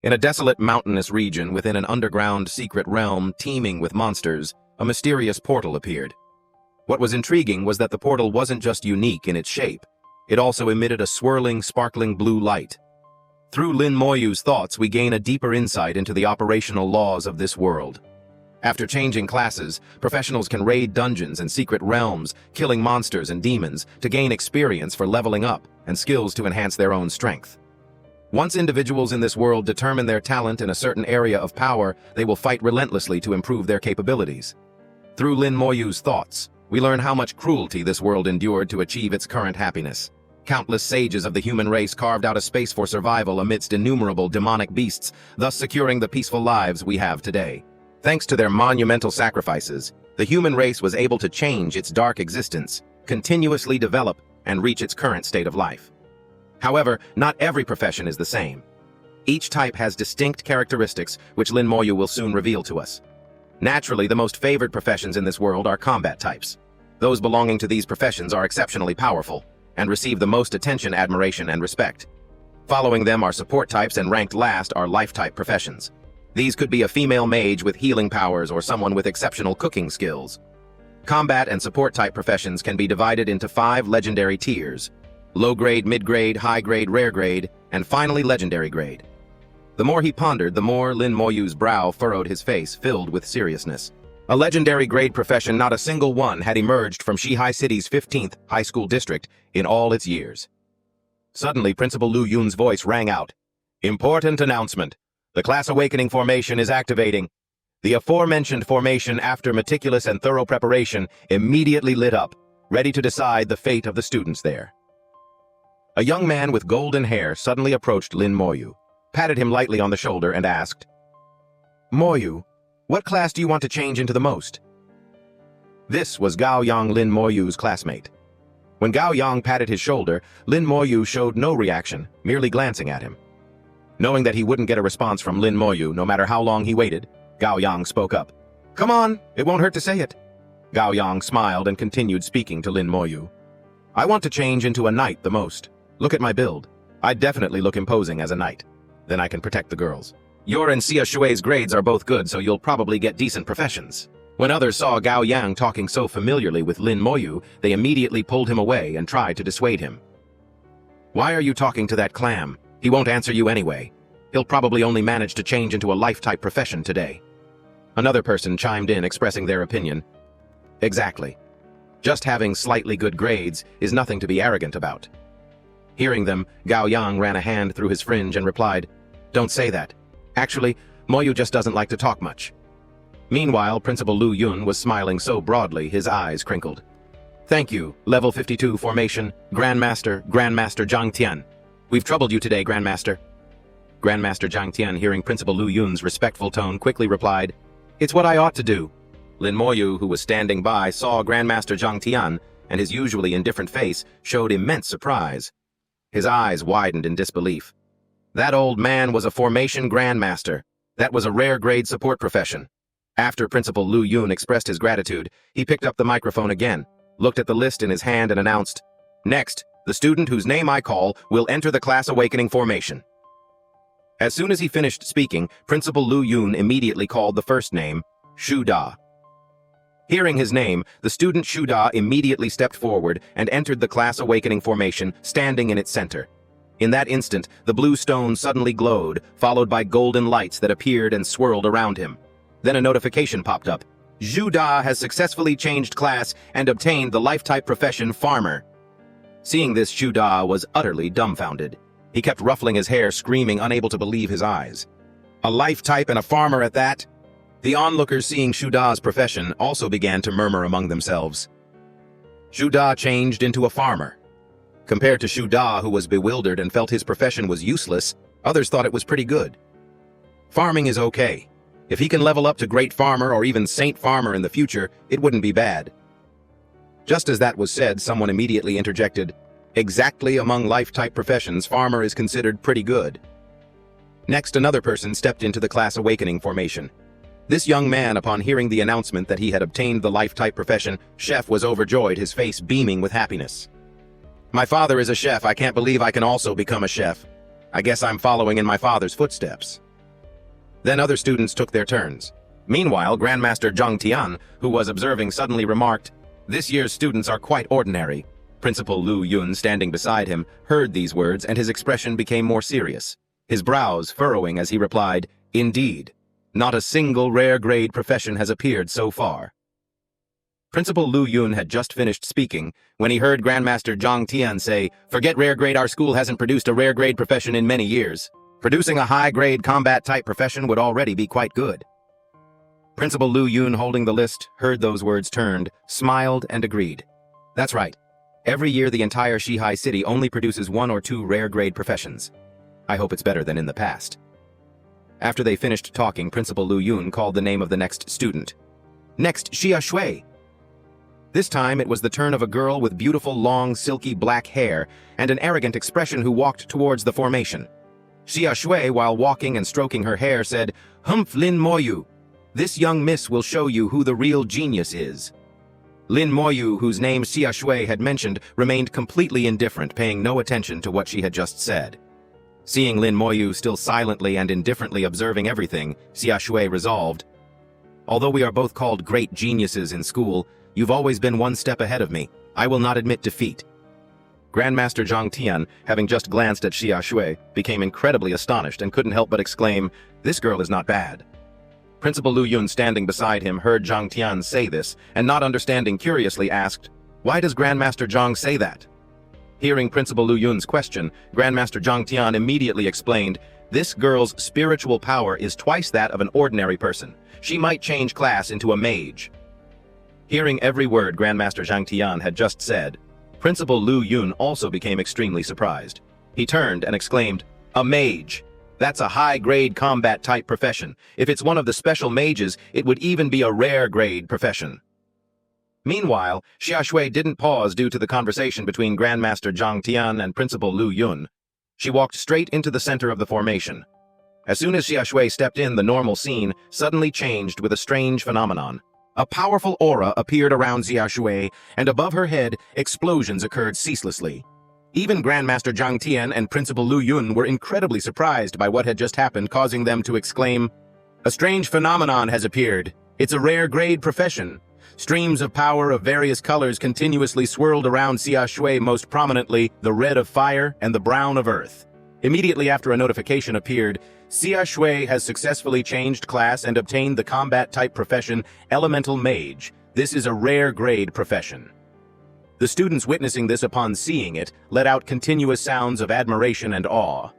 In a desolate mountainous region within an underground secret realm teeming with monsters, a mysterious portal appeared. What was intriguing was that the portal wasn't just unique in its shape, it also emitted a swirling, sparkling blue light. Through Lin Moyu's thoughts, we gain a deeper insight into the operational laws of this world. After changing classes, professionals can raid dungeons and secret realms, killing monsters and demons to gain experience for leveling up and skills to enhance their own strength. Once individuals in this world determine their talent in a certain area of power, they will fight relentlessly to improve their capabilities. Through Lin Moyu's thoughts, we learn how much cruelty this world endured to achieve its current happiness. Countless sages of the human race carved out a space for survival amidst innumerable demonic beasts, thus securing the peaceful lives we have today. Thanks to their monumental sacrifices, the human race was able to change its dark existence, continuously develop, and reach its current state of life. However, not every profession is the same. Each type has distinct characteristics, which Lin Moyu will soon reveal to us. Naturally, the most favored professions in this world are combat types. Those belonging to these professions are exceptionally powerful, and receive the most attention, admiration, and respect. Following them are support types, and ranked last are life-type professions. These could be a female mage with healing powers or someone with exceptional cooking skills. Combat and support-type professions can be divided into 5 legendary tiers: low-grade, mid-grade, high-grade, rare-grade, and finally legendary grade. The more he pondered, the more Lin Moyu's brow furrowed, his face filled with seriousness. A legendary grade profession, not a single one had emerged from Shihai City's 15th high school district in all its years. Suddenly, Principal Lu Yun's voice rang out. Important announcement. The Class Awakening formation is activating. The aforementioned formation, after meticulous and thorough preparation, immediately lit up, ready to decide the fate of the students there. A young man with golden hair suddenly approached Lin Moyu, patted him lightly on the shoulder, and asked, "Moyu, what class do you want to change into the most?" This was Gao Yang, Lin Moyu's classmate. When Gao Yang patted his shoulder, Lin Moyu showed no reaction, merely glancing at him. Knowing that he wouldn't get a response from Lin Moyu no matter how long he waited, Gao Yang spoke up. "Come on, it won't hurt to say it." Gao Yang smiled and continued speaking to Lin Moyu. "I want to change into a knight the most. Look at my build. I'd definitely look imposing as a knight. Then I can protect the girls. Your and Xia Shui's grades are both good, so you'll probably get decent professions." When others saw Gao Yang talking so familiarly with Lin Moyu, they immediately pulled him away and tried to dissuade him. "Why are you talking to that clam? He won't answer you anyway. He'll probably only manage to change into a life-type profession today." Another person chimed in, expressing their opinion. "Exactly. Just having slightly good grades is nothing to be arrogant about." Hearing them, Gao Yang ran a hand through his fringe and replied, "Don't say that. Actually, Moyu just doesn't like to talk much." Meanwhile, Principal Lu Yun was smiling so broadly his eyes crinkled. "Thank you, Level 52 Formation, Grandmaster Zhang Tian. We've troubled you today, Grandmaster." Grandmaster Zhang Tian, hearing Principal Lu Yun's respectful tone, quickly replied, "It's what I ought to do." Lin Moyu, who was standing by, saw Grandmaster Zhang Tian, and his usually indifferent face showed immense surprise. His eyes widened in disbelief. That old man was a formation grandmaster. That was a rare grade support profession. After Principal Lu Yun expressed his gratitude, he picked up the microphone again, looked at the list in his hand, and announced, "Next, the student whose name I call will enter the Class Awakening formation." As soon as he finished speaking, Principal Lu Yun immediately called the first name, Shu Da. Hearing his name, the student Shu Da immediately stepped forward and entered the Class Awakening formation, standing in its center. In that instant, the blue stone suddenly glowed, followed by golden lights that appeared and swirled around him. Then a notification popped up. Shu Da has successfully changed class and obtained the life-type profession Farmer. Seeing this, Shu Da was utterly dumbfounded. He kept ruffling his hair, screaming, unable to believe his eyes. A life-type and a farmer at that? The onlookers, seeing Shu Da's profession, also began to murmur among themselves. Shu Da changed into a farmer. Compared to Shu Da, who was bewildered and felt his profession was useless, others thought it was pretty good. Farming is okay. If he can level up to Great Farmer or even Saint Farmer in the future, it wouldn't be bad. Just as that was said, someone immediately interjected, "Exactly, among life-type professions, Farmer is considered pretty good." Next, another person stepped into the Class Awakening formation. This young man, upon hearing the announcement that he had obtained the life-type profession, Chef, was overjoyed, his face beaming with happiness. "My father is a chef. I can't believe I can also become a chef. I guess I'm following in my father's footsteps." Then other students took their turns. Meanwhile, Grandmaster Zhang Tian, who was observing, suddenly remarked, "This year's students are quite ordinary." Principal Lu Yun, standing beside him, heard these words and his expression became more serious, his brows furrowing as he replied, "Indeed, not a single rare grade profession has appeared so far." Principal Lu Yun had just finished speaking when he heard Grandmaster Zhang Tian say, "Forget rare grade, our school hasn't produced a rare grade profession in many years. Producing a high-grade combat-type profession would already be quite good." Principal Lu Yun, holding the list, heard those words, turned, smiled, and agreed. "That's right. Every year the entire Shihai city only produces 1 or 2 rare-grade professions. I hope it's better than in the past." After they finished talking, Principal Lu Yun called the name of the next student. "Next, Xia Shui." This time it was the turn of a girl with beautiful, long, silky black hair and an arrogant expression who walked towards the formation. Xia Shui, while walking and stroking her hair, said, "Humph Lin Moyu. This young miss will show you who the real genius is." Lin Moyu, whose name Xia Shui had mentioned, remained completely indifferent, paying no attention to what she had just said. Seeing Lin Moyu still silently and indifferently observing everything, Xia Shui resolved, "Although we are both called great geniuses in school, you've always been one step ahead of me. I will not admit defeat." Grandmaster Zhang Tian, having just glanced at Xia Shui, became incredibly astonished and couldn't help but exclaim, "This girl is not bad." Principal Lu Yun, standing beside him, heard Zhang Tian say this, and not understanding curiously asked, "Why does Grandmaster Zhang say that?" Hearing Principal Lu Yun's question, Grandmaster Zhang Tian immediately explained, "This girl's spiritual power is twice that of an ordinary person. She might change class into a mage." Hearing every word Grandmaster Zhang Tian had just said, Principal Lu Yun also became extremely surprised. He turned and exclaimed, "A mage! That's a high-grade combat-type profession. If it's one of the special mages, it would even be a rare-grade profession." Meanwhile, Xia Shui didn't pause due to the conversation between Grandmaster Zhang Tian and Principal Lu Yun. She walked straight into the center of the formation. As soon as Xia Shui stepped in, the normal scene suddenly changed with a strange phenomenon. A powerful aura appeared around Xia Shui, and above her head, explosions occurred ceaselessly. Even Grandmaster Zhang Tian and Principal Lu Yun were incredibly surprised by what had just happened, causing them to exclaim, "A strange phenomenon has appeared. It's a rare grade profession." Streams of power of various colors continuously swirled around Xia Shui, most prominently the red of fire and the brown of earth. Immediately after a notification appeared, Xia Shui has successfully changed class and obtained the combat-type profession Elemental Mage. This is a rare grade profession. The students witnessing this upon seeing it let out continuous sounds of admiration and awe.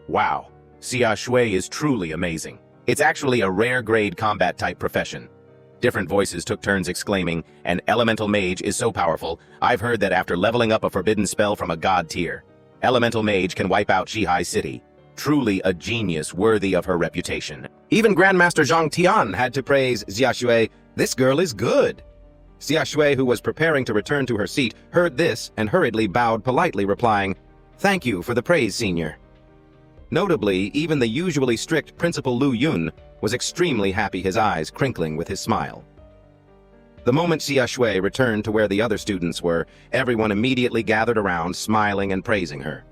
"Wow, Xia Shui is truly amazing. It's actually a rare grade combat-type profession." Different voices took turns exclaiming, "An Elemental Mage is so powerful. I've heard that after leveling up a forbidden spell from a god tier, Elemental Mage can wipe out Shihai City. Truly a genius worthy of her reputation." Even Grandmaster Zhang Tian had to praise Xia Shui. "This girl is good." Xia Shui, who was preparing to return to her seat, heard this and hurriedly bowed politely, replying, "Thank you for the praise, senior." Notably, even the usually strict Principal Lu Yun was extremely happy, his eyes crinkling with his smile. The moment Xia Shui returned to where the other students were, everyone immediately gathered around, smiling and praising her.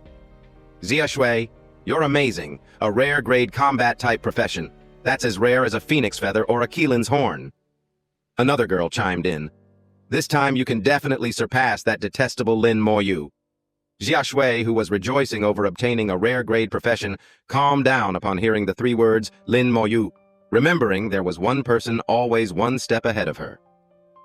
"Xia Shui, you're amazing. A rare grade combat-type profession. That's as rare as a phoenix feather or a Keelan's horn." Another girl chimed in. "This time you can definitely surpass that detestable Lin Moyu." Xia Shui, who was rejoicing over obtaining a rare grade profession, calmed down upon hearing the 3 words Lin Moyu, remembering there was one person always one step ahead of her.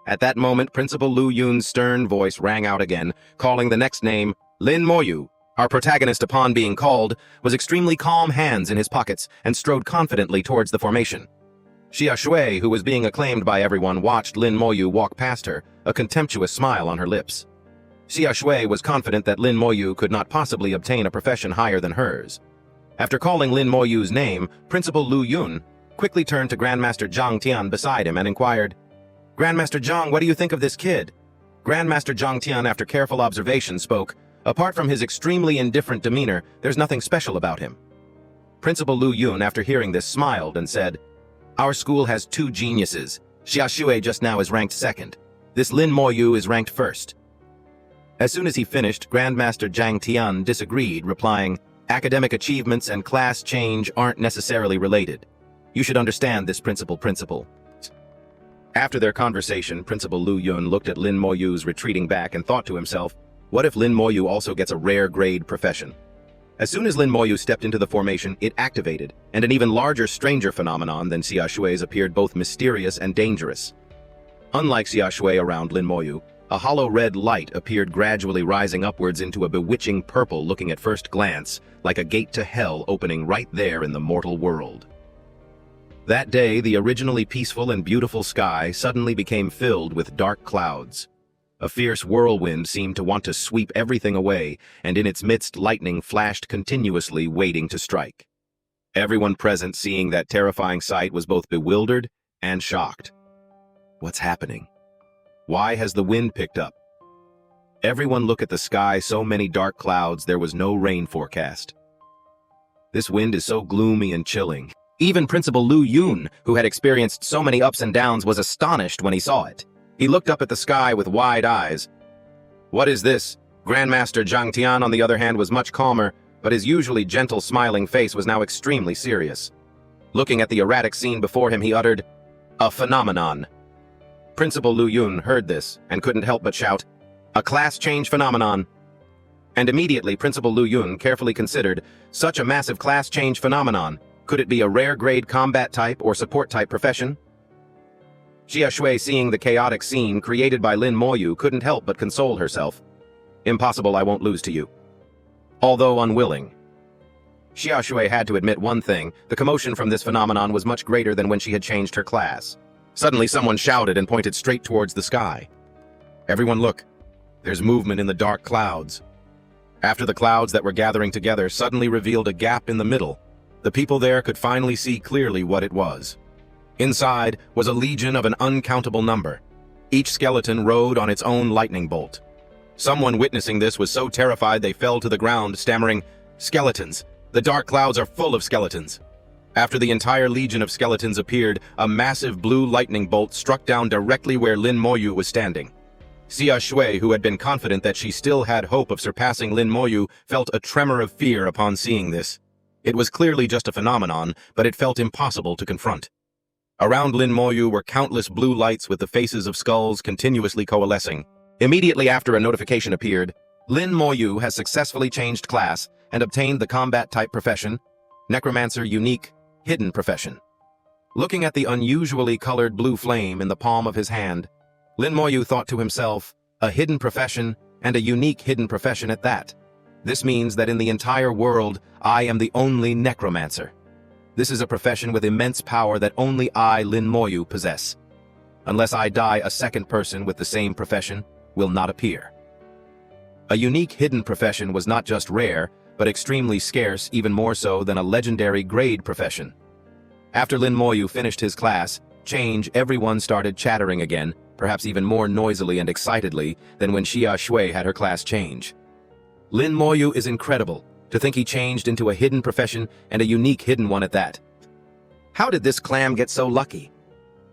At that moment, Principal Lu Yun's stern voice rang out again, calling the next name, Lin Moyu. Our protagonist, upon being called, was extremely calm, hands in his pockets, and strode confidently towards the formation. Xia Shui, who was being acclaimed by everyone, watched Lin Moyu walk past her, a contemptuous smile on her lips. Xia Shui was confident that Lin Moyu could not possibly obtain a profession higher than hers. After calling Lin Moyu's name, Principal Lu Yun quickly turned to Grandmaster Zhang Tian beside him and inquired, "Grandmaster Zhang, what do you think of this kid?" Grandmaster Zhang Tian, after careful observation, spoke, "Apart from his extremely indifferent demeanor, there's nothing special about him." Principal Lu Yun, after hearing this, smiled and said, "Our school has 2 geniuses. Xia Shui just now is ranked 2nd. This Lin Moyu is ranked 1st. As soon as he finished, Grandmaster Zhang Tian disagreed, replying, Academic achievements and class change aren't necessarily related. You should understand this principle. After their conversation, Principal Lu Yun looked at Lin Moyu's retreating back and thought to himself, what if Lin Moyu also gets a rare grade profession? As soon as Lin Moyu stepped into the formation, it activated, and an even larger stranger phenomenon than Xia Shui's appeared both mysterious and dangerous. Unlike Xia Shui around Lin Moyu, a hollow red light appeared gradually rising upwards into a bewitching purple looking at first glance like a gate to hell opening right there in the mortal world. That day, the originally peaceful and beautiful sky suddenly became filled with dark clouds. A fierce whirlwind seemed to want to sweep everything away, and in its midst lightning flashed continuously, waiting to strike. Everyone present seeing that terrifying sight was both bewildered and shocked. What's happening? Why has the wind picked up? Everyone look at the sky, so many dark clouds, there was no rain forecast. This wind is so gloomy and chilling. Even Principal Lu Yun, who had experienced so many ups and downs, was astonished when he saw it. He looked up at the sky with wide eyes. What is this? Grandmaster Zhang Tian, on the other hand, was much calmer, but his usually gentle, smiling face was now extremely serious. Looking at the erratic scene before him, he uttered, "A phenomenon." Principal Lu Yun heard this and couldn't help but shout, "A class change phenomenon." And immediately Principal Lu Yun carefully considered, such a massive class change phenomenon. Could it be a rare grade combat type or support type profession? Xia Shui, seeing the chaotic scene created by Lin Moyu, couldn't help but console herself. Impossible, I won't lose to you. Although unwilling. Xia Shui had to admit one thing, the commotion from this phenomenon was much greater than when she had changed her class. Suddenly someone shouted and pointed straight towards the sky. Everyone look. There's movement in the dark clouds. After the clouds that were gathering together suddenly revealed a gap in the middle, the people there could finally see clearly what it was. Inside was a legion of an uncountable number. Each skeleton rode on its own lightning bolt. Someone witnessing this was so terrified they fell to the ground, stammering, "Skeletons! The dark clouds are full of skeletons!" After the entire legion of skeletons appeared, a massive blue lightning bolt struck down directly where Lin Moyu was standing. Xia Shui, who had been confident that she still had hope of surpassing Lin Moyu, felt a tremor of fear upon seeing this. It was clearly just a phenomenon, but it felt impossible to confront. Around Lin Moyu were countless blue lights with the faces of skulls continuously coalescing. Immediately after, a notification appeared. Lin Moyu has successfully changed class and obtained the combat type profession, Necromancer Unique, Hidden Profession. Looking at the unusually colored blue flame in the palm of his hand, Lin Moyu thought to himself, a hidden profession and a unique hidden profession at that. This means that in the entire world, I am the only necromancer. This is a profession with immense power that only I, Lin Moyu, possess. Unless I die, a second person with the same profession will not appear. A unique hidden profession was not just rare, but extremely scarce, even more so than a legendary grade profession. After Lin Moyu finished his class change, everyone started chattering again, perhaps even more noisily and excitedly than when Xia Shui had her class change. Lin Moyu is incredible. To think he changed into a hidden profession and a unique hidden one at that. How did this clam get so lucky?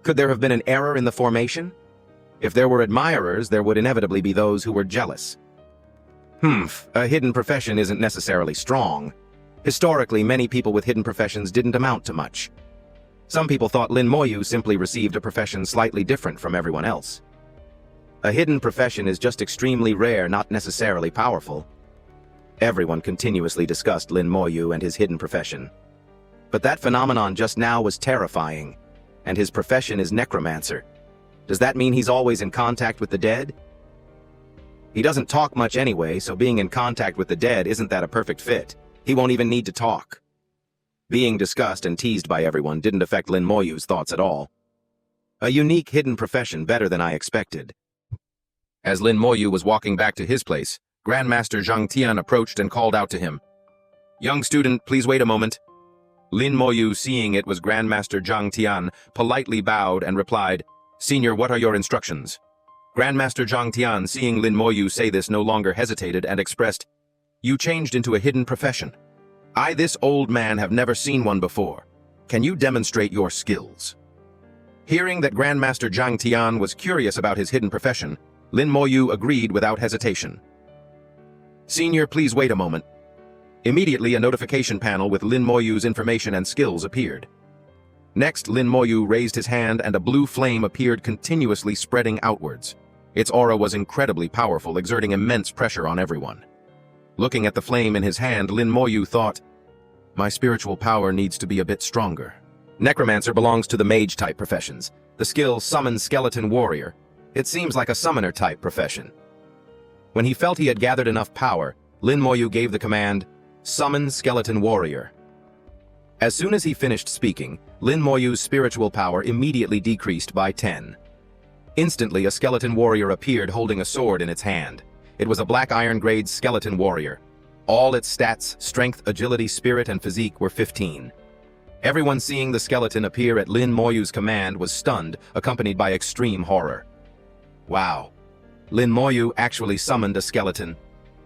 Could there have been an error in the formation? If there were admirers, there would inevitably be those who were jealous. A hidden profession isn't necessarily strong. Historically, many people with hidden professions didn't amount to much. Some people thought Lin Moyu simply received a profession slightly different from everyone else. A hidden profession is just extremely rare, not necessarily powerful. Everyone continuously discussed Lin Moyu and his hidden profession. But that phenomenon just now was terrifying, and his profession is necromancer. Does that mean he's always in contact with the dead? He doesn't talk much anyway, so being in contact with the dead isn't that a perfect fit. He won't even need to talk. Being discussed and teased by everyone didn't affect Lin Moyu's thoughts at all. A unique hidden profession, better than I expected. As Lin Moyu was walking back to his place, Grandmaster Zhang Tian approached and called out to him. "Young student, please wait a moment." Lin Moyu, seeing it was Grandmaster Zhang Tian, politely bowed and replied, "Senior, what are your instructions?" Grandmaster Zhang Tian, seeing Lin Moyu say this, no longer hesitated and expressed, "You changed into a hidden profession. I, this old man, have never seen one before. Can you demonstrate your skills?" Hearing that Grandmaster Zhang Tian was curious about his hidden profession, Lin Moyu agreed without hesitation. "Senior, please wait a moment." Immediately, a notification panel with Lin Moyu's information and skills appeared. Next, Lin Moyu raised his hand and a blue flame appeared, continuously spreading outwards. Its aura was incredibly powerful, exerting immense pressure on everyone. Looking at the flame in his hand, Lin Moyu thought, "My spiritual power needs to be a bit stronger." Necromancer belongs to the mage-type professions. The skill Summon Skeleton Warrior. It seems like a summoner-type profession. When he felt he had gathered enough power, Lin Moyu gave the command, "Summon Skeleton Warrior." As soon as he finished speaking, Lin Moyu's spiritual power immediately decreased by 10. Instantly, a skeleton warrior appeared holding a sword in its hand. It was a black iron grade skeleton warrior. All its stats, strength, agility, spirit, and physique were 15. Everyone seeing the skeleton appear at Lin Moyu's command was stunned, accompanied by extreme horror. Wow. Lin Moyu actually summoned a skeleton.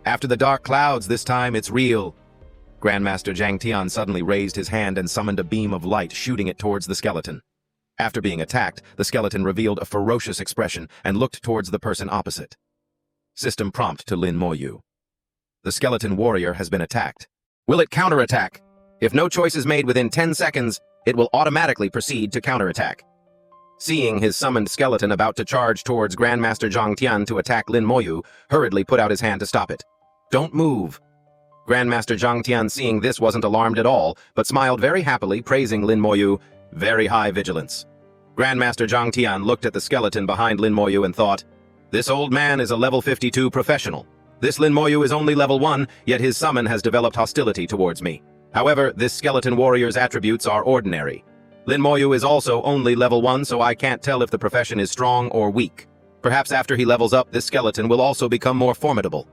After the dark clouds, this time it's real. Grandmaster Zhang Tian suddenly raised his hand and summoned a beam of light, shooting it towards the skeleton. After being attacked, the skeleton revealed a ferocious expression and looked towards the person opposite. System prompt to Lin Moyu. The skeleton warrior has been attacked. Will it counterattack? If no choice is made within 10 seconds, it will automatically proceed to counterattack. Seeing his summoned skeleton about to charge towards Grandmaster Zhang Tian to attack, Lin Moyu hurriedly put out his hand to stop it. Don't move. Grandmaster Zhang Tian, seeing this, wasn't alarmed at all, but smiled very happily, praising Lin Moyu. Very high vigilance. Grandmaster Zhang Tian looked at the skeleton behind Lin Moyu and thought, "This old man is a level 52 professional. This Lin Moyu is only level 1, yet his summon has developed hostility towards me. However, this skeleton warrior's attributes are ordinary. Lin Moyu is also only level 1, so I can't tell if the profession is strong or weak. Perhaps after he levels up, this skeleton will also become more formidable."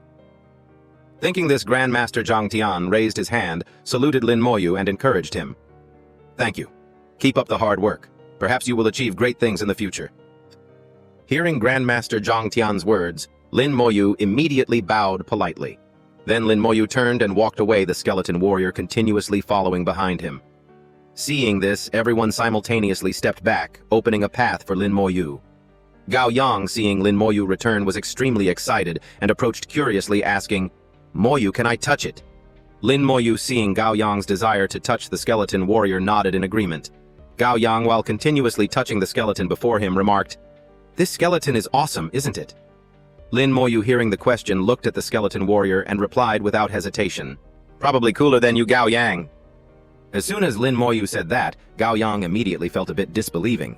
Thinking this, Grandmaster Zhang Tian raised his hand, saluted Lin Moyu, and encouraged him. "Thank you. Keep up the hard work. Perhaps you will achieve great things in the future." Hearing Grandmaster Zhang Tian's words, Lin Moyu immediately bowed politely. Then Lin Moyu turned and walked away, the skeleton warrior continuously following behind him. Seeing this, everyone simultaneously stepped back, opening a path for Lin Moyu. Gao Yang, seeing Lin Moyu return, was extremely excited and approached curiously, asking, "Moyu, can I touch it?" Lin Moyu, seeing Gao Yang's desire to touch the skeleton warrior, nodded in agreement. Gao Yang, while continuously touching the skeleton before him, remarked, "This skeleton is awesome, isn't it?" Lin Moyu, hearing the question, looked at the skeleton warrior and replied without hesitation, "Probably cooler than you, Gao Yang." As soon as Lin Moyu said that, Gao Yang immediately felt a bit disbelieving.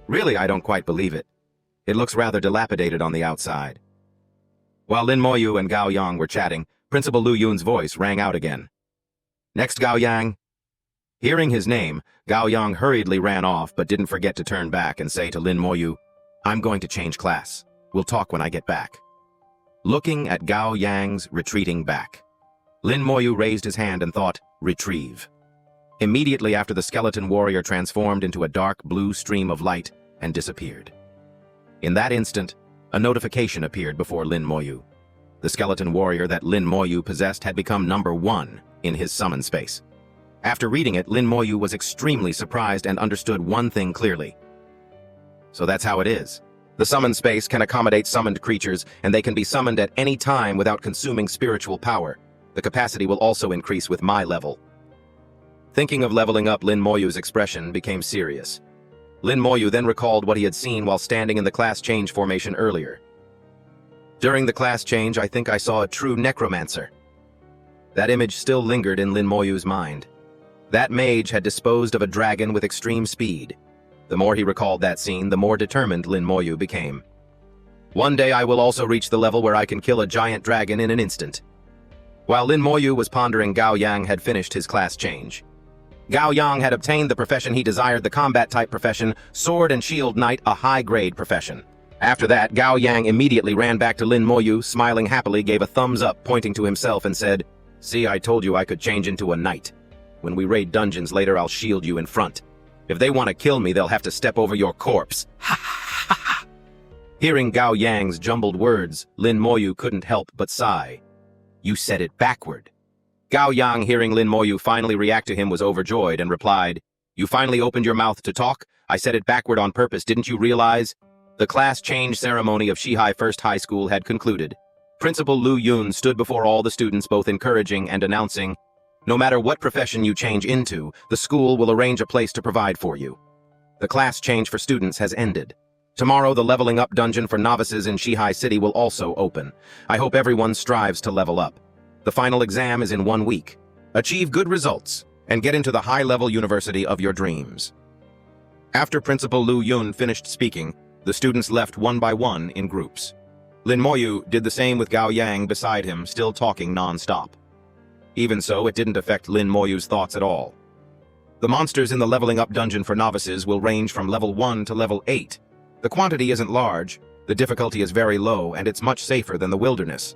"Really, I don't quite believe it. It looks rather dilapidated on the outside." While Lin Moyu and Gao Yang were chatting, Principal Lu Yun's voice rang out again. "Next, Gao Yang." Hearing his name, Gao Yang hurriedly ran off but didn't forget to turn back and say to Lin Moyu, "I'm going to change class. We'll talk when I get back." Looking at Gao Yang's retreating back, Lin Moyu raised his hand and thought, "Retrieve." Immediately after, the skeleton warrior transformed into a dark blue stream of light and disappeared. In that instant, a notification appeared before Lin Moyu. The skeleton warrior that Lin Moyu possessed had become number 1 in his summon space. After reading it, Lin Moyu was extremely surprised and understood one thing clearly. So that's how it is. The summon space can accommodate summoned creatures, and they can be summoned at any time without consuming spiritual power. The capacity will also increase with my level. Thinking of leveling up, Lin Moyu's expression became serious. Lin Moyu then recalled what he had seen while standing in the class change formation earlier. During the class change, I think I saw a true necromancer. That image still lingered in Lin Moyu's mind. That mage had disposed of a dragon with extreme speed. The more he recalled that scene, the more determined Lin Moyu became. One day I will also reach the level where I can kill a giant dragon in an instant. While Lin Moyu was pondering, Gao Yang had finished his class change. Gao Yang had obtained the profession he desired, the combat-type profession, Sword and Shield Knight, a high-grade profession. After that, Gao Yang immediately ran back to Lin Moyu, smiling happily, gave a thumbs up, pointing to himself, and said, "See, I told you I could change into a knight. When we raid dungeons later, I'll shield you in front. If they want to kill me, they'll have to step over your corpse." Ha ha ha! Hearing Gao Yang's jumbled words, Lin Moyu couldn't help but sigh. "You said it backward." Gao Yang, hearing Lin Moyu finally react to him, was overjoyed and replied, "You finally opened your mouth to talk? I said it backward on purpose, didn't you realize?" The class change ceremony of Shihai First High School had concluded. Principal Lu Yun stood before all the students, both encouraging and announcing, "No matter what profession you change into, the school will arrange a place to provide for you. The class change for students has ended. Tomorrow, the leveling up dungeon for novices in Shihai City will also open. I hope everyone strives to level up. The final exam is in 1 week. Achieve good results and get into the high-level university of your dreams." After Principal Lu Yun finished speaking, the students left one by one in groups. Lin Moyu did the same with Gao Yang beside him, still talking non-stop. Even so, it didn't affect Lin Moyu's thoughts at all. The monsters in the leveling up dungeon for novices will range from level 1 to level 8. The quantity isn't large, the difficulty is very low, and it's much safer than the wilderness.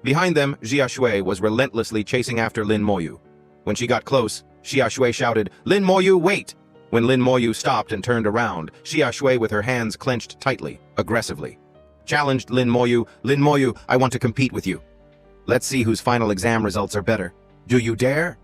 Behind them, Jia Shui was relentlessly chasing after Lin Moyu. When she got close, Jia Shui shouted, "Lin Moyu, wait!" When Lin Moyu stopped and turned around, Jia Shui, with her hands clenched tightly, aggressively, challenged Lin Moyu, "Lin Moyu, I want to compete with you. Let's see whose final exam results are better. Do you dare?"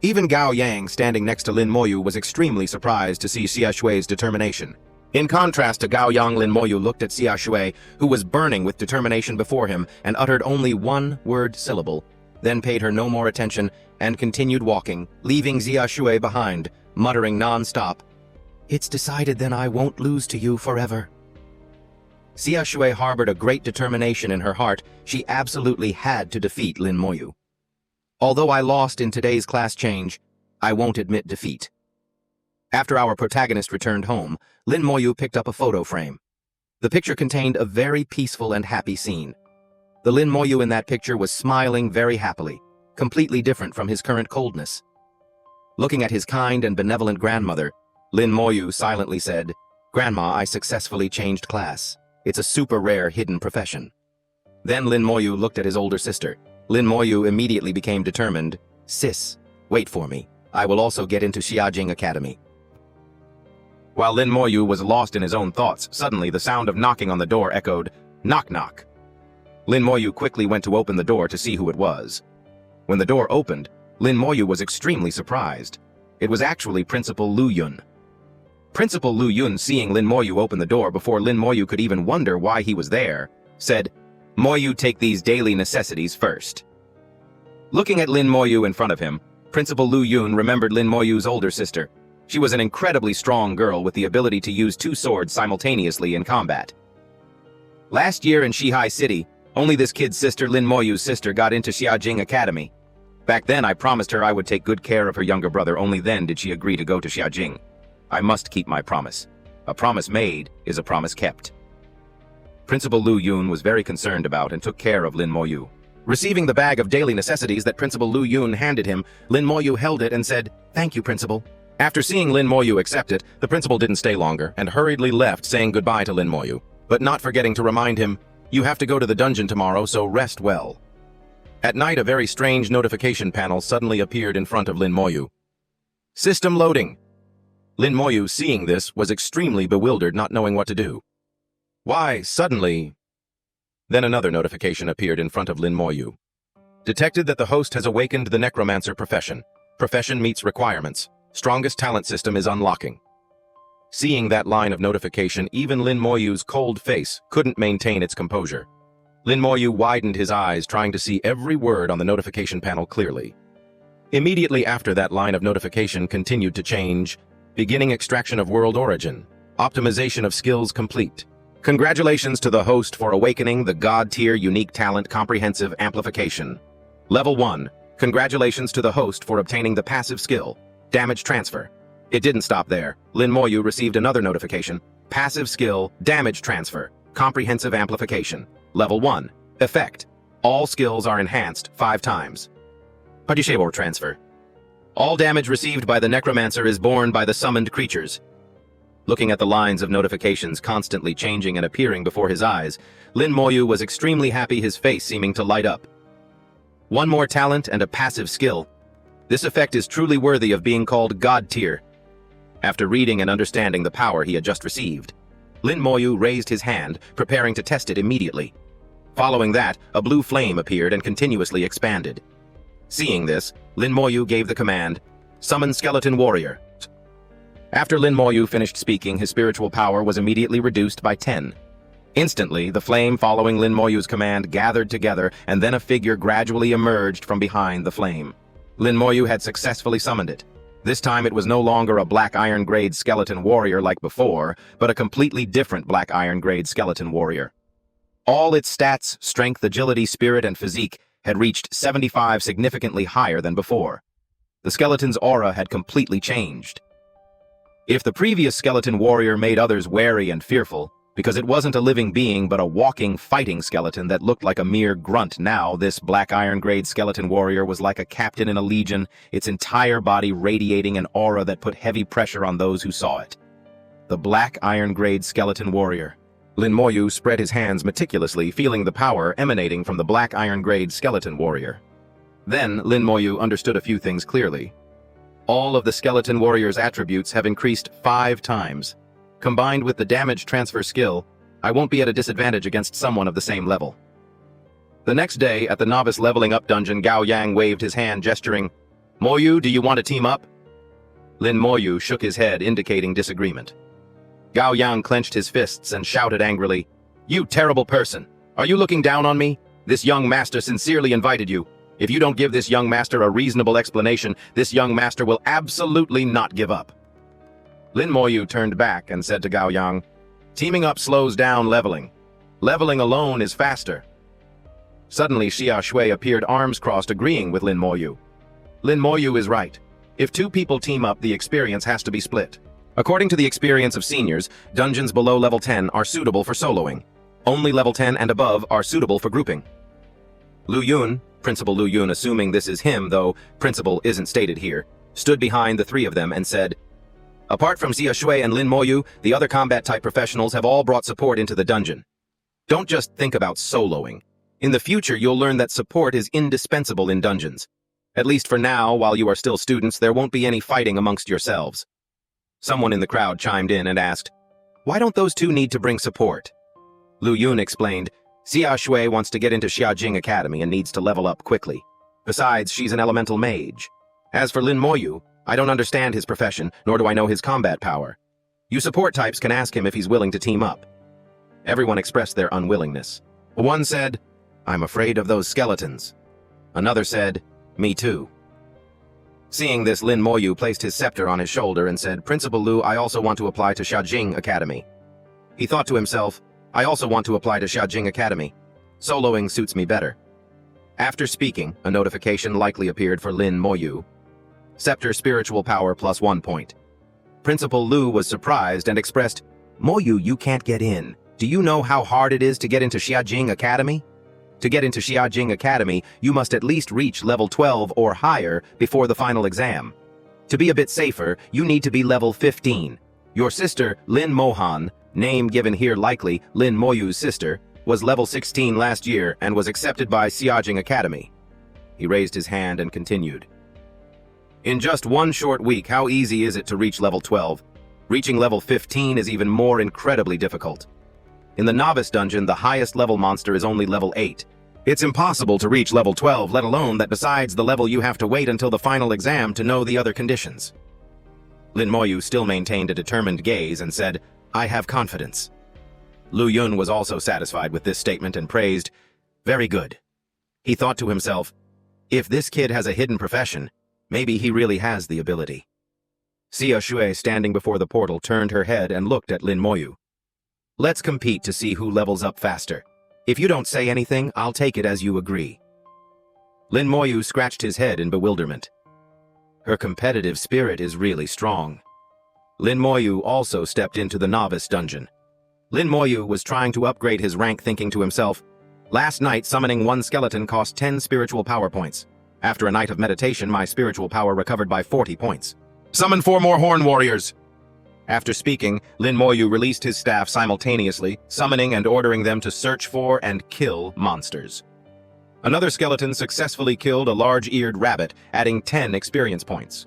Even Gao Yang, standing next to Lin Moyu, was extremely surprised to see Jia Shui's determination. In contrast to Gao Yang, Lin Moyu looked at Jia Shui, who was burning with determination before him, and uttered only one word syllable, then paid her no more attention and continued walking, leaving Jia Shui behind, muttering non-stop, "It's decided, then I won't lose to you forever." Jia Shui harbored a great determination in her heart. She absolutely had to defeat Lin Moyu. "Although I lost in today's class change, I won't admit defeat." After our protagonist returned home, Lin Moyu picked up a photo frame. The picture contained a very peaceful and happy scene. The Lin Moyu in that picture was smiling very happily, completely different from his current coldness. Looking at his kind and benevolent grandmother, Lin Moyu silently said, "Grandma, I successfully changed class. It's a super rare hidden profession." Then Lin Moyu looked at his older sister. Lin Moyu immediately became determined. "Sis, wait for me. I will also get into Xiajing Academy." While Lin Moyu was lost in his own thoughts, suddenly the sound of knocking on the door echoed, "Knock knock." Lin Moyu quickly went to open the door to see who it was. When the door opened, Lin Moyu was extremely surprised. It was actually Principal Lu Yun. Principal Lu Yun, seeing Lin Moyu open the door before Lin Moyu could even wonder why he was there, said, "Moyu, take these daily necessities first." Looking at Lin Moyu in front of him, Principal Lu Yun remembered Lin Moyu's older sister. She was an incredibly strong girl with the ability to use 2 swords simultaneously in combat. Last year in Shihai City, only this kid's sister, Lin Moyu's sister, got into Xiajing Academy. Back then, I promised her I would take good care of her younger brother. Only then did she agree to go to Xiajing. I must keep my promise. A promise made is a promise kept. Principal Lu Yun was very concerned about and took care of Lin Moyu. Receiving the bag of daily necessities that Principal Lu Yun handed him, Lin Moyu held it and said, "Thank you, Principal." After seeing Lin Moyu accept it, the principal didn't stay longer and hurriedly left, saying goodbye to Lin Moyu, but not forgetting to remind him, "You have to go to the dungeon tomorrow, so rest well." At night, a very strange notification panel suddenly appeared in front of Lin Moyu. "System loading." Lin Moyu, seeing this, was extremely bewildered, not knowing what to do. Why, suddenly... Then another notification appeared in front of Lin Moyu. Detected that the host has awakened the necromancer profession. Profession meets requirements. Strongest talent system is unlocking. Seeing that line of notification, even Lin Moyu's cold face couldn't maintain its composure. Lin Moyu widened his eyes, trying to see every word on the notification panel clearly. Immediately after that line of notification continued to change, beginning extraction of world origin. Optimization of skills complete. Congratulations to the host for awakening the God-tier unique talent comprehensive amplification. Level 1. Congratulations to the host for obtaining the passive skill, damage transfer. It didn't stop there. Lin Moyu received another notification. Passive skill, damage transfer, comprehensive amplification. Level 1. Effect. All skills are enhanced 5 times. Padishewar transfer. All damage received by the necromancer is borne by the summoned creatures. Looking at the lines of notifications constantly changing and appearing before his eyes, Lin Moyu was extremely happy, his face seeming to light up. One more talent and a passive skill. This effect is truly worthy of being called God tier. After reading and understanding the power he had just received, Lin Moyu raised his hand, preparing to test it immediately. Following that, a blue flame appeared and continuously expanded. Seeing this, Lin Moyu gave the command, "Summon Skeleton Warrior." After Lin Moyu finished speaking, his spiritual power was immediately reduced by 10. Instantly, the flame following Lin Moyu's command gathered together, and then a figure gradually emerged from behind the flame. Lin Moyu had successfully summoned it. This time it was no longer a black iron grade skeleton warrior like before, but a completely different black iron grade skeleton warrior. All its stats, strength, agility, spirit, and physique had reached 75, significantly higher than before. The skeleton's aura had completely changed. If the previous skeleton warrior made others wary and fearful, because it wasn't a living being but a walking, fighting skeleton that looked like a mere grunt, now this black iron grade skeleton warrior was like a captain in a legion, its entire body radiating an aura that put heavy pressure on those who saw it. The black iron grade skeleton warrior. Lin Moyu spread his hands meticulously, feeling the power emanating from the black iron grade skeleton warrior. Then Lin Moyu understood a few things clearly. All of the skeleton warrior's attributes have increased 5 times. Combined with the damage transfer skill, I won't be at a disadvantage against someone of the same level. The next day, at the novice leveling up dungeon, Gao Yang waved his hand, gesturing, "Moyu, do you want to team up?" Lin Moyu shook his head, indicating disagreement. Gao Yang clenched his fists and shouted angrily, "You terrible person! Are you looking down on me? This young master sincerely invited you. If you don't give this young master a reasonable explanation, this young master will absolutely not give up." Lin Moyu turned back and said to Gao Yang, "Teaming up slows down leveling. Leveling alone is faster." Suddenly, Xia Shui appeared, arms crossed, agreeing with Lin Moyu. Lin Moyu is right. If 2 people team up, the experience has to be split. According to the experience of seniors, dungeons below level 10 are suitable for soloing. Only level 10 and above are suitable for grouping. Lu Yun, Principal Lu Yun, assuming this is him, though principal isn't stated here, stood behind the 3 of them and said, "Apart from Xia Shui and Lin Moyu, the other combat-type professionals have all brought support into the dungeon. Don't just think about soloing. In the future, you'll learn that support is indispensable in dungeons. At least for now, while you are still students, there won't be any fighting amongst yourselves." Someone in the crowd chimed in and asked, "Why don't those 2 need to bring support?" Lu Yun explained, "Xia Shui wants to get into Xiajing Academy and needs to level up quickly. Besides, she's an elemental mage. As for Lin Moyu, I don't understand his profession, nor do I know his combat power. You support types can ask him if he's willing to team up." Everyone expressed their unwillingness. One said, "I'm afraid of those skeletons." Another said, "Me too." Seeing this, Lin Moyu placed his scepter on his shoulder and said, "Principal Lu, I also want to apply to Xiajing Academy." He thought to himself, "I also want to apply to Xiajing Academy. Soloing suits me better." After speaking, a notification likely appeared for Lin Moyu. Scepter spiritual power plus 1 point. Principal Lu was surprised and expressed, "Moyu, you can't get in. Do you know how hard it is to get into Xiajing Academy? To get into Xiajing Academy, you must at least reach level 12 or higher before the final exam. To be a bit safer, you need to be level 15. Your sister, Lin Mohan, name given here likely Lin Moyu's sister, was level 16 last year and was accepted by Xiajing Academy." He raised his hand and continued, "In just 1 short week, how easy is it to reach level 12? Reaching level 15 is even more incredibly difficult. In the novice dungeon, the highest level monster is only level 8. It's impossible to reach level 12, let alone that besides the level you have to wait until the final exam to know the other conditions." Lin Moyu still maintained a determined gaze and said, "I have confidence." Lu Yun was also satisfied with this statement and praised, "Very good." He thought to himself, "If this kid has a hidden profession, maybe he really has the ability." Xia Shui, standing before the portal, turned her head and looked at Lin Moyu. "Let's compete to see who levels up faster. If you don't say anything, I'll take it as you agree." Lin Moyu scratched his head in bewilderment. Her competitive spirit is really strong. Lin Moyu also stepped into the novice dungeon. Lin Moyu was trying to upgrade his rank, thinking to himself, "Last night, summoning 1 skeleton cost 10 spiritual power points. After a night of meditation, my spiritual power recovered by 40 points. Summon 4 more horn warriors." After speaking, Lin Moyu released his staff simultaneously, summoning and ordering them to search for and kill monsters. Another skeleton successfully killed a large-eared rabbit, adding 10 experience points.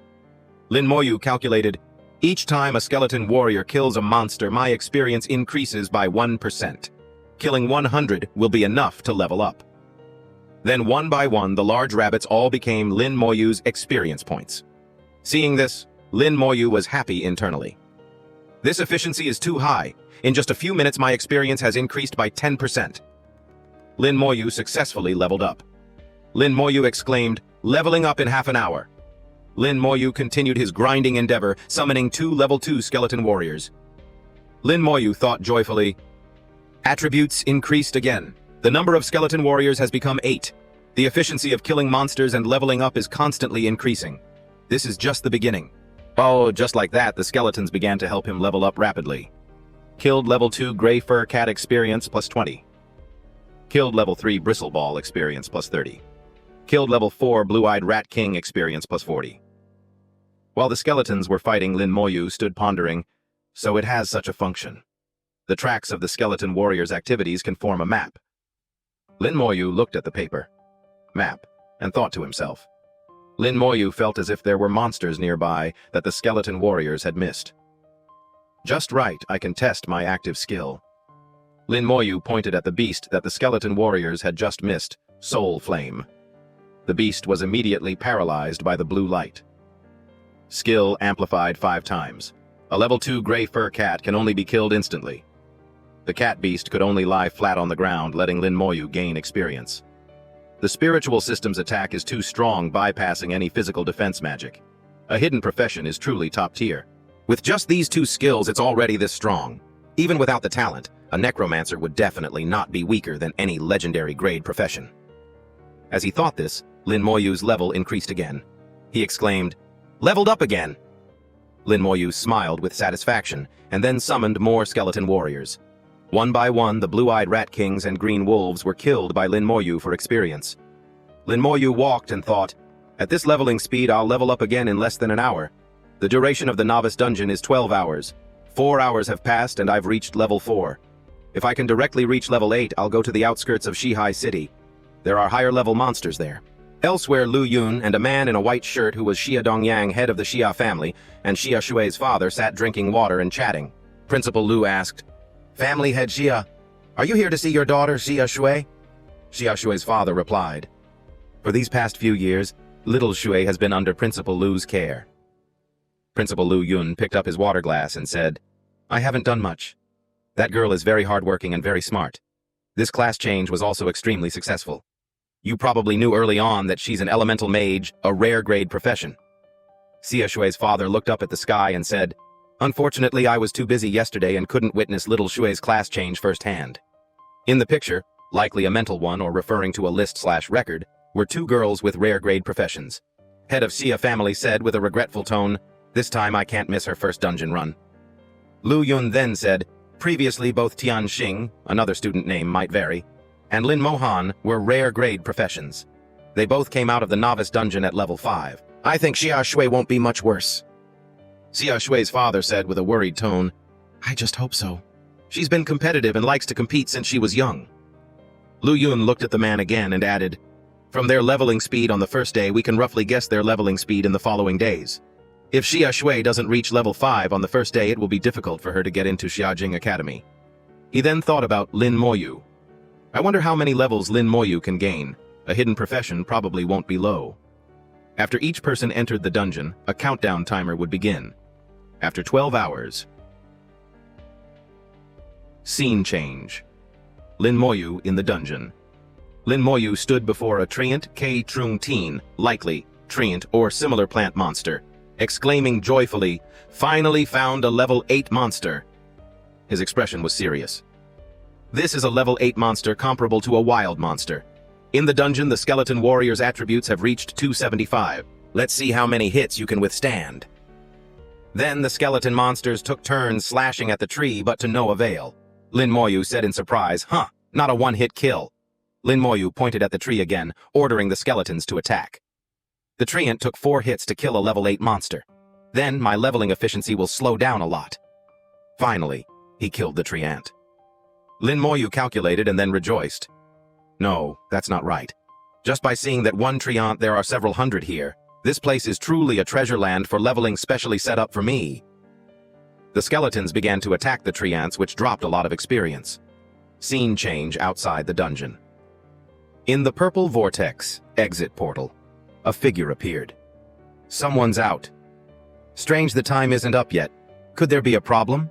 Lin Moyu calculated, "Each time a skeleton warrior kills a monster, my experience increases by 1%. Killing 100 will be enough to level up." Then one by one, the large rabbits all became Lin Moyu's experience points. Seeing this, Lin Moyu was happy internally. This efficiency is too high. In just a few minutes, my experience has increased by 10%. Lin Moyu successfully leveled up. Lin Moyu exclaimed, leveling up in half an hour. Lin Moyu continued his grinding endeavor, summoning 2 level 2 skeleton warriors. Lin Moyu thought joyfully, attributes increased again. The number of skeleton warriors has become 8. The efficiency of killing monsters and leveling up is constantly increasing. This is just the beginning. Oh, just like that, the skeletons began to help him level up rapidly. Killed level 2 Gray Fur Cat experience plus 20. Killed level 3 Bristleball experience plus 30. Killed level 4 Blue-Eyed Rat King experience plus 40. While the skeletons were fighting, Lin Moyu stood pondering, so it has such a function. The tracks of the skeleton warriors' activities can form a map. Lin Moyu looked at the paper, map, and thought to himself. Lin Moyu felt as if there were monsters nearby that the skeleton warriors had missed. Just right, I can test my active skill. Lin Moyu pointed at the beast that the skeleton warriors had just missed, Soul Flame. The beast was immediately paralyzed by the blue light. Skill amplified 5 times. A level 2 Gray Fur Cat can only be killed instantly. The cat beast could only lie flat on the ground, letting Lin Moyu gain experience. The spiritual system's attack is too strong, bypassing any physical defense magic. A hidden profession is truly top tier. With just these 2 skills, it's already this strong. Even without the talent, a necromancer would definitely not be weaker than any legendary grade profession. As he thought this, Lin Moyu's level increased again. He exclaimed, leveled up again! Lin Moyu smiled with satisfaction, and then summoned more skeleton warriors. One by one, the Blue-Eyed Rat Kings and Green Wolves were killed by Lin Moyu for experience. Lin Moyu walked and thought, at this leveling speed, I'll level up again in less than an hour. The duration of the novice dungeon is 12 hours. 4 hours have passed and I've reached level 4. If I can directly reach level 8, I'll go to the outskirts of Shihai City. There are higher level monsters there. Elsewhere, Lu Yun and a man in a white shirt who was Xia Dongyang, head of the Xia family, and Xia Shui's father sat drinking water and chatting. Principal Lu asked, family head Xia, are you here to see your daughter Xia Shui? Xia Shui's father replied, for these past few years, little Shui has been under Principal Lu's care. Principal Lu Yun picked up his water glass and said, I haven't done much. That girl is very hardworking and very smart. This class change was also extremely successful. You probably knew early on that she's an elemental mage, a rare grade profession. Xia Shui's father looked up at the sky and said, unfortunately, I was too busy yesterday and couldn't witness little Shui's class change firsthand. In the picture, likely a mental one or referring to a list/record, were 2 girls with rare grade professions. Head of Xia family said with a regretful tone, this time I can't miss her first dungeon run. Lu Yun then said, previously both Tian Xing, another student name might vary, and Lin Mohan were rare grade professions. They both came out of the novice dungeon at level 5. I think Xia Shui won't be much worse. Xia Shui's father said with a worried tone, I just hope so. She's been competitive and likes to compete since she was young. Lu Yun looked at the man again and added, from their leveling speed on the first day, we can roughly guess their leveling speed in the following days. If Xia Shui doesn't reach level 5 on the first day, it will be difficult for her to get into Xiajing Academy. He then thought about Lin Moyu. I wonder how many levels Lin Moyu can gain. A hidden profession probably won't be low. After each person entered the dungeon, a countdown timer would begin. After 12 hours. Scene change. Lin Moyu in the dungeon. Lin Moyu stood before a Treant K Trung Teen, likely Treant or similar plant monster, exclaiming joyfully, finally found a level 8 monster. His expression was serious. This is a level 8 monster comparable to a wild monster. In the dungeon, the skeleton warrior's attributes have reached 275. Let's see how many hits you can withstand. Then the skeleton monsters took turns slashing at the tree, but to no avail. Lin Moyu said in surprise, not a one-hit kill. Lin Moyu pointed at the tree again, ordering the skeletons to attack. The treant took 4 hits to kill a level 8 monster. Then my leveling efficiency will slow down a lot. Finally, he killed the treant. Lin Moyu calculated and then rejoiced. No, that's not right. Just by seeing that one treant, there are several hundred here. This place is truly a treasure land for leveling specially set up for me. The skeletons began to attack the treants, which dropped a lot of experience. Scene change outside the dungeon. In the purple vortex exit portal, a figure appeared. Someone's out. Strange the time isn't up yet. Could there be a problem?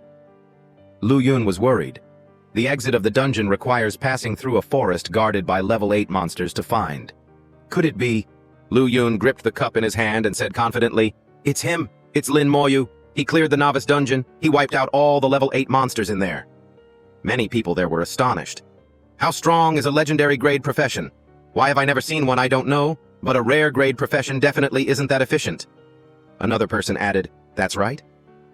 Lu Yun was worried. The exit of the dungeon requires passing through a forest guarded by level 8 monsters to find. Could it be? Lu Yun gripped the cup in his hand and said confidently, "It's him. It's Lin Moyu. He cleared the novice dungeon. He wiped out all the level 8 monsters in there." Many people there were astonished. How strong is a legendary grade profession? Why have I never seen one? I don't know, but a rare grade profession definitely isn't that efficient. Another person added, "That's right.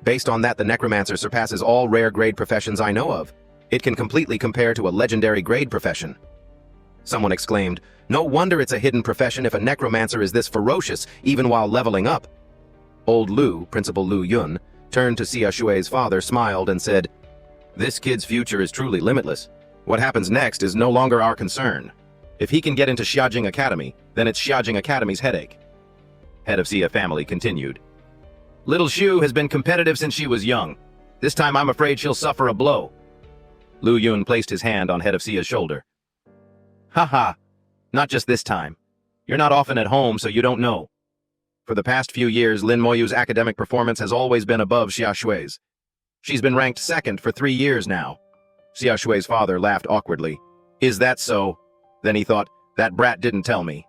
Based on that, the necromancer surpasses all rare grade professions I know of. It can completely compare to a legendary grade profession." Someone exclaimed, "No wonder it's a hidden profession if a necromancer is this ferocious, even while leveling up." Old Lu, Principal Lu Yun, turned to Xia Shui's father, smiled, and said, "This kid's future is truly limitless. What happens next is no longer our concern. If he can get into Xiajing Academy, then it's Xiajing Academy's headache." Head of Xia family continued, "Little Shu has been competitive since she was young. This time I'm afraid she'll suffer a blow." Lu Yun placed his hand on Head of Xia's shoulder. "Haha, not just this time. You're not often at home, so you don't know. For the past few years, Lin Moyu's academic performance has always been above Xia Shui's. She's been ranked second for 3 years now." Xia Shui's father laughed awkwardly. "Is that so?" Then he thought, "That brat didn't tell me."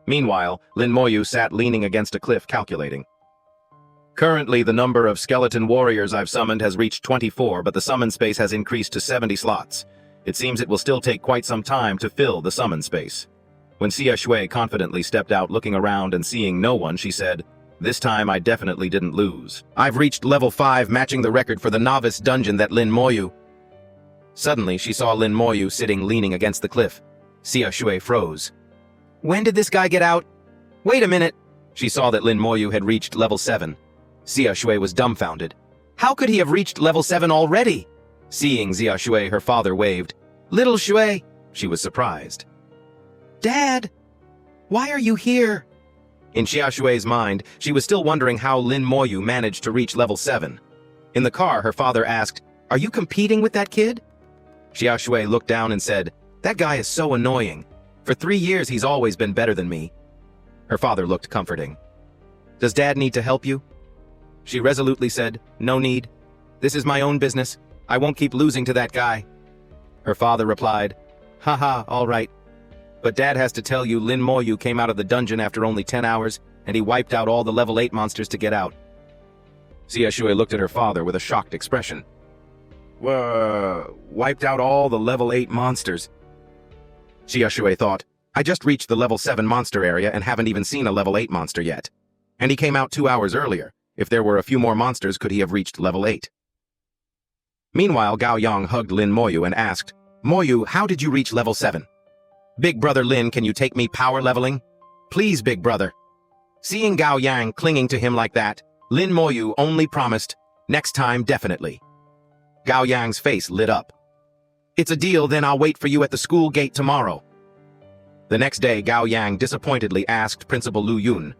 Meanwhile, Lin Moyu sat leaning against a cliff calculating. "Currently, the number of skeleton warriors I've summoned has reached 24, but the summon space has increased to 70 slots. It seems it will still take quite some time to fill the summon space." When Xia Shui confidently stepped out, looking around and seeing no one, she said, "This time I definitely didn't lose. I've reached level 5, matching the record for the novice dungeon that Lin Moyu." Suddenly, she saw Lin Moyu sitting leaning against the cliff. Xia Shui froze. "When did this guy get out? Wait a minute." She saw that Lin Moyu had reached level 7. Xia Shui was dumbfounded. How could he have reached level 7 already? Seeing Xia Shui, her father waved. "Little Shui." She was surprised. "Dad, why are you here?" In Xia Shui's mind, she was still wondering how Lin Moyu managed to reach level 7. In the car, her father asked, "Are you competing with that kid?" Xia Shui looked down and said, "That guy is so annoying. For 3 years, he's always been better than me." Her father looked comforting. "Does Dad need to help you?" She resolutely said, "No need. This is my own business. I won't keep losing to that guy." Her father replied, "Haha, all right. But Dad has to tell you Lin Moyu came out of the dungeon after only 10 hours, and he wiped out all the level 8 monsters to get out." Xia Shui looked at her father with a shocked expression. Wiped out all the level 8 monsters?" Xia Shui thought, "I just reached the level 7 monster area and haven't even seen a level 8 monster yet. And he came out 2 hours earlier. If there were a few more monsters, could he have reached level 8? Meanwhile, Gao Yang hugged Lin Moyu and asked, "Moyu, how did you reach level 7? Big brother Lin, can you take me power leveling? Please, big brother." Seeing Gao Yang clinging to him like that, Lin Moyu only promised, "Next time, definitely." Gao Yang's face lit up. "It's a deal, then I'll wait for you at the school gate tomorrow." The next day, Gao Yang disappointedly asked Principal Lu Yun,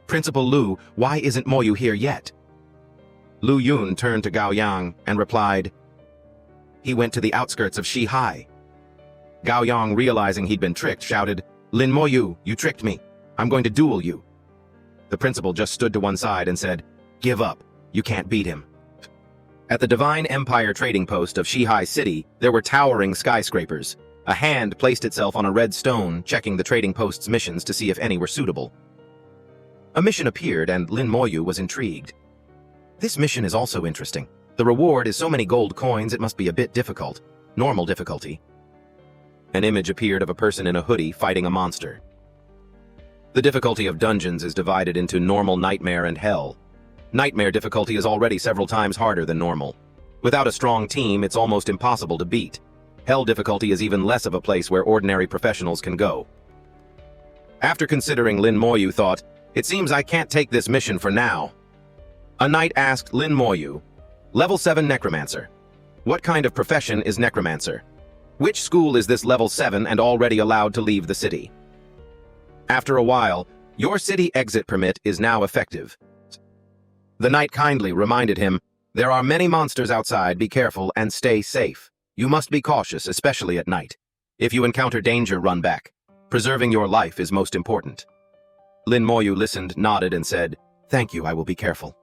"Principal Lu, why isn't Moyu here yet?" Lu Yun turned to Gao Yang and replied, "He went to the outskirts of Shihai." Gao Yang, realizing he'd been tricked, shouted, "Lin Moyu, you tricked me. I'm going to duel you." The principal just stood to one side and said, "Give up. You can't beat him." At the Divine Empire trading post of Shihai City, there were towering skyscrapers. A hand placed itself on a red stone, checking the trading post's missions to see if any were suitable. A mission appeared, and Lin Moyu was intrigued. This mission is also interesting. The reward is so many gold coins it must be a bit difficult. Normal difficulty. An image appeared of a person in a hoodie fighting a monster. The difficulty of dungeons is divided into normal, nightmare, and hell. Nightmare difficulty is already several times harder than normal. Without a strong team, it's almost impossible to beat. Hell difficulty is even less of a place where ordinary professionals can go. After considering, Lin Moyu thought, "It seems I can't take this mission for now." A knight asked Lin Moyu, "Level 7 Necromancer. What kind of profession is Necromancer? Which school is this level 7 and already allowed to leave the city?" After a while, "Your city exit permit is now effective." The knight kindly reminded him, "There are many monsters outside, be careful and stay safe. You must be cautious, especially at night. If you encounter danger, run back. Preserving your life is most important." Lin Moyu listened, nodded, and said, "Thank you, I will be careful."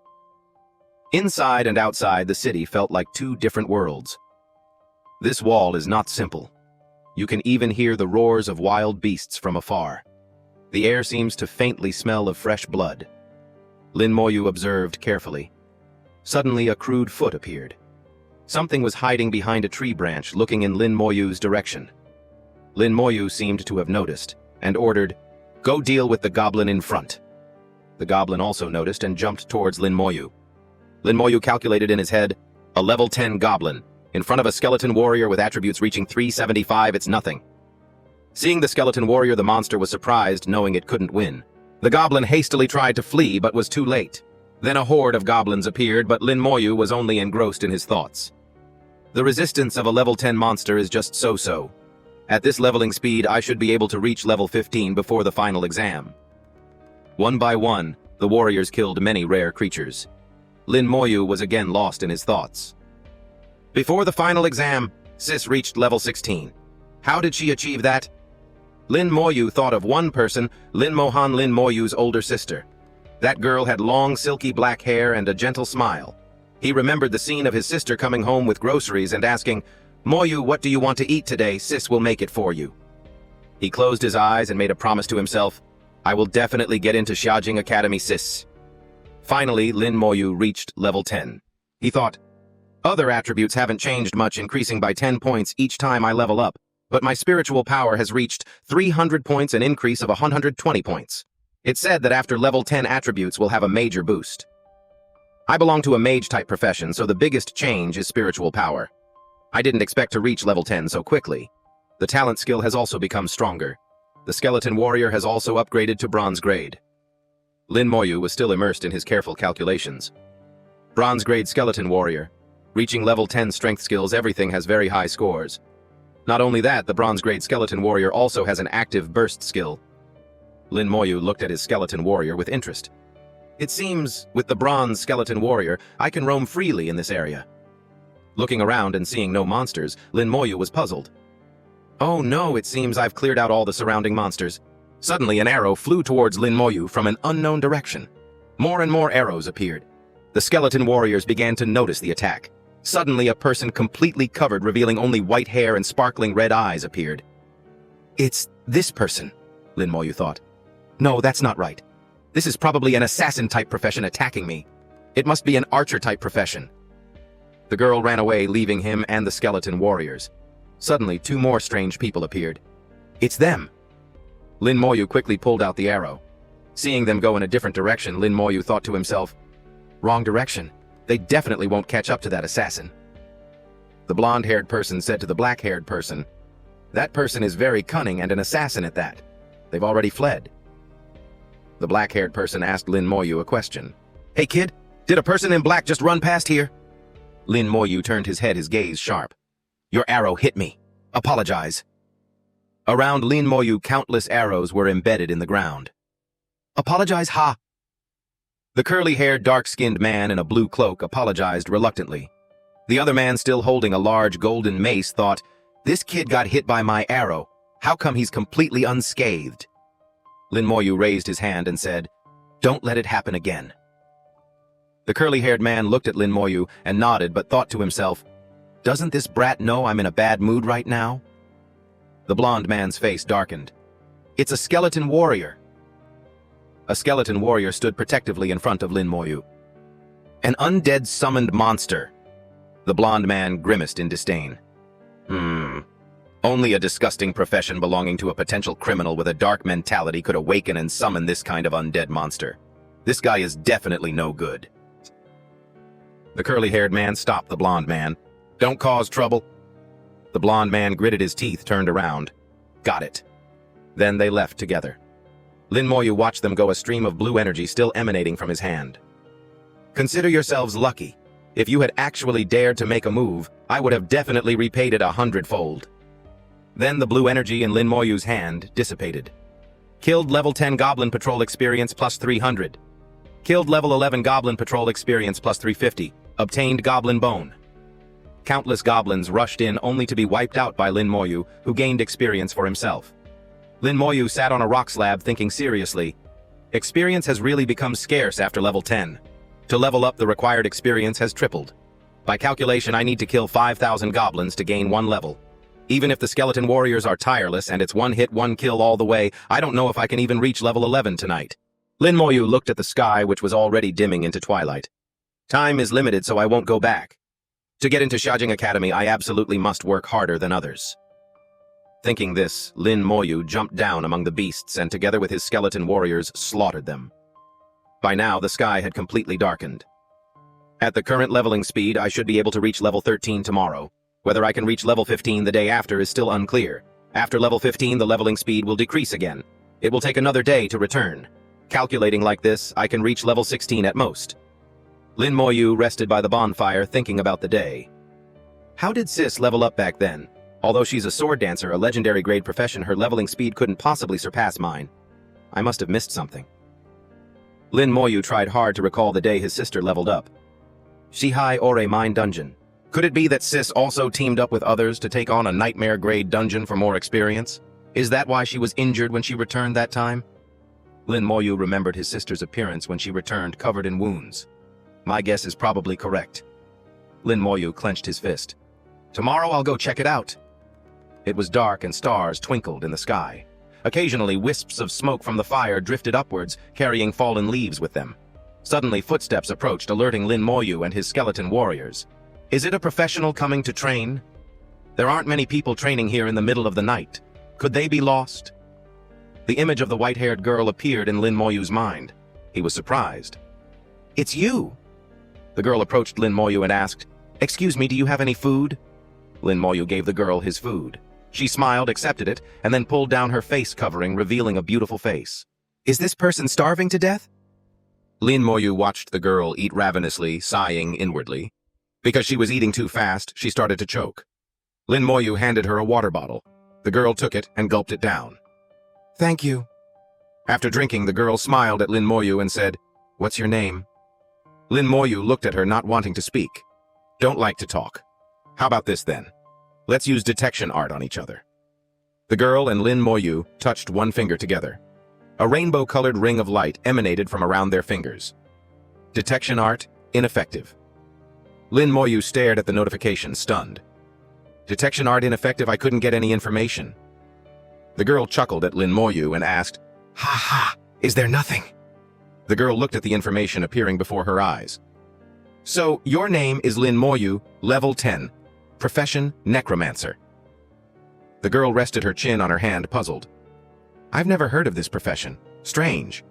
Inside and outside the city felt like two different worlds. This wall is not simple. You can even hear the roars of wild beasts from afar. The air seems to faintly smell of fresh blood. Lin Moyu observed carefully. Suddenly a crude foot appeared. Something was hiding behind a tree branch looking in Lin Moyu's direction. Lin Moyu seemed to have noticed and ordered, "Go deal with the goblin in front." The goblin also noticed and jumped towards Lin Moyu. Lin Moyu calculated in his head, a level 10 goblin. In front of a skeleton warrior with attributes reaching 375, it's nothing. Seeing the skeleton warrior, the monster was surprised, knowing it couldn't win. The goblin hastily tried to flee, but was too late. Then a horde of goblins appeared, but Lin Moyu was only engrossed in his thoughts. The resistance of a level 10 monster is just so-so. At this leveling speed, I should be able to reach level 15 before the final exam. One by one, the warriors killed many rare creatures. Lin Moyu was again lost in his thoughts. Before the final exam, Sis reached level 16. How did she achieve that? Lin Moyu thought of one person, Lin Mohan, Lin Moyu's older sister. That girl had long, silky black hair and a gentle smile. He remembered the scene of his sister coming home with groceries and asking, "Moyu, what do you want to eat today? Sis will make it for you." He closed his eyes and made a promise to himself, "I will definitely get into Xiaojing Academy, Sis." Finally, Lin Moyu reached level 10. He thought, other attributes haven't changed much, increasing by 10 points each time I level up, but my spiritual power has reached 300 points, an increase of 120 points. It's said that after level 10 attributes will have a major boost. I belong to a mage-type profession, so the biggest change is spiritual power. I didn't expect to reach level 10 so quickly. The talent skill has also become stronger. The skeleton warrior has also upgraded to bronze grade. Lin Moyu was still immersed in his careful calculations. Bronze grade skeleton warrior. Reaching level 10 strength skills, everything has very high scores. Not only that, the bronze grade skeleton warrior also has an active burst skill. Lin Moyu looked at his skeleton warrior with interest. It seems, with the bronze skeleton warrior, I can roam freely in this area. Looking around and seeing no monsters, Lin Moyu was puzzled. Oh no, it seems I've cleared out all the surrounding monsters. Suddenly an arrow flew towards Lin Moyu from an unknown direction. More and more arrows appeared. The skeleton warriors began to notice the attack. Suddenly a person completely covered, revealing only white hair and sparkling red eyes, appeared. It's this person, Lin Moyu thought. No, that's not right. This is probably an assassin-type profession attacking me. It must be an archer-type profession. The girl ran away, leaving him and the skeleton warriors. Suddenly, two more strange people appeared. It's them. Lin Moyu quickly pulled out the arrow. Seeing them go in a different direction, Lin Moyu thought to himself, wrong direction. They definitely won't catch up to that assassin. The blonde-haired person said to the black-haired person, that person is very cunning and an assassin at that. They've already fled. The black-haired person asked Lin Moyu a question. Hey kid, did a person in black just run past here? Lin Moyu turned his head, his gaze sharp. Your arrow hit me. Apologize. Around Lin Moyu, countless arrows were embedded in the ground. Apologize, ha! The curly-haired, dark-skinned man in a blue cloak apologized reluctantly. The other man, still holding a large golden mace, thought, this kid got hit by my arrow. How come he's completely unscathed? Lin Moyu raised his hand and said, don't let it happen again. The curly-haired man looked at Lin Moyu and nodded, but thought to himself, doesn't this brat know I'm in a bad mood right now? The blonde man's face darkened. It's a skeleton warrior. A skeleton warrior stood protectively in front of Lin Moyu. An undead summoned monster. The blonde man grimaced in disdain. Only a disgusting profession belonging to a potential criminal with a dark mentality could awaken and summon this kind of undead monster. This guy is definitely no good. The curly-haired man stopped the blonde man. Don't cause trouble. The blonde man gritted his teeth, turned around. Got it. Then they left together. Lin Moyu watched them go, a stream of blue energy still emanating from his hand. Consider yourselves lucky. If you had actually dared to make a move, I would have definitely repaid it 100-fold. Then the blue energy in Lin Moyu's hand dissipated. Killed level 10 Goblin Patrol experience plus 300. Killed level 11 Goblin Patrol experience plus 350. Obtained Goblin Bone. Countless goblins rushed in only to be wiped out by Lin Moyu, who gained experience for himself. Lin Moyu sat on a rock slab thinking seriously. Experience has really become scarce after level 10. To level up, the required experience has tripled. By calculation, I need to kill 5,000 goblins to gain 1 level. Even if the skeleton warriors are tireless and it's 1 hit, 1 kill all the way, I don't know if I can even reach level 11 tonight. Lin Moyu looked at the sky, which was already dimming into twilight. Time is limited, so I won't go back. To get into Xiaojing Academy, I absolutely must work harder than others. Thinking this, Lin Moyu jumped down among the beasts and together with his skeleton warriors slaughtered them. By now, the sky had completely darkened. At the current leveling speed, I should be able to reach level 13 tomorrow. Whether I can reach level 15 the day after is still unclear. After level 15, the leveling speed will decrease again. It will take another day to return. Calculating like this, I can reach level 16 at most. Lin Moyu rested by the bonfire, thinking about the day. How did Sis level up back then? Although she's a sword dancer, a legendary grade profession, her leveling speed couldn't possibly surpass mine. I must have missed something. Lin Moyu tried hard to recall the day his sister leveled up. Shihai Ore Mine Dungeon. Could it be that Sis also teamed up with others to take on a nightmare grade dungeon for more experience? Is that why she was injured when she returned that time? Lin Moyu remembered his sister's appearance when she returned covered in wounds. My guess is probably correct. Lin Moyu clenched his fist. Tomorrow I'll go check it out. It was dark and stars twinkled in the sky. Occasionally, wisps of smoke from the fire drifted upwards, carrying fallen leaves with them. Suddenly, footsteps approached, alerting Lin Moyu and his skeleton warriors. Is it a professional coming to train? There aren't many people training here in the middle of the night. Could they be lost? The image of the white-haired girl appeared in Lin Moyu's mind. He was surprised. It's you! The girl approached Lin Moyu and asked, Excuse me, do you have any food? Lin Moyu gave the girl his food. She smiled, accepted it, and then pulled down her face covering, revealing a beautiful face. Is this person starving to death? Lin Moyu watched the girl eat ravenously, sighing inwardly. Because she was eating too fast, she started to choke. Lin Moyu handed her a water bottle. The girl took it and gulped it down. Thank you. After drinking, the girl smiled at Lin Moyu and said, What's your name? Lin Moyu looked at her, not wanting to speak. Don't like to talk. How about this then? Let's use detection art on each other. The girl and Lin Moyu touched one finger together. A rainbow-colored ring of light emanated from around their fingers. Detection art, ineffective. Lin Moyu stared at the notification, stunned. Detection art ineffective, I couldn't get any information. The girl chuckled at Lin Moyu and asked, Ha ha, is there nothing? The girl looked at the information appearing before her eyes. So, your name is Lin Moyu, level 10. Profession, necromancer. The girl rested her chin on her hand, puzzled. I've never heard of this profession. Strange.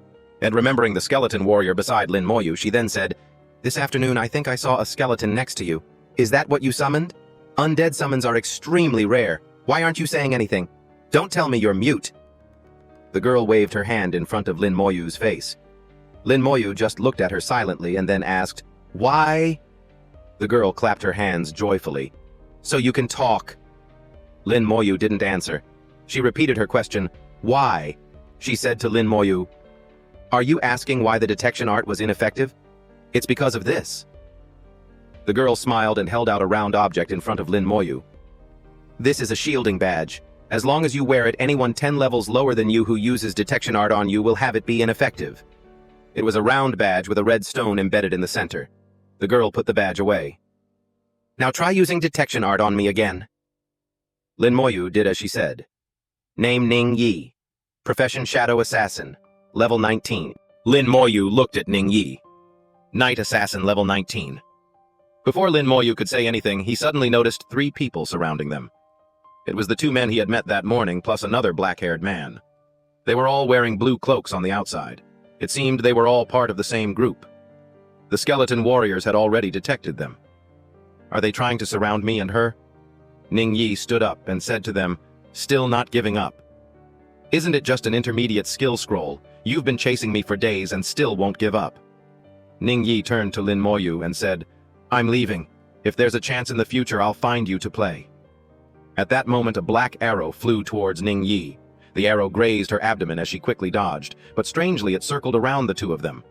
And remembering the skeleton warrior beside Lin Moyu, she then said, This afternoon I think I saw a skeleton next to you. Is that what you summoned? Undead summons are extremely rare. Why aren't you saying anything? Don't tell me you're mute. The girl waved her hand in front of Lin Moyu's face. Lin Moyu just looked at her silently and then asked, Why? The girl clapped her hands joyfully. So you can talk. Lin Moyu didn't answer. She repeated her question, Why? She said to Lin Moyu, Are you asking why the detection art was ineffective? It's because of this. The girl smiled and held out a round object in front of Lin Moyu. This is a shielding badge. As long as you wear it, anyone 10 levels lower than you who uses detection art on you will have it be ineffective. It was a round badge with a red stone embedded in the center. The girl put the badge away. Now try using detection art on me again. Lin Moyu did as she said. Name Ning Yi. Profession Shadow Assassin. Level 19. Lin Moyu looked at Ning Yi. Night Assassin level 19. Before Lin Moyu could say anything, he suddenly noticed 3 people surrounding them. It was the 2 men he had met that morning, plus another black-haired man. They were all wearing blue cloaks on the outside. It seemed they were all part of the same group. The skeleton warriors had already detected them. Are they trying to surround me and her? Ning Yi stood up and said to them, still not giving up. Isn't it just an intermediate skill scroll? You've been chasing me for days and still won't give up. Ning Yi turned to Lin Moyu and said, I'm leaving. If there's a chance in the future, I'll find you to play. At that moment, a black arrow flew towards Ning Yi. The arrow grazed her abdomen as she quickly dodged, but strangely it circled around the 2 of them.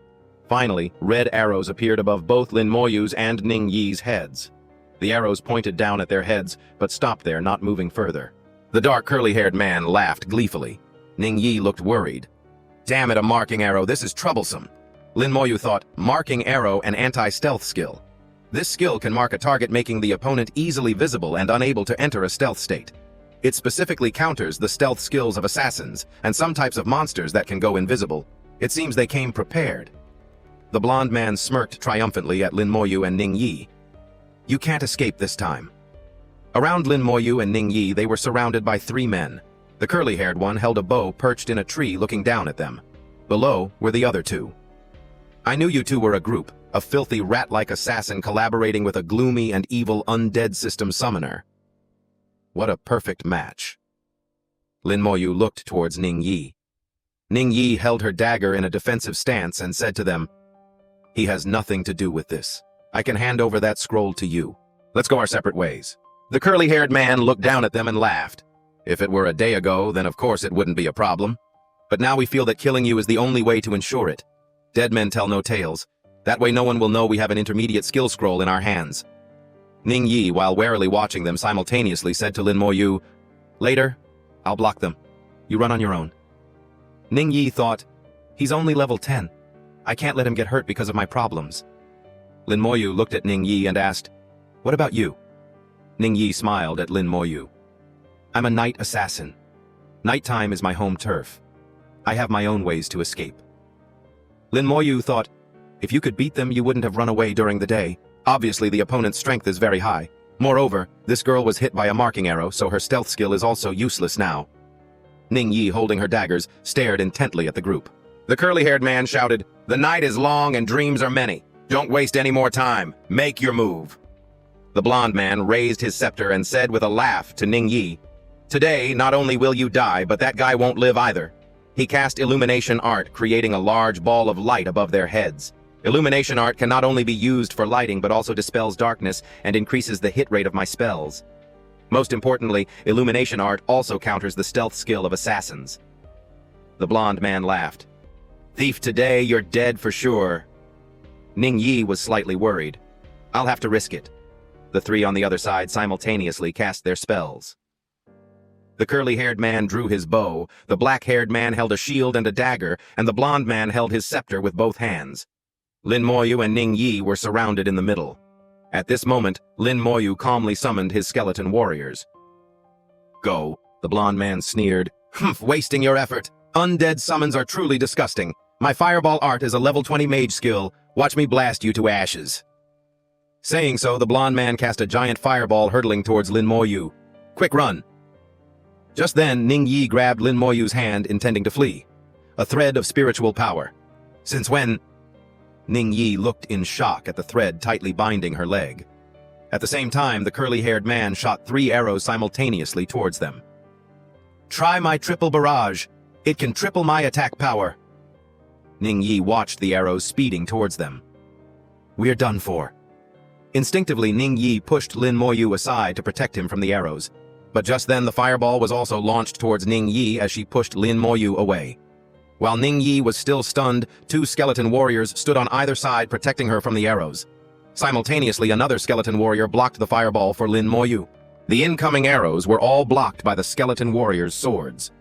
Finally, red arrows appeared above both Lin Moyu's and Ning Yi's heads. The arrows pointed down at their heads, but stopped there, not moving further. The dark curly-haired man laughed gleefully. Ning Yi looked worried. Damn it, a marking arrow, this is troublesome. Lin Moyu thought, marking arrow and anti-stealth skill. This skill can mark a target, making the opponent easily visible and unable to enter a stealth state. It specifically counters the stealth skills of assassins and some types of monsters that can go invisible. It seems they came prepared. The blonde man smirked triumphantly at Lin Moyu and Ning Yi. You can't escape this time. Around Lin Moyu and Ning Yi, they were surrounded by 3 men. The curly-haired one held a bow perched in a tree looking down at them. Below were the other 2. I knew you 2 were a group, a filthy rat-like assassin collaborating with a gloomy and evil undead system summoner. What a perfect match. Lin Moyu looked towards Ning Yi. Ning Yi held her dagger in a defensive stance and said to them, He has nothing to do with this. I can hand over that scroll to you. Let's go our separate ways. The curly-haired man looked down at them and laughed. If it were a day ago, then of course it wouldn't be a problem. But now we feel that killing you is the only way to ensure it. Dead men tell no tales. That way no one will know we have an intermediate skill scroll in our hands. Ning Yi, while warily watching them simultaneously, said to Lin Moyu, Later, I'll block them. You run on your own. Ning Yi thought, He's only level 10. I can't let him get hurt because of my problems. Lin Moyu looked at Ning Yi and asked, What about you? Ning Yi smiled at Lin Moyu. I'm a night assassin. Nighttime is my home turf. I have my own ways to escape. Lin Moyu thought, If you could beat them, you wouldn't have run away during the day. Obviously, the opponent's strength is very high. Moreover, this girl was hit by a marking arrow, so her stealth skill is also useless now. Ning Yi, holding her daggers, stared intently at the group. The curly-haired man shouted, The night is long and dreams are many. Don't waste any more time. Make your move. The blonde man raised his scepter and said with a laugh to Ning Yi, Today, not only will you die, but that guy won't live either. He cast illumination art, creating a large ball of light above their heads. Illumination art can not only be used for lighting, but also dispels darkness and increases the hit rate of my spells. Most importantly, illumination art also counters the stealth skill of assassins. The blonde man laughed. Thief, today you're dead for sure. Ning Yi was slightly worried. I'll have to risk it. The 3 on the other side simultaneously cast their spells. The curly-haired man drew his bow, the black-haired man held a shield and a dagger, and the blonde man held his scepter with both hands. Lin Moyu and Ning Yi were surrounded in the middle. At this moment, Lin Moyu calmly summoned his skeleton warriors. Go, the blonde man sneered. Humph, wasting your effort. Undead summons are truly disgusting. My fireball art is a level 20 mage skill. Watch me blast you to ashes. Saying so, the blonde man cast a giant fireball hurtling towards Lin Moyu. Quick run. Just then, Ning Yi grabbed Lin Moyu's hand, intending to flee. A thread of spiritual power. Since when? Ning Yi looked in shock at the thread tightly binding her leg. At the same time, the curly-haired man shot 3 arrows simultaneously towards them. Try my triple barrage. It can triple my attack power. Ning Yi watched the arrows speeding towards them. We're done for. Instinctively, Ning Yi pushed Lin Moyu aside to protect him from the arrows. But just then, the fireball was also launched towards Ning Yi as she pushed Lin Moyu away. While Ning Yi was still stunned, 2 skeleton warriors stood on either side protecting her from the arrows. Simultaneously, another skeleton warrior blocked the fireball for Lin Moyu. The incoming arrows were all blocked by the skeleton warriors' swords.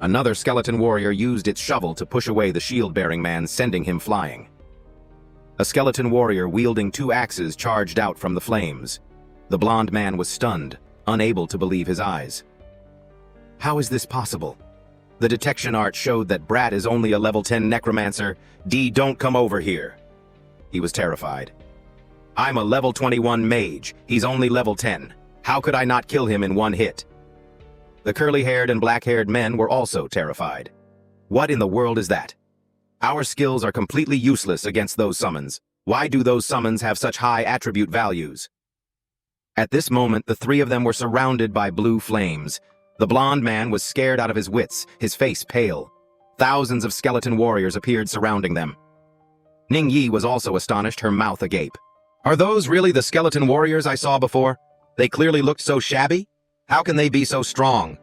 Another skeleton warrior used its shovel to push away the shield-bearing man, sending him flying. A skeleton warrior wielding 2 axes charged out from the flames. The blonde man was stunned, unable to believe his eyes. How is this possible? The detection art showed that Brat is only a level 10 necromancer. Don't come over here. He was terrified. I'm a level 21 mage. He's only level 10. How could I not kill him in one hit? The curly-haired and black-haired men were also terrified. What in the world is that? Our skills are completely useless against those summons. Why do those summons have such high attribute values? At this moment, the 3 of them were surrounded by blue flames. The blonde man was scared out of his wits, his face pale. Thousands of skeleton warriors appeared surrounding them. Ning Yi was also astonished, her mouth agape. Are those really the skeleton warriors I saw before? They clearly looked so shabby. How can they be so strong?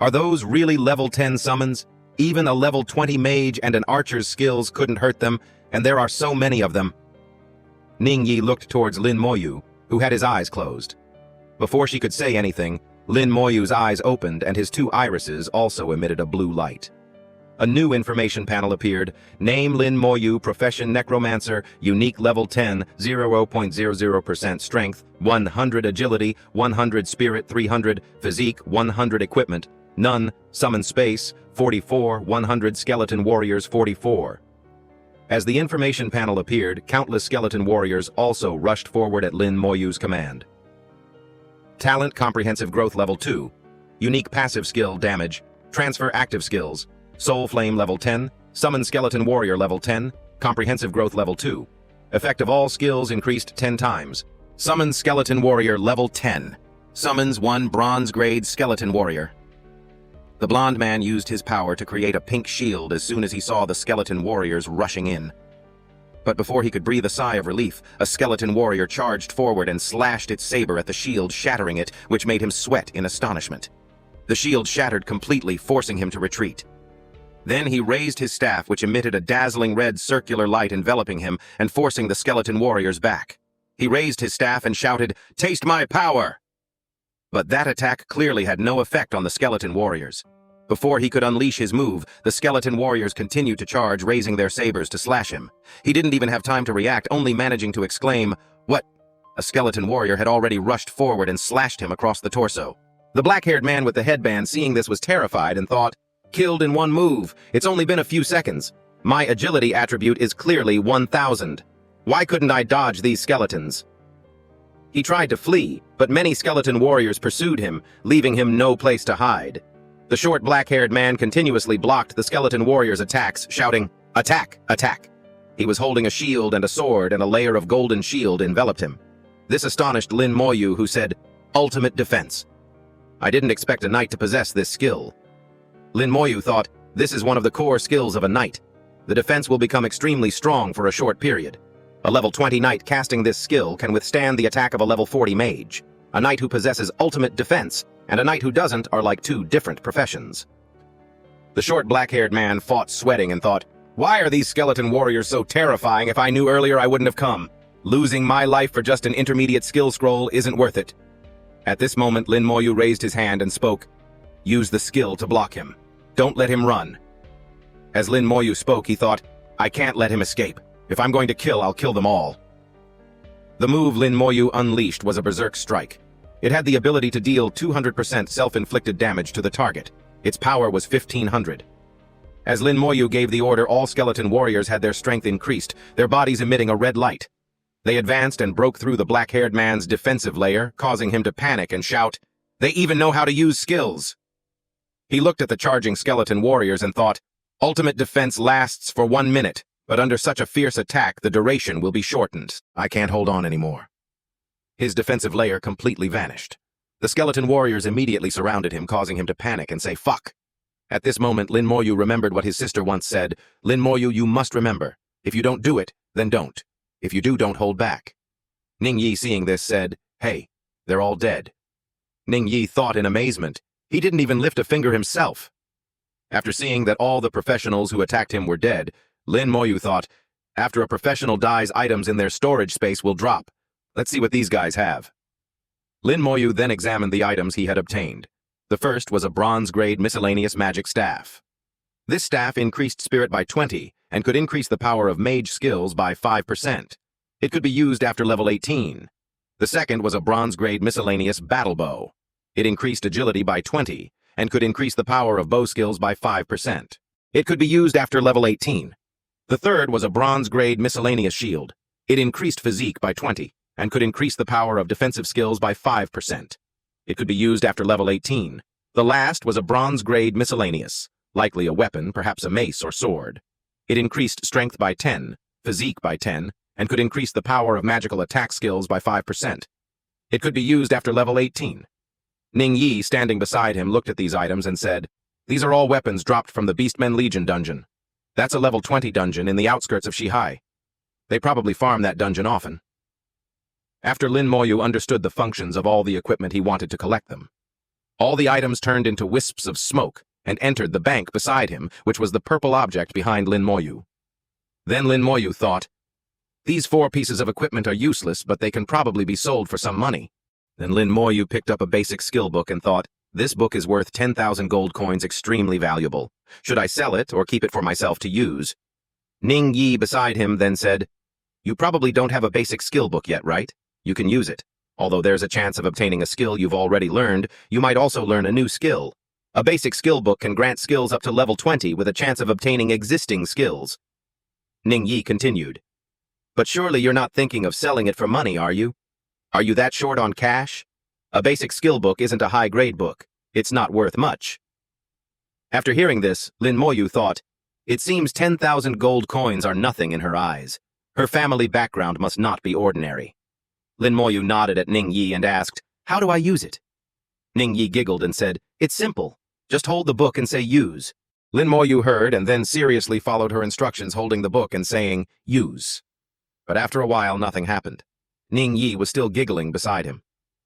Are those really level 10 summons? Even a level 20 mage and an archer's skills couldn't hurt them, and there are so many of them. Ning Yi looked towards Lin Moyu, who had his eyes closed. Before she could say anything, Lin Moyu's eyes opened and his 2 irises also emitted a blue light. A new information panel appeared. Name Lin Moyu, profession necromancer, unique level 10, 0.00% strength, 100 agility, 100 spirit, 300 physique, 100 equipment, none, summon space, 44, 100 skeleton warriors, 44. As the information panel appeared, countless skeleton warriors also rushed forward at Lin Moyu's command. Talent comprehensive growth level 2, unique passive skill damage, transfer active skills, Soul Flame level 10, Summon Skeleton Warrior level 10, Comprehensive Growth level 2. Effect of all skills increased 10 times. Summon Skeleton Warrior level 10. Summons 1 bronze grade Skeleton Warrior. The blonde man used his power to create a pink shield as soon as he saw the skeleton warriors rushing in. But before he could breathe a sigh of relief, a skeleton warrior charged forward and slashed its saber at the shield, shattering it, which made him sweat in astonishment. The shield shattered completely, forcing him to retreat. Then he raised his staff, which emitted a dazzling red circular light enveloping him and forcing the skeleton warriors back. He raised his staff and shouted, "Taste my power!" But that attack clearly had no effect on the skeleton warriors. Before he could unleash his move, the skeleton warriors continued to charge, raising their sabers to slash him. He didn't even have time to react, only managing to exclaim, "What?" A skeleton warrior had already rushed forward and slashed him across the torso. The black-haired man with the headband, seeing this, was terrified and thought, "Killed in one move. It's only been a few seconds. My agility attribute is clearly 1000. Why couldn't I dodge these skeletons?" He tried to flee, but many skeleton warriors pursued him, leaving him no place to hide. The short black-haired man continuously blocked the skeleton warriors' attacks, shouting, "Attack! Attack!" He was holding a shield and a sword, and a layer of golden shield enveloped him. This astonished Lin Moyu, who said, "Ultimate defense. I didn't expect a knight to possess this skill." Lin Moyu thought, this is one of the core skills of a knight. The defense will become extremely strong for a short period. A level 20 knight casting this skill can withstand the attack of a level 40 mage. A knight who possesses ultimate defense and a knight who doesn't are like two different professions. The short black-haired man fought, sweating, and thought, "Why are these skeleton warriors so terrifying? If I knew earlier, I wouldn't have come. Losing my life for just an intermediate skill scroll isn't worth it." At this moment, Lin Moyu raised his hand and spoke, "Use the skill to block him. Don't let him run." As Lin Moyu spoke, he thought, "I can't let him escape. If I'm going to kill, I'll kill them all." The move Lin Moyu unleashed was a berserk strike. It had the ability to deal 200% self-inflicted damage to the target. Its power was 1500. As Lin Moyu gave the order, all skeleton warriors had their strength increased, their bodies emitting a red light. They advanced and broke through the black-haired man's defensive layer, causing him to panic and shout, "They even know how to use skills!" He looked at the charging skeleton warriors and thought, "Ultimate defense lasts for 1 minute, but under such a fierce attack, the duration will be shortened. I can't hold on anymore." His defensive layer completely vanished. The skeleton warriors immediately surrounded him, causing him to panic and say, "Fuck!" At this moment, Lin Moyu remembered what his sister once said, "Lin Moyu, you must remember. If you don't do it, then don't. If you do, don't hold back." Ning Yi, seeing this, said, "Hey, they're all dead." Ning Yi thought in amazement. He didn't even lift a finger himself. After seeing that all the professionals who attacked him were dead, Lin Moyu thought, after a professional dies, items in their storage space will drop. Let's see what these guys have. Lin Moyu then examined the items he had obtained. The first was a bronze-grade miscellaneous magic staff. This staff increased spirit by 20 and could increase the power of mage skills by 5%. It could be used after level 18. The second was a bronze-grade miscellaneous battle bow. It increased agility by 20 and could increase the power of bow skills by 5%. It could be used after level 18. The third was a bronze-grade miscellaneous shield. It increased physique by 20 and could increase the power of defensive skills by 5%. It could be used after level 18. The last was a bronze-grade miscellaneous, likely a weapon, perhaps a mace or sword. It increased strength by 10, physique by 10, and could increase the power of magical attack skills by 5%. It could be used after level 18. Ning Yi, standing beside him, looked at these items and said, "These are all weapons dropped from the Beastmen Legion dungeon. That's a level 20 dungeon in the outskirts of Shihai. They probably farm that dungeon often." After Lin Moyu understood the functions of all the equipment, he wanted to collect them. All the items turned into wisps of smoke and entered the bank beside him, which was the purple object behind Lin Moyu. Then Lin Moyu thought, "These 4 pieces of equipment are useless, but they can probably be sold for some money." Then Lin Moyu picked up a basic skill book and thought, This book is worth 10,000 gold coins, extremely valuable. Should I sell it or keep it for myself to use? Ning Yi beside him then said, You probably don't have a basic skill book yet, right? You can use it. Although there's a chance of obtaining a skill you've already learned, you might also learn a new skill. A basic skill book can grant skills up to level 20 with a chance of obtaining existing skills. Ning Yi continued, But surely you're not thinking of selling it for money, are you? Are you that short on cash? A basic skill book isn't a high-grade book. It's not worth much. After hearing this, Lin Moyu thought, It seems 10,000 gold coins are nothing in her eyes. Her family background must not be ordinary. Lin Moyu nodded at Ning Yi and asked, How do I use it? Ning Yi giggled and said, It's simple. Just hold the book and say use. Lin Moyu heard and then seriously followed her instructions, holding the book and saying, Use. But after a while, nothing happened. Ning Yi was still giggling beside him.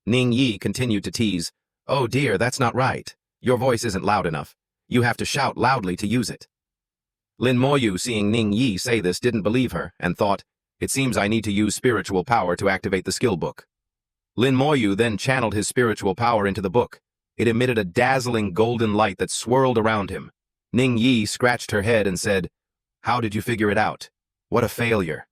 Ning Yi continued to tease, Oh dear, that's not right. Your voice isn't loud enough. You have to shout loudly to use it. Lin Moyu, seeing Ning Yi say this, didn't believe her and thought, It seems I need to use spiritual power to activate the skill book. Lin Moyu then channeled his spiritual power into the book. It emitted a dazzling golden light that swirled around him. Ning Yi scratched her head and said, How did you figure it out? What a failure.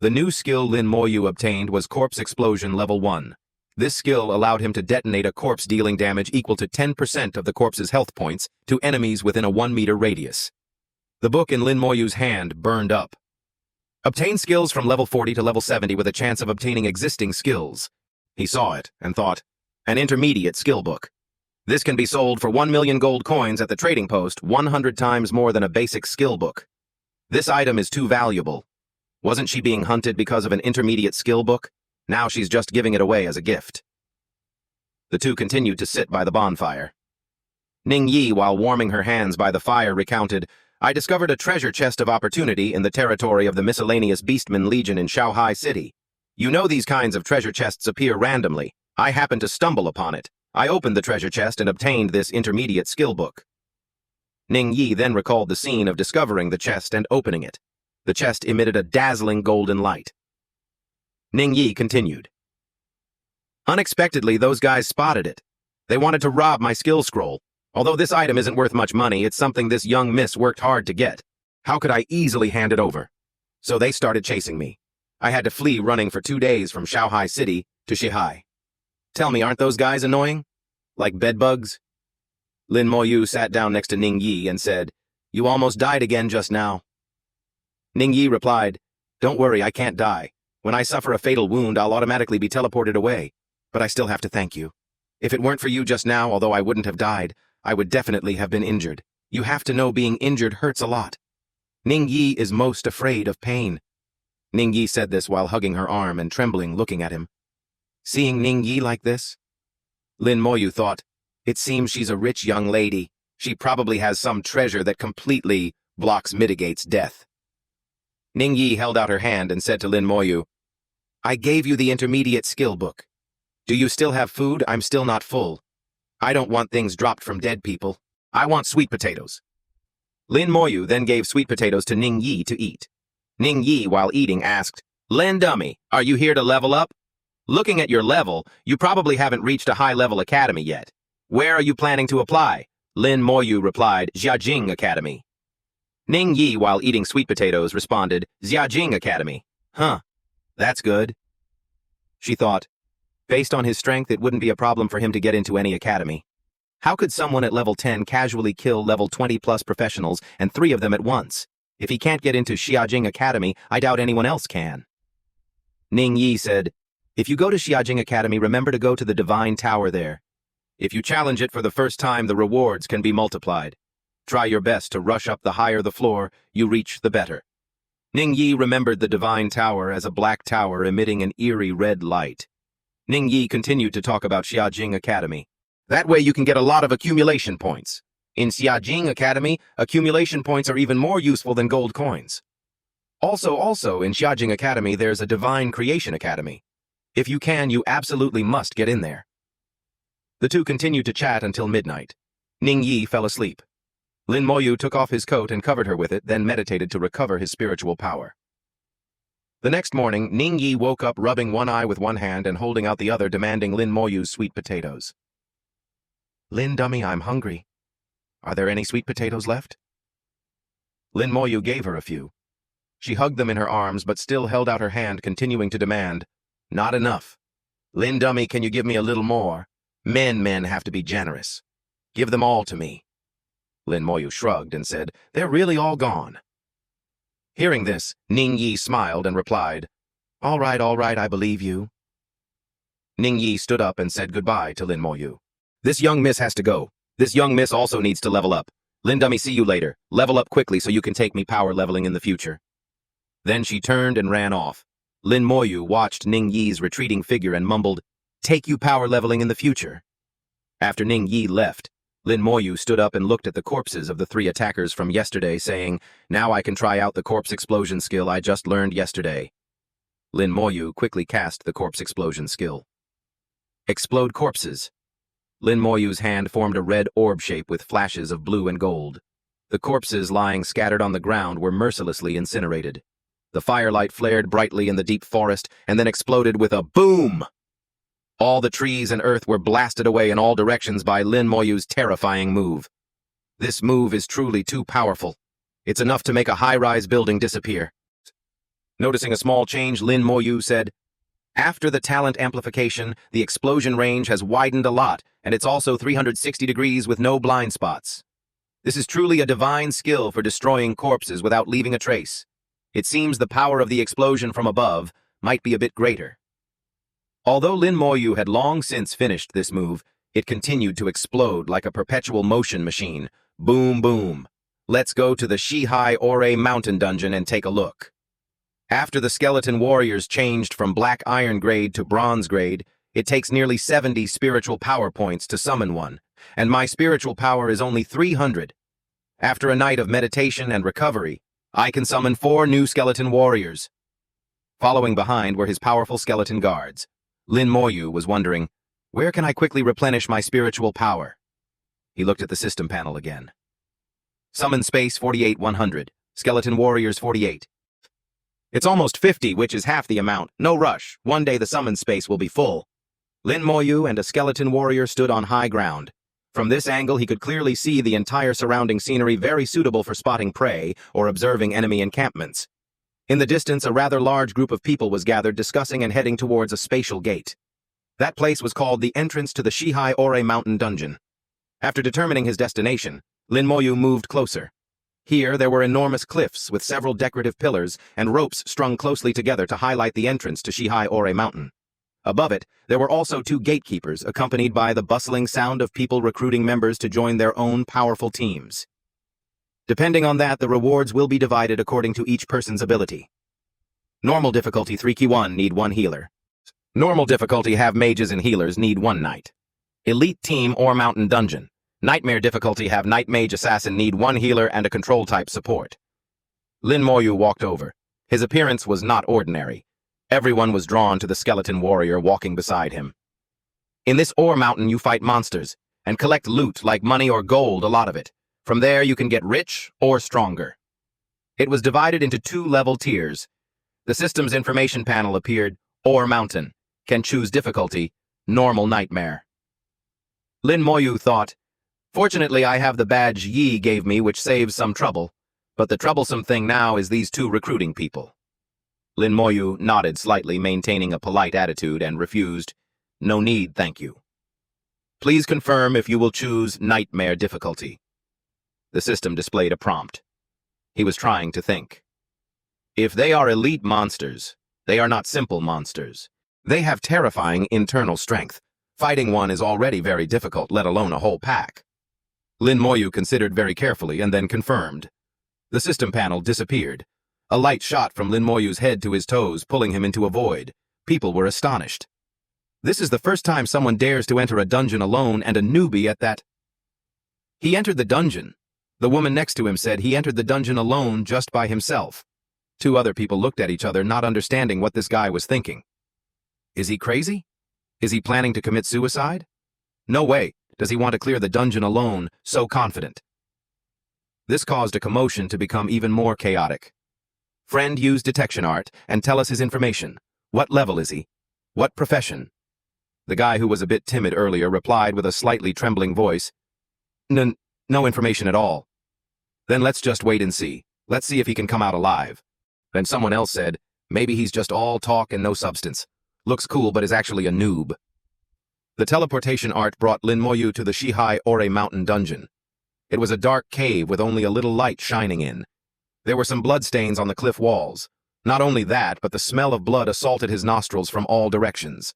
The new skill Lin Moyu obtained was Corpse Explosion Level 1. This skill allowed him to detonate a corpse, dealing damage equal to 10% of the corpse's health points to enemies within a 1-meter radius. The book in Lin Moyu's hand burned up. Obtain skills from level 40 to level 70 with a chance of obtaining existing skills. He saw it and thought, An intermediate skill book. This can be sold for 1 million gold coins at the trading post, 100 times more than a basic skill book. This item is too valuable. Wasn't she being hunted because of an intermediate skill book? Now she's just giving it away as a gift. The two continued to sit by the bonfire. Ning Yi, while warming her hands by the fire, recounted, I discovered a treasure chest of opportunity in the territory of the miscellaneous Beastmen Legion in Shanghai City. You know these kinds of treasure chests appear randomly. I happened to stumble upon it. I opened the treasure chest and obtained this intermediate skill book. Ning Yi then recalled the scene of discovering the chest and opening it. The chest emitted a dazzling golden light. Ning Yi continued. Unexpectedly, those guys spotted it. They wanted to rob my skill scroll. Although this item isn't worth much money, it's something this young miss worked hard to get. How could I easily hand it over? So they started chasing me. I had to flee, running for 2 days from Shanghai City to Shanghai. Tell me, aren't those guys annoying? Like bedbugs? Lin Moyu sat down next to Ning Yi and said, You almost died again just now. Ning Yi replied, Don't worry, I can't die. When I suffer a fatal wound, I'll automatically be teleported away. But I still have to thank you. If it weren't for you just now, although I wouldn't have died, I would definitely have been injured. You have to know being injured hurts a lot. Ning Yi is most afraid of pain. Ning Yi said this while hugging her arm and trembling, looking at him. Seeing Ning Yi like this, Lin Moyu thought, It seems she's a rich young lady. She probably has some treasure that completely mitigates death. Ning Yi held out her hand and said to Lin Moyu, I gave you the intermediate skill book. Do you still have food? I'm still not full. I don't want things dropped from dead people. I want sweet potatoes. Lin Moyu then gave sweet potatoes to Ning Yi to eat. Ning Yi, while eating, asked, Lin Dummy, are you here to level up? Looking at your level, you probably haven't reached a high-level academy yet. Where are you planning to apply? Lin Moyu replied, Jiajing Academy. Ning Yi, while eating sweet potatoes, responded, Jiajing Academy. Huh, that's good. She thought, based on his strength, it wouldn't be a problem for him to get into any academy. How could someone at level 10 casually kill level 20+ professionals and 3 of them at once? If he can't get into Jiajing Academy, I doubt anyone else can. Ning Yi said, If you go to Jiajing Academy, remember to go to the Divine Tower there. If you challenge it for the first time, the rewards can be multiplied. Try your best to rush up. The higher the floor you reach, the better. Ning Yi remembered the Divine Tower as a black tower emitting an eerie red light. Ning Yi continued to talk about Jiajing Academy. That way you can get a lot of accumulation points. In Jiajing Academy, accumulation points are even more useful than gold coins. Also in Jiajing Academy, there's a Divine Creation Academy. If you can, you absolutely must get in there. The two continued to chat until midnight. Ning Yi fell asleep. Lin Moyu took off his coat and covered her with it, then meditated to recover his spiritual power. The next morning, Ning Yi woke up rubbing one eye with one hand and holding out the other, demanding Lin Moyu's sweet potatoes. Lin dummy, I'm hungry. Are there any sweet potatoes left? Lin Moyu gave her a few. She hugged them in her arms, but still held out her hand, continuing to demand, not enough. Lin dummy, can you give me a little more? Men have to be generous. Give them all to me. Lin Moyu shrugged and said, they're really all gone. Hearing this, Ning Yi smiled and replied, all right, I believe you. Ning Yi stood up and said goodbye to Lin Moyu. This young miss has to go. This young miss also needs to level up. Lin dummy, see you later. Level up quickly so you can take me power leveling in the future. Then she turned and ran off. Lin Moyu watched Ning Yi's retreating figure and mumbled, take you power leveling in the future. After Ning Yi left, Lin Moyu stood up and looked at the corpses of the 3 attackers from yesterday, saying, now I can try out the corpse explosion skill I just learned yesterday. Lin Moyu quickly cast the corpse explosion skill. Explode corpses. Lin Moyu's hand formed a red orb shape with flashes of blue and gold. The corpses lying scattered on the ground were mercilessly incinerated. The firelight flared brightly in the deep forest and then exploded with a boom! All the trees and earth were blasted away in all directions by Lin Moyu's terrifying move. This move is truly too powerful. It's enough to make a high-rise building disappear. Noticing a small change, Lin Moyu said, after the talent amplification, the explosion range has widened a lot, and it's also 360 degrees with no blind spots. This is truly a divine skill for destroying corpses without leaving a trace. It seems the power of the explosion from above might be a bit greater. Although Lin Moyu had long since finished this move, it continued to explode like a perpetual motion machine. Boom, boom. Let's go to the Shihai Ore mountain dungeon and take a look. After the skeleton warriors changed from black iron grade to bronze grade, it takes nearly 70 spiritual power points to summon one, and my spiritual power is only 300. After a night of meditation and recovery, I can summon 4 new skeleton warriors. Following behind were his powerful skeleton guards. Lin Moyu was wondering, where can I quickly replenish my spiritual power? He looked at the system panel again. Summon space 48-100, skeleton warriors 48. It's almost 50, which is half the amount. No rush. One day the summon space will be full. Lin Moyu and a skeleton warrior stood on high ground. From this angle, he could clearly see the entire surrounding scenery, very suitable for spotting prey or observing enemy encampments. In the distance, a rather large group of people was gathered, discussing and heading towards a spatial gate. That place was called the entrance to the Shihai Ore mountain dungeon. After determining his destination, Lin Moyu moved closer. Here, there were enormous cliffs with several decorative pillars and ropes strung closely together to highlight the entrance to Shihai Ore Mountain. Above it, there were also 2 gatekeepers, accompanied by the bustling sound of people recruiting members to join their own powerful teams. Depending on that, the rewards will be divided according to each person's ability. Normal difficulty 3 key 1 need 1 healer. Normal difficulty have mages and healers need 1 knight. Elite team or mountain dungeon. Nightmare difficulty have Knight Mage Assassin need 1 healer and a control type support. Lin Moyu walked over. His appearance was not ordinary. Everyone was drawn to the skeleton warrior walking beside him. In this ore mountain you fight monsters, and collect loot like money or gold, a lot of it. From there you can get rich or stronger. It was divided into 2 level tiers. The system's information panel appeared, Ore Mountain. Can choose difficulty, Normal Nightmare. Lin Moyu thought, fortunately, I have the badge Yi gave me, which saves some trouble, but the troublesome thing now is these 2 recruiting people. Lin Moyu nodded slightly, maintaining a polite attitude, and refused, no need, thank you. Please confirm if you will choose Nightmare difficulty. The system displayed a prompt. He was trying to think. If they are elite monsters, they are not simple monsters. They have terrifying internal strength. Fighting one is already very difficult, let alone a whole pack. Lin Moyu considered very carefully and then confirmed. The system panel disappeared. A light shot from Lin Moyu's head to his toes, pulling him into a void. People were astonished. This is the first time someone dares to enter a dungeon alone, and a newbie at that. He entered the dungeon. The woman next to him said he entered the dungeon alone, just by himself. 2 other people looked at each other, not understanding what this guy was thinking. Is he crazy? Is he planning to commit suicide? No way does he want to clear the dungeon alone, so confident. This caused a commotion to become even more chaotic. Friend, use detection art and tell us his information. What level is he? What profession? The guy who was a bit timid earlier replied with a slightly trembling voice, No information at all. Then let's just wait and see. Let's see if he can come out alive. Then someone else said, maybe he's just all talk and no substance. Looks cool but is actually a noob. The teleportation art brought Lin Moyu to the Shihai Ore mountain dungeon. It was a dark cave with only a little light shining in. There were some bloodstains on the cliff walls. Not only that, but the smell of blood assaulted his nostrils from all directions.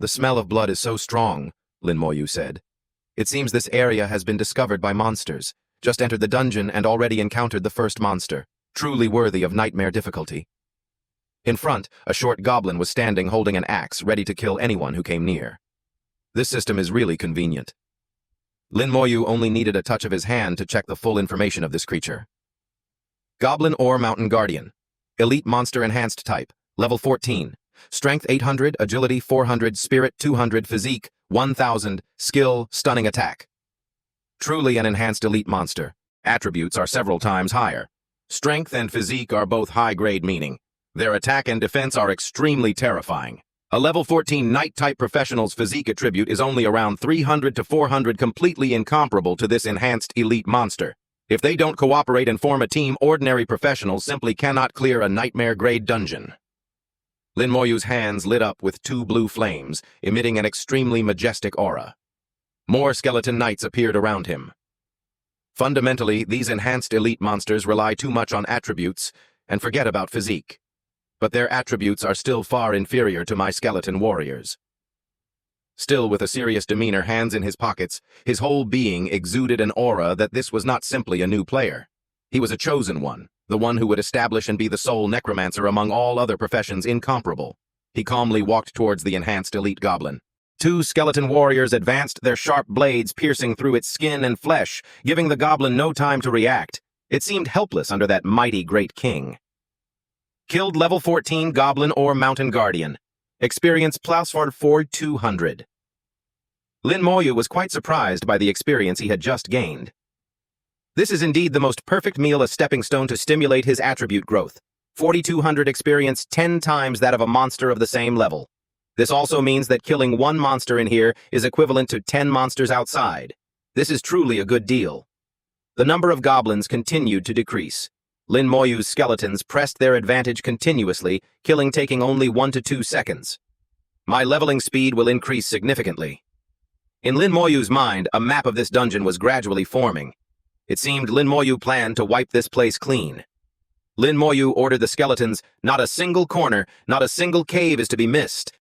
The smell of blood is so strong, Lin Moyu said. It seems this area has been discovered by monsters. Just entered the dungeon and already encountered the first monster, truly worthy of nightmare difficulty. In front, a short goblin was standing holding an axe, ready to kill anyone who came near. This system is really convenient. Lin Moyu only needed a touch of his hand to check the full information of this creature. Goblin or Mountain Guardian. Elite Monster Enhanced Type. Level 14. Strength 800, Agility 400, Spirit 200, Physique 1000, Skill, Stunning Attack. Truly an enhanced elite monster. Attributes are several times higher. Strength and physique are both high-grade meaning. Their attack and defense are extremely terrifying. A level 14 Knight-type professional's physique attribute is only around 300 to 400, completely incomparable to this enhanced elite monster. If they don't cooperate and form a team, ordinary professionals simply cannot clear a nightmare-grade dungeon. Lin Moyu's hands lit up with 2 blue flames, emitting an extremely majestic aura. More skeleton knights appeared around him. Fundamentally, these enhanced elite monsters rely too much on attributes and forget about physique. But their attributes are still far inferior to my skeleton warriors. Still with a serious demeanor, hands in his pockets, his whole being exuded an aura that this was not simply a new player. He was a chosen one, the one who would establish and be the sole necromancer among all other professions, incomparable. He calmly walked towards the enhanced elite goblin. 2 skeleton warriors advanced, their sharp blades piercing through its skin and flesh, giving the goblin no time to react. It seemed helpless under that mighty great king. Killed level 14 Goblin or Mountain Guardian. Experience +4 200. Lin Moyu was quite surprised by the experience he had just gained. This is indeed the most perfect meal, a stepping stone to stimulate his attribute growth. 4,200 experience, 10 times that of a monster of the same level. This also means that killing 1 monster in here is equivalent to 10 monsters outside. This is truly a good deal. The number of goblins continued to decrease. Lin Moyu's skeletons pressed their advantage continuously, killing taking only 1 to 2 seconds. My leveling speed will increase significantly. In Lin Moyu's mind, a map of this dungeon was gradually forming. It seemed Lin Moyu planned to wipe this place clean. Lin Moyu ordered the skeletons, not a single corner, not a single cave is to be missed.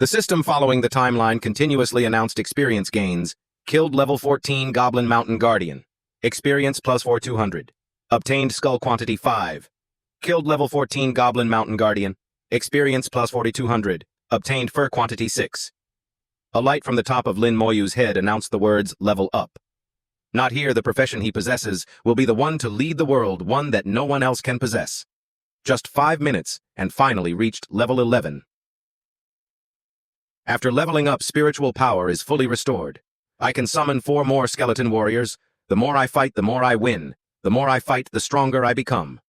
The system following the timeline continuously announced experience gains. Killed level 14 Goblin Mountain Guardian. Experience +4 200. Obtained skull quantity 5. Killed level 14 Goblin Mountain Guardian. Experience +4 200. Obtained fur quantity 6. A light from the top of Lin Moyu's head announced the words, level up. Not here, the profession he possesses will be the one to lead the world, one that no one else can possess. Just 5 minutes, and finally reached level 11. After leveling up, spiritual power is fully restored. I can summon 4 more skeleton warriors. The more I fight, the more I win. The more I fight, the stronger I become.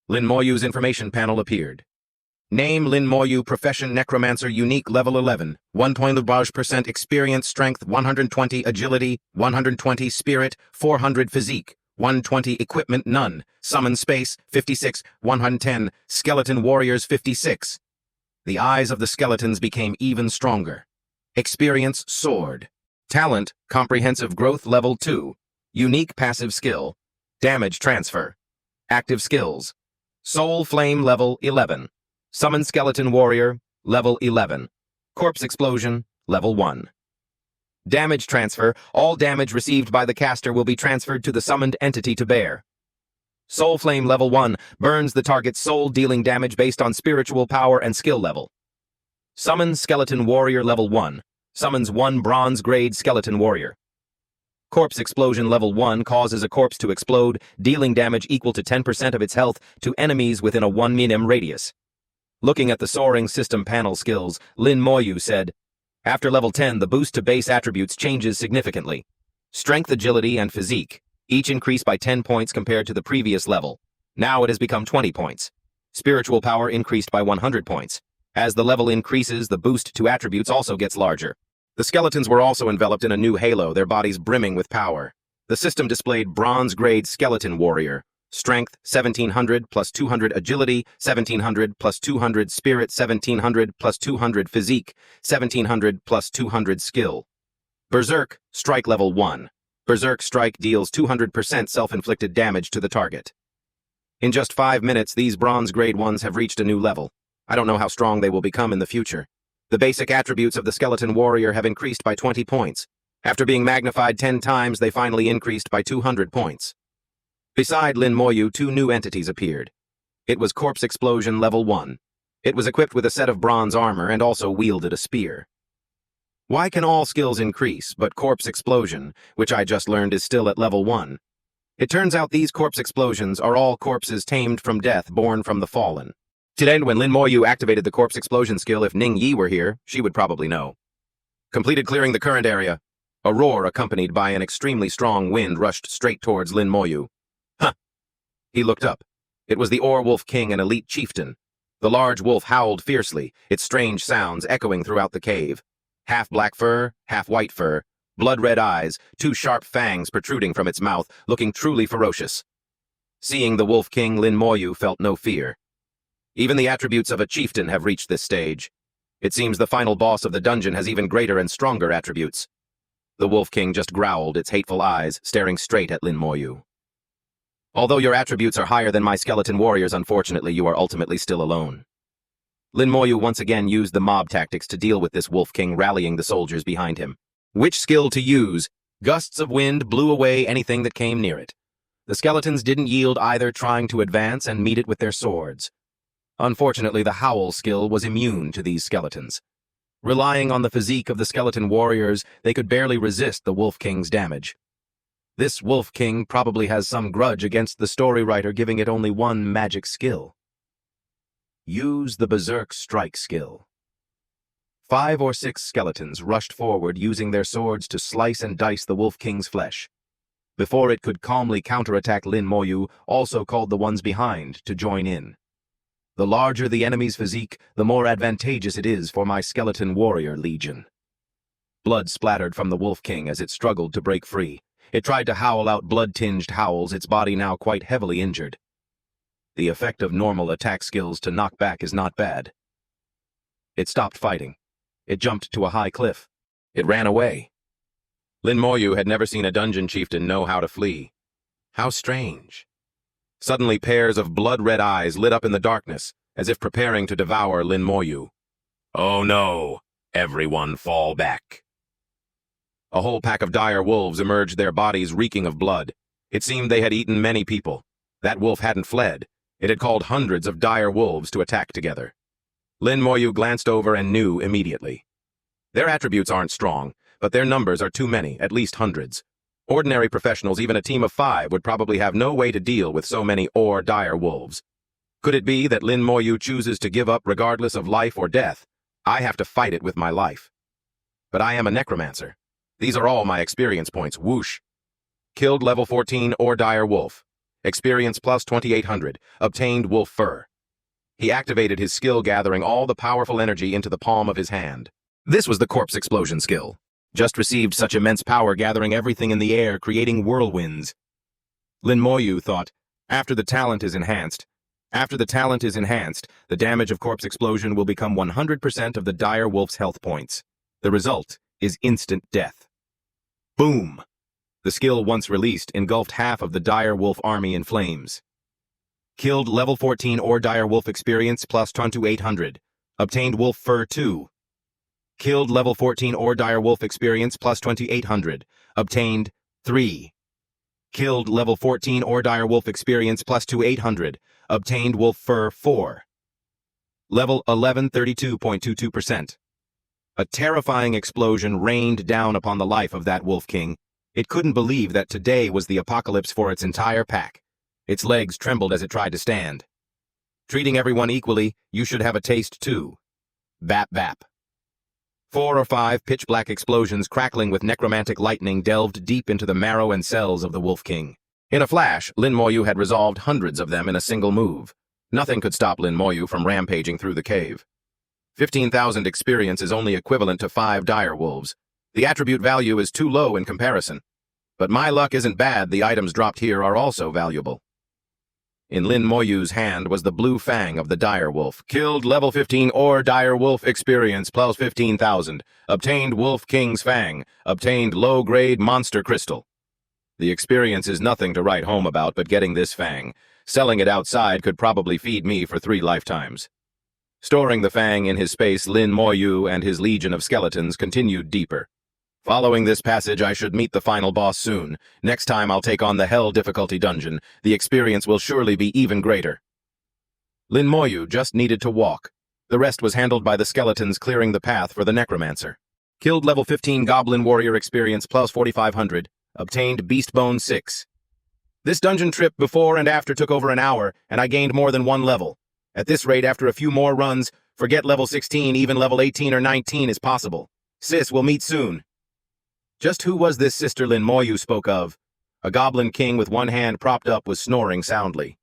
Lin Moyu's information panel appeared. Name Lin Moyu, profession necromancer, unique level 11, 1.5% experience, strength 120, agility 120, spirit 400, physique 120, equipment none, summon space 56, 110, skeleton warriors 56. The eyes of the skeletons became even stronger. Experience sword. Talent comprehensive growth level 2. Unique passive skill. Damage transfer. Active skills. Soul flame level 11. Summon skeleton warrior level 11. Corpse explosion level 1. Damage transfer. All damage received by the caster will be transferred to the summoned entity to bear. Soul flame level 1 burns the target's soul, dealing damage based on spiritual power and skill level. Summon skeleton warrior level 1. Summons 1 bronze grade skeleton warrior. Corpse explosion level 1 causes a corpse to explode, dealing damage equal to 10% of its health to enemies within a 1 mm radius. Looking at the soaring system panel skills, Lin Moyu said, after level 10, the boost to base attributes changes significantly. Strength, agility, and physique, each increased by 10 points compared to the previous level. Now it has become 20 points. Spiritual power increased by 100 points. As the level increases, the boost to attributes also gets larger. The skeletons were also enveloped in a new halo, their bodies brimming with power. The system displayed bronze-grade skeleton warrior. Strength 1700 plus 200 agility, 1700 plus 200 spirit, 1700 plus 200 physique, 1700 plus 200 skill. Berserk, strike level 1. Berserk strike deals 200% self-inflicted damage to the target. In just 5 minutes, these bronze grade ones have reached a new level. I don't know how strong they will become in the future. The basic attributes of the skeleton warrior have increased by 20 points. After being magnified 10 times, they finally increased by 200 points. Beside Lin Moyu, 2 new entities appeared. It was Corpse Explosion level 1. It was equipped with a set of bronze armor and also wielded a spear. Why can all skills increase, but Corpse Explosion, which I just learned is still at level 1? It turns out these corpse explosions are all corpses tamed from death, born from the fallen. Today, when Lin Moyu activated the Corpse Explosion skill, if Ning Yi were here, she would probably know. Completed clearing the current area. A roar accompanied by an extremely strong wind rushed straight towards Lin Moyu. Huh! He looked up. It was the Wolf King, an elite chieftain. The large wolf howled fiercely, its strange sounds echoing throughout the cave. Half black fur, half white fur, blood-red eyes, 2 sharp fangs protruding from its mouth, looking truly ferocious. Seeing the Wolf King, Lin Moyu felt no fear. Even the attributes of a chieftain have reached this stage. It seems the final boss of the dungeon has even greater and stronger attributes. The Wolf King just growled, its hateful eyes staring straight at Lin Moyu. Although your attributes are higher than my skeleton warriors, unfortunately, you are ultimately still alone. Lin Moyu once again used the mob tactics to deal with this Wolf King, rallying the soldiers behind him. Which skill to use? Gusts of wind blew away anything that came near it. The skeletons didn't yield either, trying to advance and meet it with their swords. Unfortunately, the howl skill was immune to these skeletons. Relying on the physique of the skeleton warriors, they could barely resist the Wolf King's damage. This Wolf King probably has some grudge against the story writer giving it only one magic skill. Use the Berserk Strike skill. 5 or 6 skeletons rushed forward, using their swords to slice and dice the Wolf King's flesh. Before it could calmly counterattack, Lin Moyu also called the ones behind to join in. The larger the enemy's physique, the more advantageous it is for my skeleton warrior legion. Blood splattered from the Wolf King as it struggled to break free. It tried to howl out blood-tinged howls, its body now quite heavily injured. The effect of normal attack skills to knock back is not bad. It stopped fighting. It jumped to a high cliff. It ran away. Lin Moyu had never seen a dungeon chieftain know how to flee. How strange. Suddenly, pairs of blood-red eyes lit up in the darkness, as if preparing to devour Lin Moyu. Oh no! Everyone fall back. A whole pack of dire wolves emerged, their bodies reeking of blood. It seemed they had eaten many people. That wolf hadn't fled. It had called hundreds of dire wolves to attack together. Lin Moyu glanced over and knew immediately. Their attributes aren't strong, but their numbers are too many, at least hundreds. Ordinary professionals, even a team of 5, would probably have no way to deal with so many dire wolves. Could it be that Lin Moyu chooses to give up regardless of life or death? I have to fight it with my life. But I am a necromancer. These are all my experience points. Whoosh. Killed level 14 dire wolf. Experience plus 2800. Obtained wolf fur. He activated his skill, gathering all the powerful energy into the palm of his hand. This was the Corpse Explosion skill. Just received such immense power, gathering everything in the air, creating whirlwinds. Lin Moyu thought, after the talent is enhanced, the damage of Corpse Explosion will become 100% of the dire wolf's health points. The result is instant death. Boom! The skill, once released, engulfed half of the dire wolf army in flames. Killed level 14 dire wolf, experience plus 2800. Obtained wolf fur 2. Killed level 14 dire wolf, experience plus 2800. Obtained 3. Killed level 14 dire wolf, experience plus 2800. Obtained wolf fur 4. Level 11, 32.22%. A terrifying explosion rained down upon the life of that Wolf King. It couldn't believe that today was the apocalypse for its entire pack. Its legs trembled as it tried to stand. Treating everyone equally, you should have a taste too. Bap bap. 4 or 5 pitch-black explosions crackling with necromantic lightning delved deep into the marrow and cells of the Wolf King. In a flash, Lin Moyu had resolved hundreds of them in a single move. Nothing could stop Lin Moyu from rampaging through the cave. 15,000 experience is only equivalent to 5 dire wolves. The attribute value is too low in comparison. But my luck isn't bad, the items dropped here are also valuable. In Lin Moyu's hand was the blue fang of the dire wolf. Killed level 15 or dire wolf experience plus 15,000. Obtained wolf king's fang. Obtained low-grade monster crystal. The experience is nothing to write home about, but getting this fang. Selling it outside could probably feed me for 3 lifetimes. Storing the fang in his space, Lin Moyu and his legion of skeletons continued deeper. Following this passage, I should meet the final boss soon. Next time I'll take on the Hell difficulty dungeon. The experience will surely be even greater. Lin Moyu just needed to walk. The rest was handled by the skeletons clearing the path for the necromancer. Killed level 15 goblin warrior experience plus 4,500. Obtained beast bone 6. This dungeon trip before and after took over an hour, and I gained more than 1 level. At this rate, after a few more runs, forget level 16, even level 18 or 19 is possible. Sis, we'll meet soon. Just who was this sister Lin Moyu spoke of? A goblin king with one hand propped up was snoring soundly.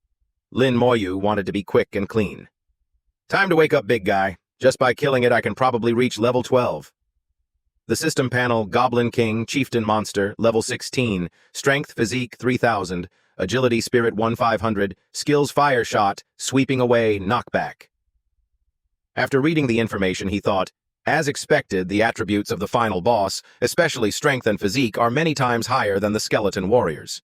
Lin Moyu wanted to be quick and clean. Time to wake up, big guy. Just by killing it, I can probably reach level 12. The system panel, Goblin King, Chieftain Monster, level 16, Strength, Physique, 3,000, Agility, Spirit, 1,500, Skills, Fire Shot, Sweeping Away, Knockback. After reading the information, he thought, as expected, the attributes of the final boss, especially strength and physique, are many times higher than the skeleton warriors.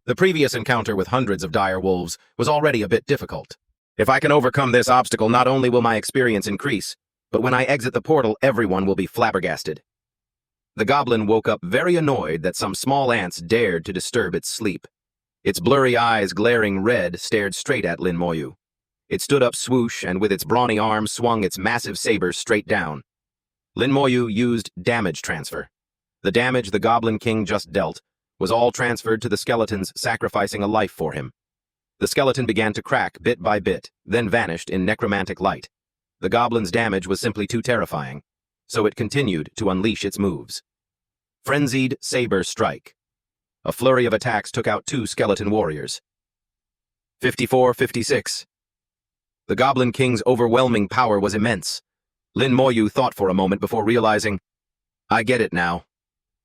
The previous encounter with hundreds of dire wolves was already a bit difficult. If I can overcome this obstacle, not only will my experience increase, but when I exit the portal, everyone will be flabbergasted. The goblin woke up very annoyed that some small ants dared to disturb its sleep. Its blurry eyes, glaring red, stared straight at Lin Moyu. It stood up swoosh, and with its brawny arm swung its massive saber straight down. Lin Moyu used damage transfer. The damage the Goblin King just dealt was all transferred to the skeletons, sacrificing a life for him. The skeleton began to crack bit by bit, then vanished in necromantic light. The goblin's damage was simply too terrifying, so it continued to unleash its moves. Frenzied Saber Strike. A flurry of attacks took out 2 skeleton warriors. 54-56. The Goblin King's overwhelming power was immense. Lin Moyu thought for a moment before realizing, I get it now.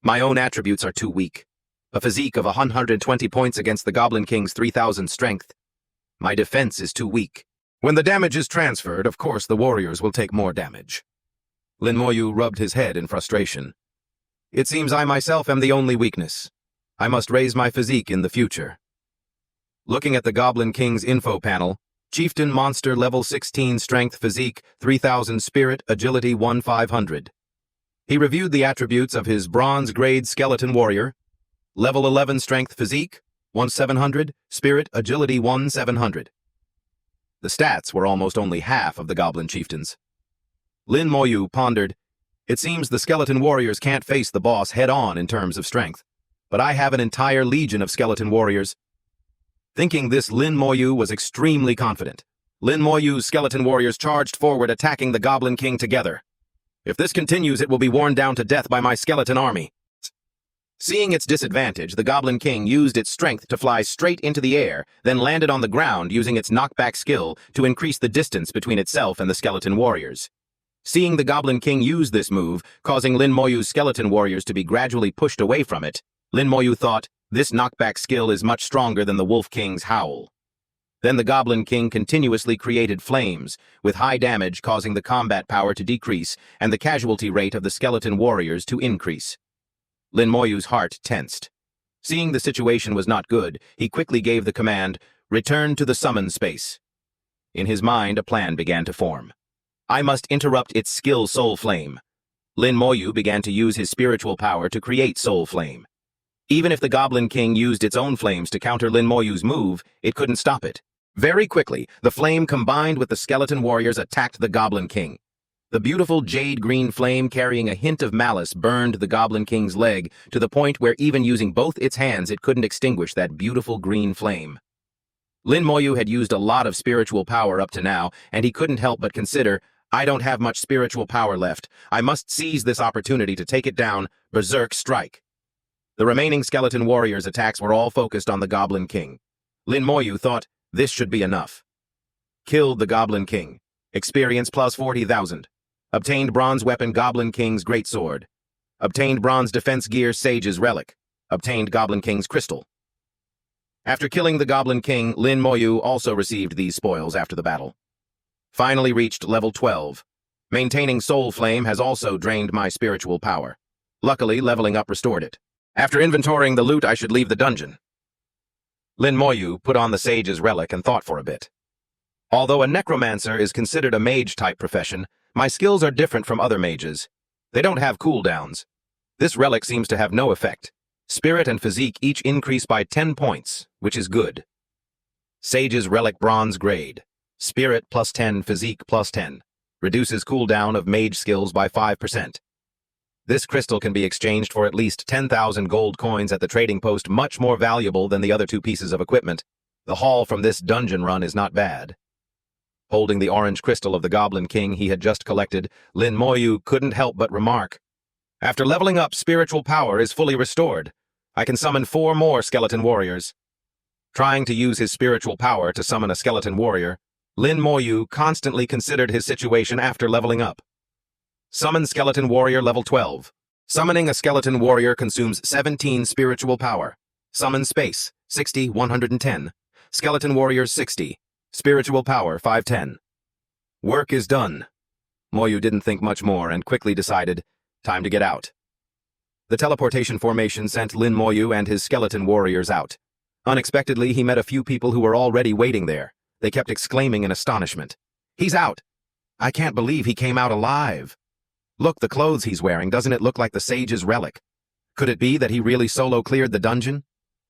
My own attributes are too weak. A physique of 120 points against the Goblin King's 3,000 strength. My defense is too weak. When the damage is transferred, of course the warriors will take more damage. Lin Moyu rubbed his head in frustration. It seems I myself am the only weakness. I must raise my physique in the future. Looking at the Goblin King's info panel, Chieftain Monster level 16 Strength Physique, 3,000 Spirit, Agility 1,500. He reviewed the attributes of his Bronze Grade Skeleton Warrior. Level 11 Strength Physique, 1,700, Spirit, Agility 1,700. The stats were almost only half of the Goblin Chieftain's. Lin Moyu pondered, it seems the Skeleton Warriors can't face the boss head-on in terms of strength, but I have an entire legion of Skeleton Warriors. Thinking this, Lin Moyu was extremely confident. Lin Moyu's skeleton warriors charged forward, attacking the Goblin King together. If this continues, it will be worn down to death by my skeleton army. Seeing its disadvantage, the Goblin King used its strength to fly straight into the air, then landed on the ground using its knockback skill to increase the distance between itself and the skeleton warriors. Seeing the Goblin King use this move, causing Lin Moyu's skeleton warriors to be gradually pushed away from it, Lin Moyu thought, this knockback skill is much stronger than the Wolf King's howl. Then the Goblin King continuously created flames, with high damage causing the combat power to decrease and the casualty rate of the skeleton warriors to increase. Lin Moyu's heart tensed. Seeing the situation was not good, he quickly gave the command, return to the summon space. In his mind, a plan began to form. I must interrupt its skill Soul Flame. Lin Moyu began to use his spiritual power to create Soul Flame. Even if the Goblin King used its own flames to counter Lin Moyu's move, it couldn't stop it. Very quickly, the flame combined with the skeleton warriors attacked the Goblin King. The beautiful jade-green flame carrying a hint of malice burned the Goblin King's leg to the point where even using both its hands it couldn't extinguish that beautiful green flame. Lin Moyu had used a lot of spiritual power up to now, and he couldn't help but consider, I don't have much spiritual power left. I must seize this opportunity to take it down, Berserk Strike. The remaining skeleton warriors' attacks were all focused on the Goblin King. Lin Moyu thought, this should be enough. Killed the Goblin King. Experience plus 40,000. Obtained bronze weapon Goblin King's Greatsword. Obtained bronze defense gear Sage's Relic. Obtained Goblin King's Crystal. After killing the Goblin King, Lin Moyu also received these spoils after the battle. Finally reached level 12. Maintaining Soul Flame has also drained my spiritual power. Luckily, leveling up restored it. After inventorying the loot, I should leave the dungeon. Lin Moyu put on the Sage's Relic and thought for a bit. Although a necromancer is considered a mage-type profession, my skills are different from other mages. They don't have cooldowns. This relic seems to have no effect. Spirit and physique each increase by 10 points, which is good. Sage's Relic Bronze Grade. Spirit plus 10, physique plus 10. Reduces cooldown of mage skills by 5%. This crystal can be exchanged for at least 10,000 gold coins at the trading post, much more valuable than the other two pieces of equipment. The haul from this dungeon run is not bad. Holding the orange crystal of the Goblin King he had just collected, Lin Moyu couldn't help but remark, "After leveling up, spiritual power is fully restored. I can summon 4 more skeleton warriors." Trying to use his spiritual power to summon a skeleton warrior, Lin Moyu constantly considered his situation after leveling up. Summon Skeleton Warrior level 12. Summoning a skeleton warrior consumes 17 spiritual power. Summon space, 60, 110. Skeleton warriors 60. Spiritual power, 510. Work is done. Moyu didn't think much more and quickly decided, time to get out. The teleportation formation sent Lin Moyu and his skeleton warriors out. Unexpectedly, he met a few people who were already waiting there. They kept exclaiming in astonishment, "He's out! I can't believe he came out alive! Look, the clothes he's wearing, doesn't it look like the Sage's Relic? Could it be that he really solo cleared the dungeon?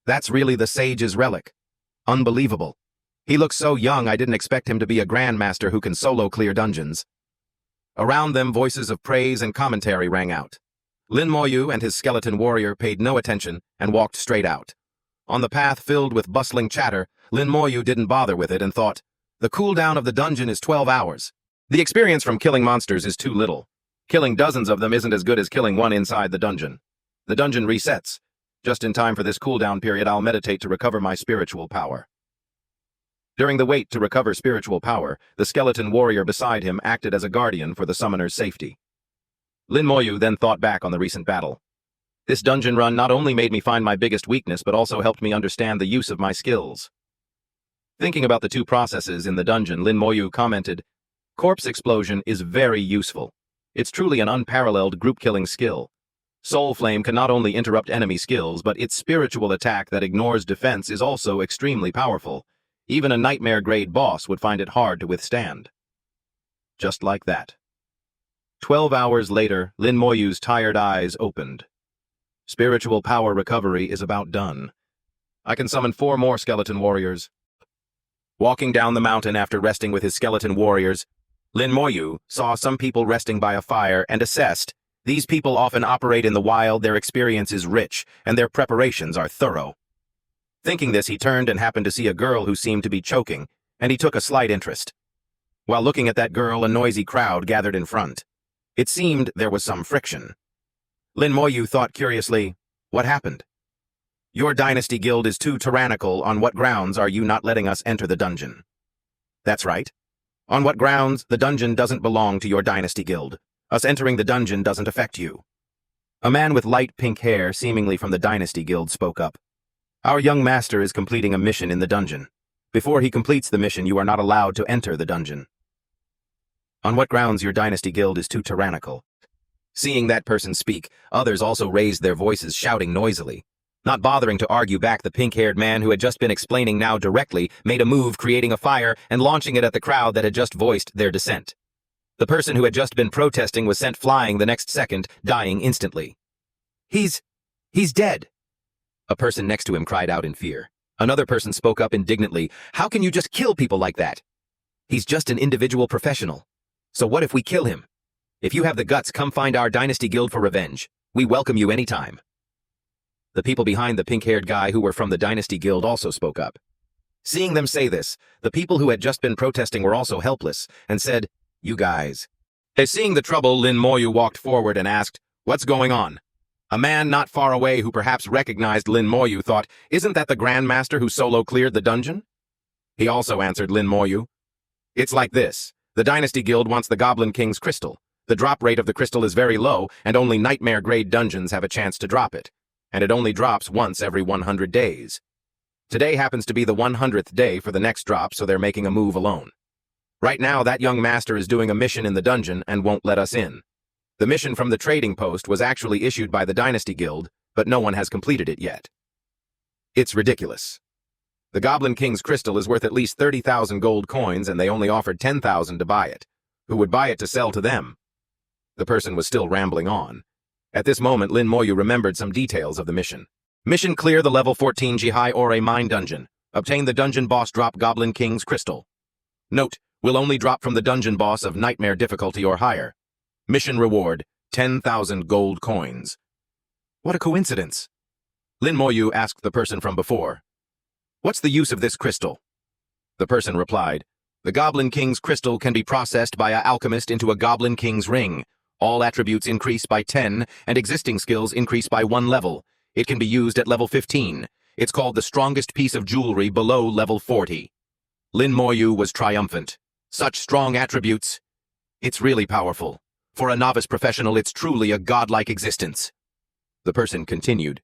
That's really the Sage's Relic. Unbelievable. He looks so young I didn't expect him to be a grandmaster who can solo clear dungeons." Around them, voices of praise and commentary rang out. Lin Moyu and his skeleton warrior paid no attention and walked straight out. On the path filled with bustling chatter, Lin Moyu didn't bother with it and thought, the cooldown of the dungeon is 12 hours. The experience from killing monsters is too little. Killing dozens of them isn't as good as killing one inside the dungeon. The dungeon resets. Just in time for this cooldown period, I'll meditate to recover my spiritual power. During the wait to recover spiritual power, the skeleton warrior beside him acted as a guardian for the summoner's safety. Lin Moyu then thought back on the recent battle. This dungeon run not only made me find my biggest weakness, but also helped me understand the use of my skills. Thinking about the two processes in the dungeon, Lin Moyu commented, "Corpse explosion is very useful. It's truly an unparalleled group-killing skill. Soul Flame can not only interrupt enemy skills, but its spiritual attack that ignores defense is also extremely powerful. Even a nightmare-grade boss would find it hard to withstand." Just like that. 12 hours later, Lin Moyu's tired eyes opened. Spiritual power recovery is about done. I can summon 4 more skeleton warriors. Walking down the mountain after resting with his skeleton warriors, Lin Moyu saw some people resting by a fire and assessed, these people often operate in the wild, their experience is rich, and their preparations are thorough. Thinking this, he turned and happened to see a girl who seemed to be choking, and he took a slight interest. While looking at that girl, a noisy crowd gathered in front. It seemed there was some friction. Lin Moyu thought curiously, what happened? Your dynasty guild is too tyrannical. On what grounds are you not letting us enter the dungeon? That's right. On what grounds? The dungeon doesn't belong to your dynasty guild. Us entering the dungeon doesn't affect you. A man with light pink hair, seemingly from the dynasty guild, spoke up. Our young master is completing a mission in the dungeon. Before he completes the mission, you are not allowed to enter the dungeon. On what grounds your dynasty guild is too tyrannical? Seeing that person speak, others also raised their voices, shouting noisily. Not bothering to argue back, the pink-haired man who had just been explaining now directly made a move, creating a fire and launching it at the crowd that had just voiced their dissent. The person who had just been protesting was sent flying the next second, dying instantly. He's dead. A person next to him cried out in fear. Another person spoke up indignantly. How can you just kill people like that? He's just an individual professional. So what if we kill him? If you have the guts, come find our dynasty guild for revenge. We welcome you anytime. The people behind the pink-haired guy who were from the dynasty guild also spoke up. Seeing them say this, the people who had just been protesting were also helpless and said, you guys. As seeing the trouble, Lin Moyu walked forward and asked, what's going on? A man not far away who perhaps recognized Lin Moyu thought, isn't that the Grandmaster who solo cleared the dungeon? He also answered Lin Moyu. It's like this. The Dynasty Guild wants the Goblin King's crystal. The drop rate of the crystal is very low, and only nightmare-grade dungeons have a chance to drop it. And it only drops once every 100 days. Today happens to be the 100th day for the next drop, so they're making a move alone. Right now, that young master is doing a mission in the dungeon and won't let us in. The mission from the trading post was actually issued by the Dynasty Guild, but no one has completed it yet. It's ridiculous. The Goblin King's crystal is worth at least 30,000 gold coins, and they only offered 10,000 to buy it. Who would buy it to sell to them? The person was still rambling on. At this moment, Lin Moyu remembered some details of the mission. Mission: clear the level 14 Jihai Ore mine dungeon. Obtain the dungeon boss drop Goblin King's crystal. Note, will only drop from the dungeon boss of nightmare difficulty or higher. Mission reward, 10,000 gold coins. What a coincidence. Lin Moyu asked the person from before, "What's the use of this crystal?" The person replied, "The Goblin King's crystal can be processed by an alchemist into a Goblin King's ring. All attributes increase by 10, and existing skills increase by 1 level. It can be used at level 15. It's called the strongest piece of jewelry below level 40. Lin Moyu was triumphant. Such strong attributes. It's really powerful. For a novice professional, it's truly a godlike existence. The person continued,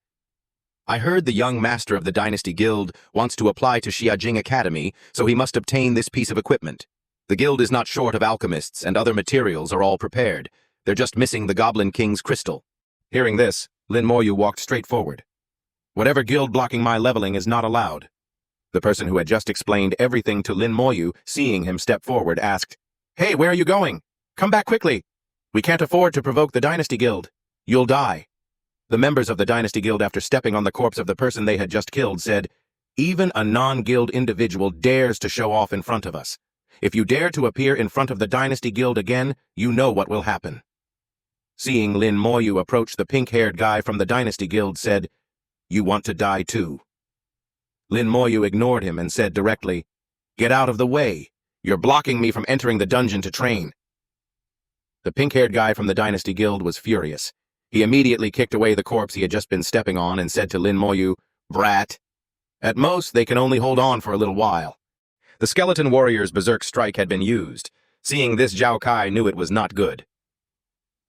"I heard the young master of the Dynasty Guild wants to apply to Xiajing Academy, so he must obtain this piece of equipment. The guild is not short of alchemists, and other materials are all prepared. They're just missing the Goblin King's crystal." Hearing this, Lin Moyu walked straight forward. "Whatever guild blocking my leveling is not allowed." The person who had just explained everything to Lin Moyu, seeing him step forward, asked, "Hey, where are you going? Come back quickly. We can't afford to provoke the Dynasty Guild. You'll die." The members of the Dynasty Guild, after stepping on the corpse of the person they had just killed, said, "Even a non-guild individual dares to show off in front of us. If you dare to appear in front of the Dynasty Guild again, you know what will happen." Seeing Lin Moyu approach, the pink-haired guy from the Dynasty Guild said, "You want to die too?" Lin Moyu ignored him and said directly, "Get out of the way. You're blocking me from entering the dungeon to train." The pink-haired guy from the Dynasty Guild was furious. He immediately kicked away the corpse he had just been stepping on and said to Lin Moyu, "Brat. At most, they can only hold on for a little while." The skeleton warrior's berserk strike had been used. Seeing this, Zhao Kai knew it was not good.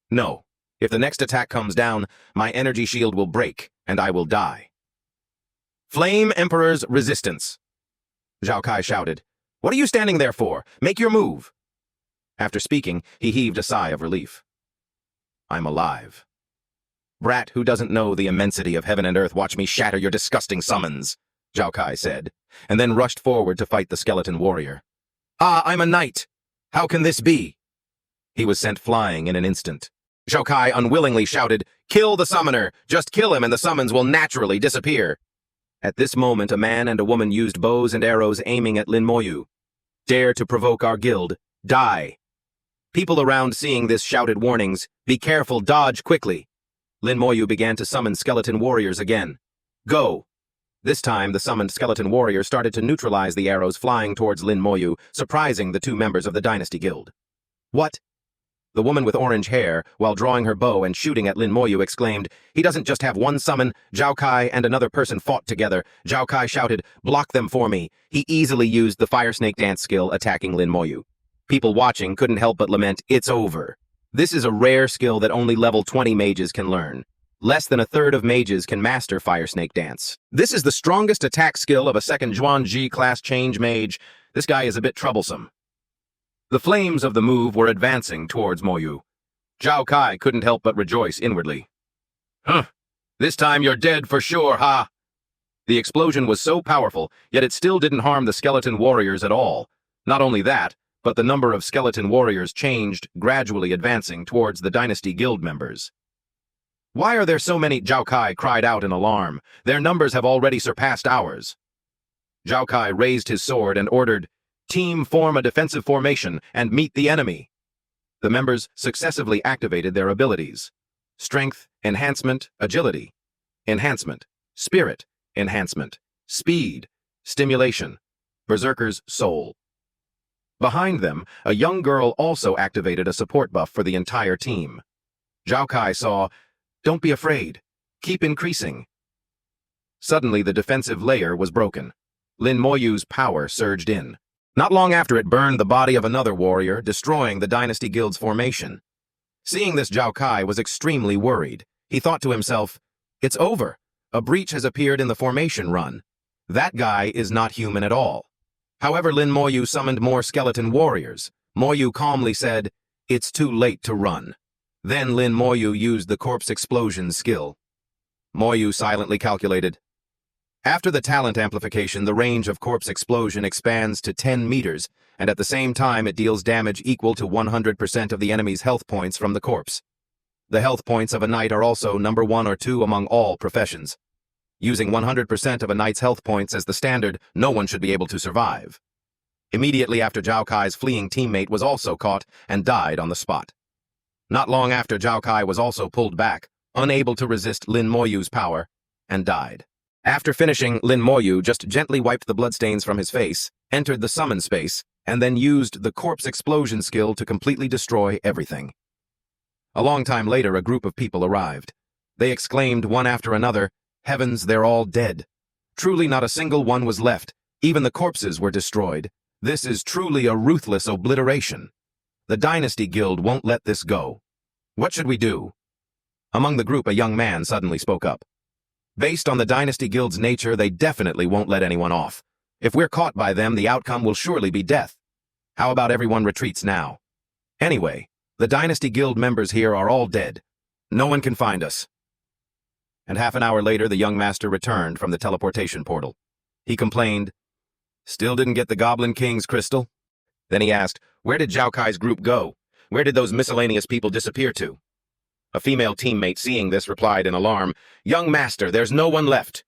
"No. If the next attack comes down, my energy shield will break, and I will die." "Flame Emperor's resistance!" Zhao Kai shouted. "What are you standing there for? Make your move!" After speaking, he heaved a sigh of relief. "I'm alive. Brat who doesn't know the immensity of heaven and earth, watch me shatter your disgusting summons," Zhao Kai said, and then rushed forward to fight the skeleton warrior. "Ah, I'm a knight! How can this be?" He was sent flying in an instant. Zhao Kai unwillingly shouted, "Kill the summoner! Just kill him and the summons will naturally disappear." At this moment, a man and a woman used bows and arrows aiming at Lin Moyu. "Dare to provoke our guild, die." People around seeing this shouted warnings, "Be careful, dodge quickly." Lin Moyu began to summon skeleton warriors again. "Go." This time, the summoned skeleton warrior started to neutralize the arrows flying towards Lin Moyu, surprising the 2 members of the Dynasty Guild. "What?" The woman with orange hair, while drawing her bow and shooting at Lin Moyu, exclaimed, "He doesn't just have one summon. Zhao Kai and another person fought together." Zhao Kai shouted, "Block them for me." He easily used the fire snake dance skill, attacking Lin Moyu. People watching couldn't help but lament, "It's over." This is a rare skill that only level 20 mages can learn. Less than a third of mages can master Fire Snake Dance. This is the strongest attack skill of a second Zhuangji class change mage. This guy is a bit troublesome. The flames of the move were advancing towards Moyu. Zhao Kai couldn't help but rejoice inwardly. "Huh, this time you're dead for sure, ha!" The explosion was so powerful, yet it still didn't harm the skeleton warriors at all. Not only that, but the number of skeleton warriors changed, gradually advancing towards the Dynasty Guild members. "Why are there so many?" Zhao Kai cried out in alarm. "Their numbers have already surpassed ours." Zhao Kai raised his sword and ordered, "Team, form a defensive formation and meet the enemy." The members successively activated their abilities. Strength, enhancement, agility. Enhancement, spirit, enhancement, speed, stimulation, berserker's soul. Behind them, a young girl also activated a support buff for the entire team. Zhao Kai saw, "Don't be afraid. Keep increasing." Suddenly, the defensive layer was broken. Lin Moyu's power surged in. Not long after, it burned the body of another warrior, destroying the Dynasty Guild's formation. Seeing this, Zhao Kai was extremely worried. He thought to himself, "It's over. A breach has appeared in the formation run. That guy is not human at all." However, Lin Moyu summoned more skeleton warriors. Moyu calmly said, "It's too late to run." Then Lin Moyu used the corpse explosion skill. Moyu silently calculated. After the talent amplification, the range of corpse explosion expands to 10 meters, and at the same time it deals damage equal to 100% of the enemy's health points from the corpse. The health points of a knight are also number 1 or 2 among all professions. Using 100% of a knight's health points as the standard, no one should be able to survive. Immediately after, Zhao Kai's fleeing teammate was also caught and died on the spot. Not long after, Zhao Kai was also pulled back, unable to resist Lin Moyu's power, and died. After finishing, Lin Moyu just gently wiped the bloodstains from his face, entered the summon space, and then used the corpse explosion skill to completely destroy everything. A long time later, a group of people arrived. They exclaimed one after another, "Heavens, they're all dead." Truly not a single one was left. Even the corpses were destroyed. This is truly a ruthless obliteration. The Dynasty Guild won't let this go. What should we do? Among the group, a young man suddenly spoke up. Based on the Dynasty Guild's nature, they definitely won't let anyone off. If we're caught by them, the outcome will surely be death. How about everyone retreats now? Anyway, the Dynasty Guild members here are all dead. No one can find us. And half an hour later, the young master returned from the teleportation portal. He complained, "Still didn't get the Goblin King's crystal?" Then he asked, "Where did Zhao Kai's group go? Where did those miscellaneous people disappear to?" A female teammate, seeing this, replied in alarm, "Young master, there's no one left."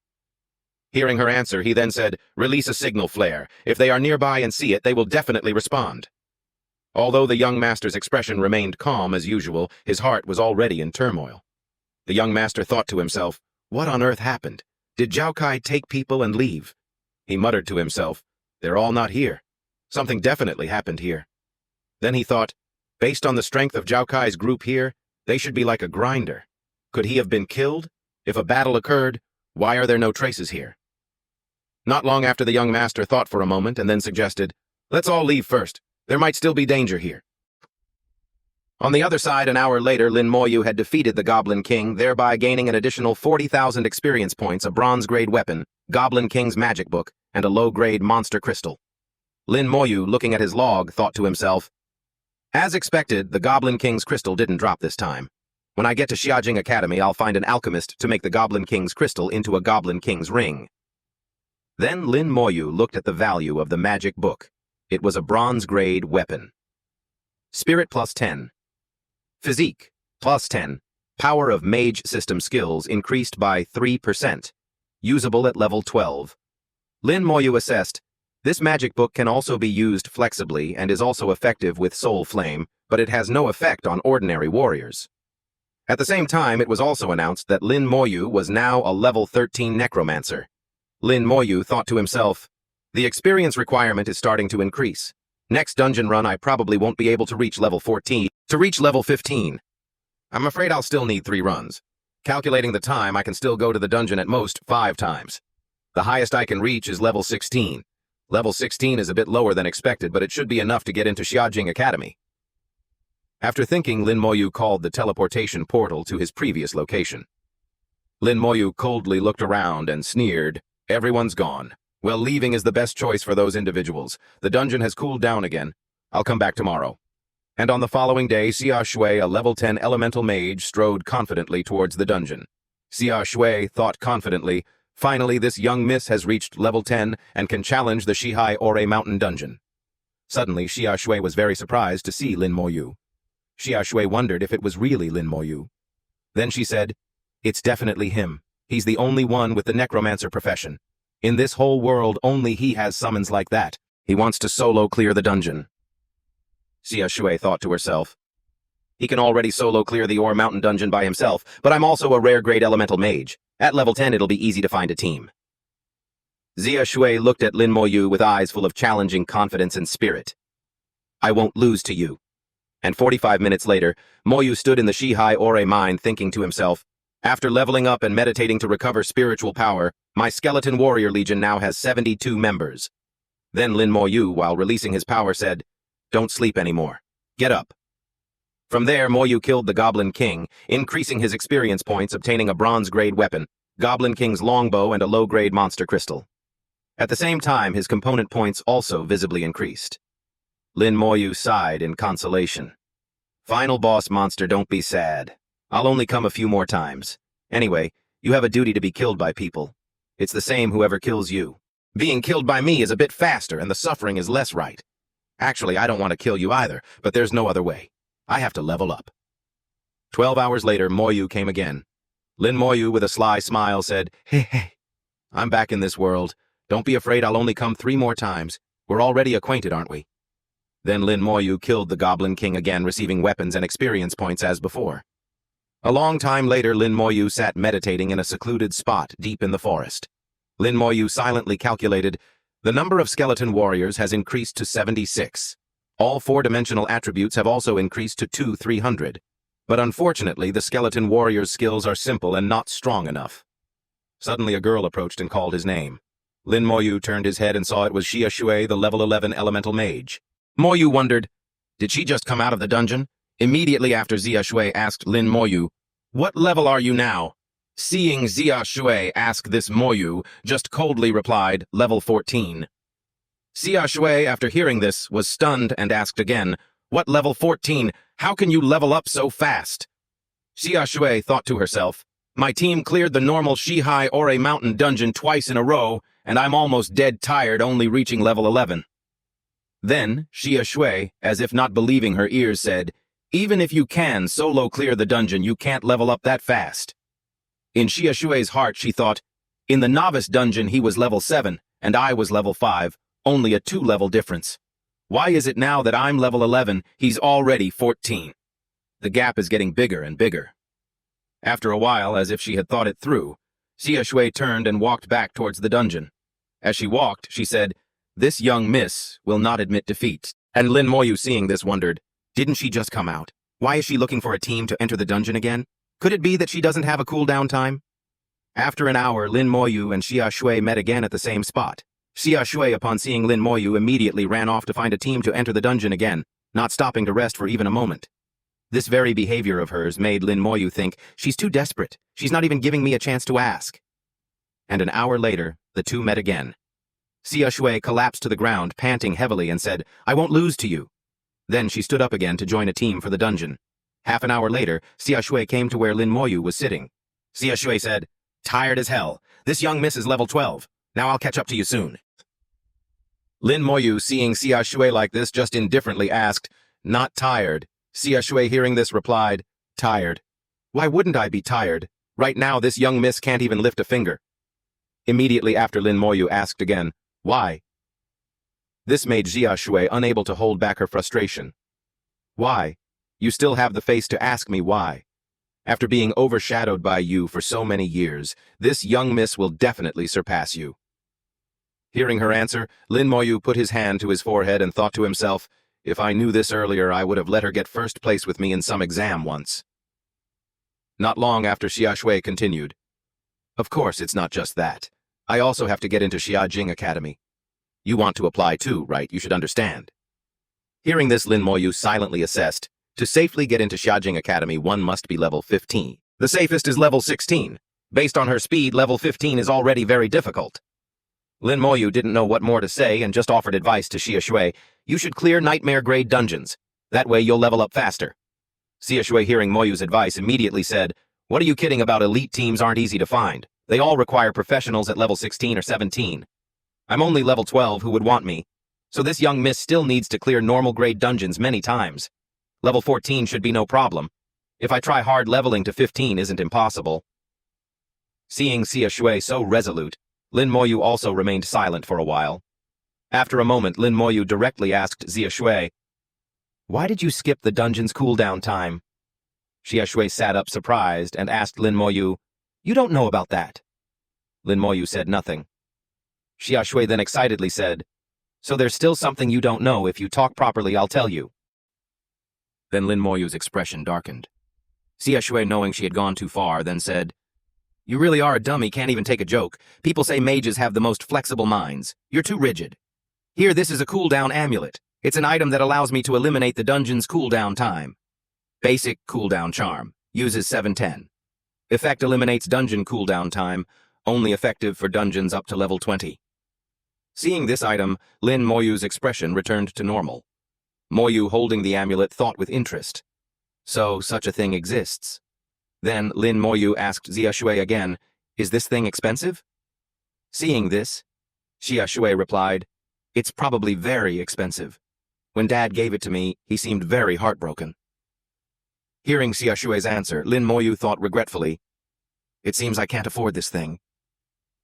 Hearing her answer, he then said, "Release a signal flare. If they are nearby and see it, they will definitely respond." Although the young master's expression remained calm as usual, his heart was already in turmoil. The young master thought to himself, "What on earth happened? Did Zhao Kai take people and leave?" He muttered to himself, "They're all not here. Something definitely happened here." Then he thought, based on the strength of Zhao Kai's group here, they should be like a grinder. Could he have been killed? If a battle occurred, why are there no traces here? Not long after, the young master thought for a moment and then suggested, "Let's all leave first. There might still be danger here." On the other side, an hour later, Lin Moyu had defeated the Goblin King, thereby gaining an additional 40,000 experience points, a bronze-grade weapon, Goblin King's magic book, and a low-grade monster crystal. Lin Moyu, looking at his log, thought to himself, "As expected, the Goblin King's crystal didn't drop this time. When I get to Xiajing Academy, I'll find an alchemist to make the Goblin King's crystal into a Goblin King's ring." Then Lin Moyu looked at the value of the magic book. It was a bronze-grade weapon. Spirit +10. Physique +10. Power of mage system skills increased by 3%. Usable at level 12. Lin Moyu assessed, this magic book can also be used flexibly and is also effective with Soul Flame, but it has no effect on ordinary warriors. At the same time, it was also announced that Lin Moyu was now a level 13 necromancer. Lin Moyu thought to himself, the experience requirement is starting to increase. Next dungeon run, I probably won't be able to reach level 14. To reach level 15, I'm afraid I'll still need 3 runs. Calculating the time, I can still go to the dungeon at most 5 times. The highest I can reach is level 16. Level 16 is a bit lower than expected, but it should be enough to get into Xiajing Academy. After thinking, Lin Moyu called the teleportation portal to his previous location. Lin Moyu coldly looked around and sneered, "Everyone's gone. Well, leaving is the best choice for those individuals. The dungeon has cooled down again. I'll come back tomorrow." And on the following day, Xia Shui, a level 10 elemental mage, strode confidently towards the dungeon. Xia Shui thought confidently, finally this young miss has reached level 10 and can challenge the Shihai Ore Mountain dungeon. Suddenly, Xia Shui was very surprised to see Lin Moyu. Xia Shui wondered if it was really Lin Moyu. Then she said, "It's definitely him. He's the only one with the necromancer profession. In this whole world, only he has summons like that. He wants to solo clear the dungeon." Xia Shui thought to herself, "He can already solo clear the Ore Mountain dungeon by himself, but I'm also a rare grade elemental mage. At level 10, it'll be easy to find a team." Xia Shui looked at Lin Moyu with eyes full of challenging confidence and spirit. "I won't lose to you." And 45 minutes later, Moyu stood in the Shihai Ore mine thinking to himself, "After leveling up and meditating to recover spiritual power, my skeleton warrior legion now has 72 members. Then Lin Moyu, while releasing his power, said, "Don't sleep anymore. Get up." From there, Moyu killed the Goblin King, increasing his experience points, obtaining a bronze-grade weapon, Goblin King's longbow, and a low-grade monster crystal. At the same time, his component points also visibly increased. Lin Moyu sighed in consolation. "Final boss monster, don't be sad. I'll only come a few more times. Anyway, you have a duty to be killed by people. It's the same whoever kills you. Being killed by me is a bit faster and the suffering is less, right? Actually, I don't want to kill you either, but there's no other way. I have to level up." 12 hours later, Moyu came again. Lin Moyu, with a sly smile, said, Hey, I'm back in this world. Don't be afraid, I'll only come 3 more times. We're already acquainted, aren't we?" Then Lin Moyu killed the Goblin King again, receiving weapons and experience points as before. A long time later, Lin Moyu sat meditating in a secluded spot deep in the forest. Lin Moyu silently calculated, the number of skeleton warriors has increased to 76. All 4-dimensional attributes have also increased to 300. But unfortunately, the skeleton warrior's skills are simple and not strong enough. Suddenly a girl approached and called his name. Lin Moyu turned his head and saw it was Xia Shui, the level 11 elemental mage. Moyu wondered, did she just come out of the dungeon? Immediately after, Xia Shui asked Lin Moyu, "What level are you now?" Seeing Xia Shui ask this, Moyu just coldly replied, "Level 14. Xia Shui, after hearing this, was stunned and asked again, "What level 14? How can you level up so fast?" Xia Shui thought to herself, "My team cleared the normal Shihai Ore Mountain dungeon twice in a row, and I'm almost dead tired only reaching level 11. Then, Xia Shui, as if not believing her ears, said, "Even if you can solo clear the dungeon, you can't level up that fast." In Xia Shui's heart, she thought, in the novice dungeon he was level 7, and I was level 5, only a 2-level difference. Why is it now that I'm level 11, he's already 14? The gap is getting bigger and bigger. After a while, as if she had thought it through, Xia Shui turned and walked back towards the dungeon. As she walked, she said, "This young miss will not admit defeat." And Lin Moyu, seeing this, wondered, didn't she just come out? Why is she looking for a team to enter the dungeon again? Could it be that she doesn't have a cooldown time? After an hour, Lin Moyu and Xia Shui met again at the same spot. Xia Shui, upon seeing Lin Moyu, immediately ran off to find a team to enter the dungeon again, not stopping to rest for even a moment. This very behavior of hers made Lin Moyu think, she's too desperate. She's not even giving me a chance to ask. And an hour later, the two met again. Xia Shui collapsed to the ground, panting heavily, and said, "I won't lose to you." Then she stood up again to join a team for the dungeon. Half an hour later, Xia Shui came to where Lin Moyu was sitting. Xia Shui said, "Tired as hell. This young miss is level 12. Now I'll catch up to you soon." Lin Moyu, seeing Xia Shui like this, just indifferently asked, "Not tired?" Xia Shui, hearing this, replied, "Tired. Why wouldn't I be tired? Right now, this young miss can't even lift a finger." Immediately after, Lin Moyu asked again, "Why?" This made Xia Shui unable to hold back her frustration. "Why? You still have the face to ask me why? After being overshadowed by you for so many years, this young miss will definitely surpass you." Hearing her answer, Lin Moyu put his hand to his forehead and thought to himself, if I knew this earlier, I would have let her get first place with me in some exam once. Not long after, Xia Shui continued, "Of course, it's not just that. I also have to get into Xiajing Academy. You want to apply too, right? You should understand." Hearing this, Lin Moyu silently assessed, to safely get into Xiajing Academy, one must be level 15. The safest is level 16. Based on her speed, level 15 is already very difficult. Lin Moyu didn't know what more to say and just offered advice to Xia Shui. "You should clear nightmare-grade dungeons. That way you'll level up faster." Xia Shui, hearing Moyu's advice, immediately said, "What are you kidding about? Elite teams aren't easy to find. They all require professionals at level 16 or 17. I'm only level 12, who would want me? So this young miss still needs to clear normal-grade dungeons many times. Level 14 should be no problem. If I try hard, leveling to 15 isn't impossible." Seeing Xia Shui so resolute, Lin Moyu also remained silent for a while. After a moment, Lin Moyu directly asked Xia Shui, "Why did you skip the dungeon's cooldown time?" Xia Shui sat up surprised and asked Lin Moyu, "You don't know about that?" Lin Moyu said nothing. Xia Shui then excitedly said, "So there's still something you don't know. If you talk properly, I'll tell you." Then Lin Moyu's expression darkened. Xia Shui, knowing she had gone too far, then said, "You really are a dummy, can't even take a joke. People say mages have the most flexible minds. You're too rigid." Here, this is a cooldown amulet. It's an item that allows me to eliminate the dungeon's cooldown time. Basic cooldown charm. Uses 710. Effect eliminates dungeon cooldown time. Only effective for dungeons up to level 20. Seeing this item, Lin Moyu's expression returned to normal. Moyu, holding the amulet, thought with interest. So, such a thing exists. Then Lin Moyu asked Xia Shui again, "Is this thing expensive?" Seeing this, Xia Shui replied, "It's probably very expensive. When Dad gave it to me, he seemed very heartbroken." Hearing Xia Shui's answer, Lin Moyu thought regretfully, "It seems I can't afford this thing."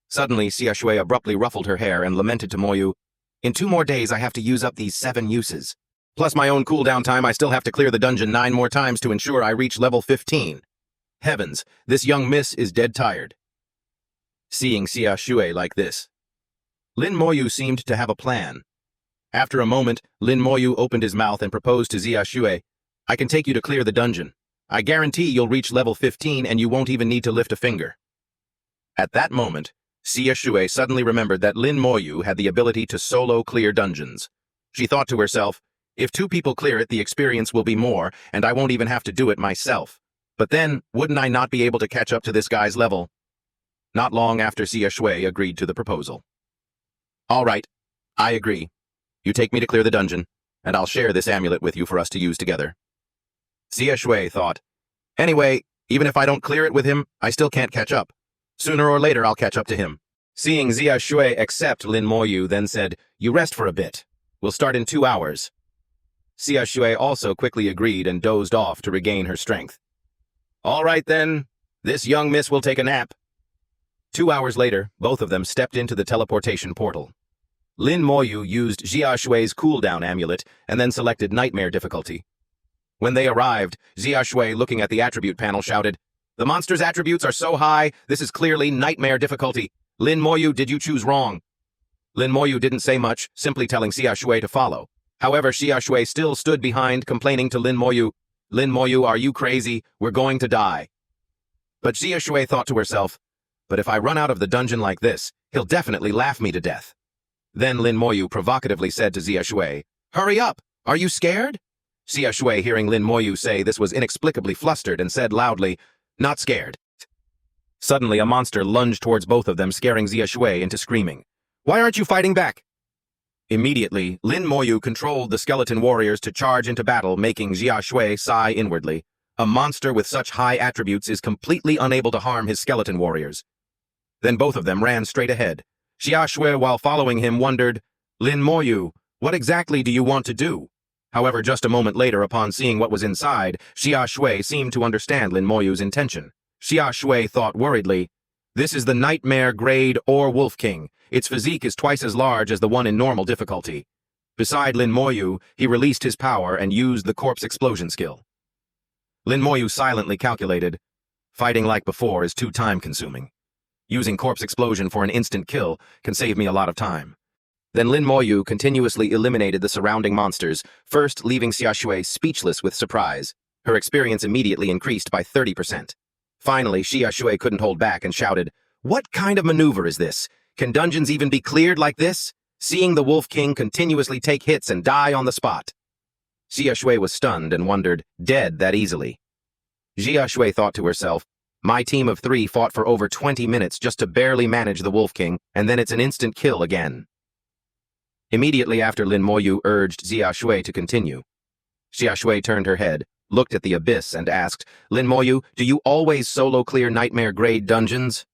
Suddenly, Xia Shui abruptly ruffled her hair and lamented to Moyu, "In 2 more days I have to use up these 7 uses. Plus my own cooldown time, I still have to clear the dungeon 9 more times to ensure I reach level 15. Heavens, this young miss is dead tired." Seeing Xia Shui like this, Lin Moyu seemed to have a plan. After a moment, Lin Moyu opened his mouth and proposed to Xia Shui, "I can take you to clear the dungeon. I guarantee you'll reach level 15 and you won't even need to lift a finger." At that moment, Xia Shui suddenly remembered that Lin Moyu had the ability to solo clear dungeons. She thought to herself, "If 2 people clear it, the experience will be more, and I won't even have to do it myself. But then, wouldn't I not be able to catch up to this guy's level?" Not long after, Xia Shui agreed to the proposal. "All right, I agree. You take me to clear the dungeon, and I'll share this amulet with you for us to use together." Xia Shui thought, "Anyway, even if I don't clear it with him, I still can't catch up. Sooner or later, I'll catch up to him." Seeing Xia Shui accept Lin Moyu, then said, "You rest for a bit. We'll start in 2 hours." Xia Shui also quickly agreed and dozed off to regain her strength. "All right then, this young miss will take a nap." 2 hours later, both of them stepped into the teleportation portal. Lin Moyu used Xia Shui's cooldown amulet and then selected Nightmare difficulty. When they arrived, Xia Shui, looking at the attribute panel, shouted, "The monster's attributes are so high, this is clearly Nightmare difficulty. Lin Moyu, did you choose wrong?" Lin Moyu didn't say much, simply telling Xia Shui to follow. However, Xia Shui still stood behind, complaining to Lin Moyu, "Lin Moyu, are you crazy? We're going to die." But Xia Shui thought to herself, "But if I run out of the dungeon like this, he'll definitely laugh me to death." Then Lin Moyu provocatively said to Xia Shui, "Hurry up! Are you scared?" Xia Shui, hearing Lin Moyu say this, was inexplicably flustered and said loudly, "Not scared." Suddenly, a monster lunged towards both of them, scaring Xia Shui into screaming, "Why aren't you fighting back?" Immediately, Lin Moyu controlled the skeleton warriors to charge into battle, making Xia Shui sigh inwardly. A monster with such high attributes is completely unable to harm his skeleton warriors. Then both of them ran straight ahead. Xia Shui, while following him, wondered, "Lin Moyu, what exactly do you want to do?" However, just a moment later, upon seeing what was inside, Xia Shui seemed to understand Lin Moyu's intention. Xia Shui thought worriedly, "This is the Nightmare Grade or Wolf King. Its physique is twice as large as the one in normal difficulty." Beside Lin Moyu, he released his power and used the corpse explosion skill. Lin Moyu silently calculated, "Fighting like before is too time-consuming. Using corpse explosion for an instant kill can save me a lot of time." Then Lin Moyu continuously eliminated the surrounding monsters, first leaving Xia Shui speechless with surprise. Her experience immediately increased by 30%. Finally, Xia Shui couldn't hold back and shouted, "What kind of maneuver is this? Can dungeons even be cleared like this?" Seeing the Wolf King continuously take hits and die on the spot. Xia Shui was stunned and wondered, dead that easily. Xia Shui thought to herself, "My team of 3 fought for over 20 minutes just to barely manage the Wolf King, and then it's an instant kill again." Immediately after, Lin Moyu urged Xia Shui to continue. Xia Shui turned her head, looked at the abyss, and asked, "Lin Moyu, do you always solo clear Nightmare Grade dungeons?"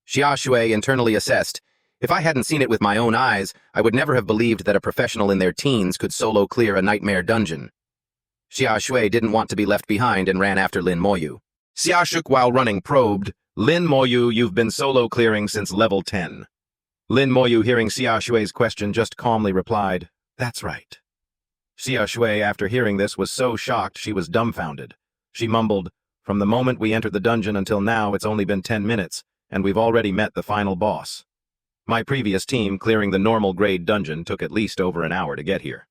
Xia Shui internally assessed, "If I hadn't seen it with my own eyes, I would never have believed that a professional in their teens could solo clear a Nightmare dungeon." Xia Shui didn't want to be left behind and ran after Lin Moyu. Xia Shuk, while running, probed, "Lin Moyu, you've been solo clearing since level 10. Lin Moyu, hearing Xia Shui's question, just calmly replied, "That's right." Xia Shui, after hearing this, was so shocked she was dumbfounded. She mumbled, "From the moment we entered the dungeon until now, it's only been 10 minutes, and we've already met the final boss. My previous team clearing the normal grade dungeon took at least over an hour to get here."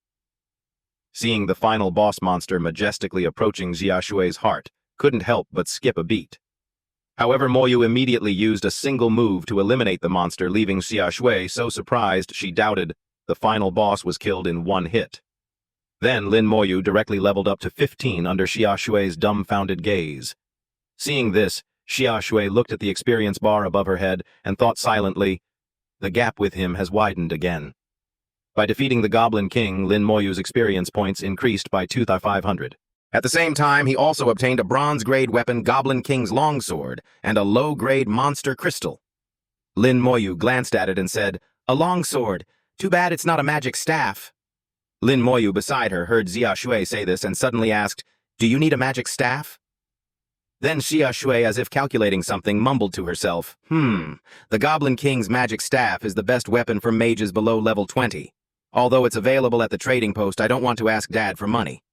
Seeing the final boss monster majestically approaching, Xia Shui's heart couldn't help but skip a beat. However, Moyu immediately used a single move to eliminate the monster, leaving Xia Shui so surprised she doubted, The final boss was killed in one hit. Then Lin Moyu directly leveled up to 15 under Xia Shui's dumbfounded gaze. Seeing this, Xia Shui looked at the experience bar above her head and thought silently, the gap with him has widened again. By defeating the Goblin King, Lin Moyu's experience points increased by 2,500. At the same time, he also obtained a bronze-grade weapon, Goblin King's Longsword, and a low-grade monster crystal. Lin Moyu glanced at it and said, a longsword. Too bad it's not a magic staff. Lin Moyu beside her heard Xia Shui say this and suddenly asked, do you need a magic staff? Then Xia Shui, as if calculating something, mumbled to herself, the Goblin King's magic staff is the best weapon for mages below level 20. Although it's available at the trading post, I don't want to ask Dad for money.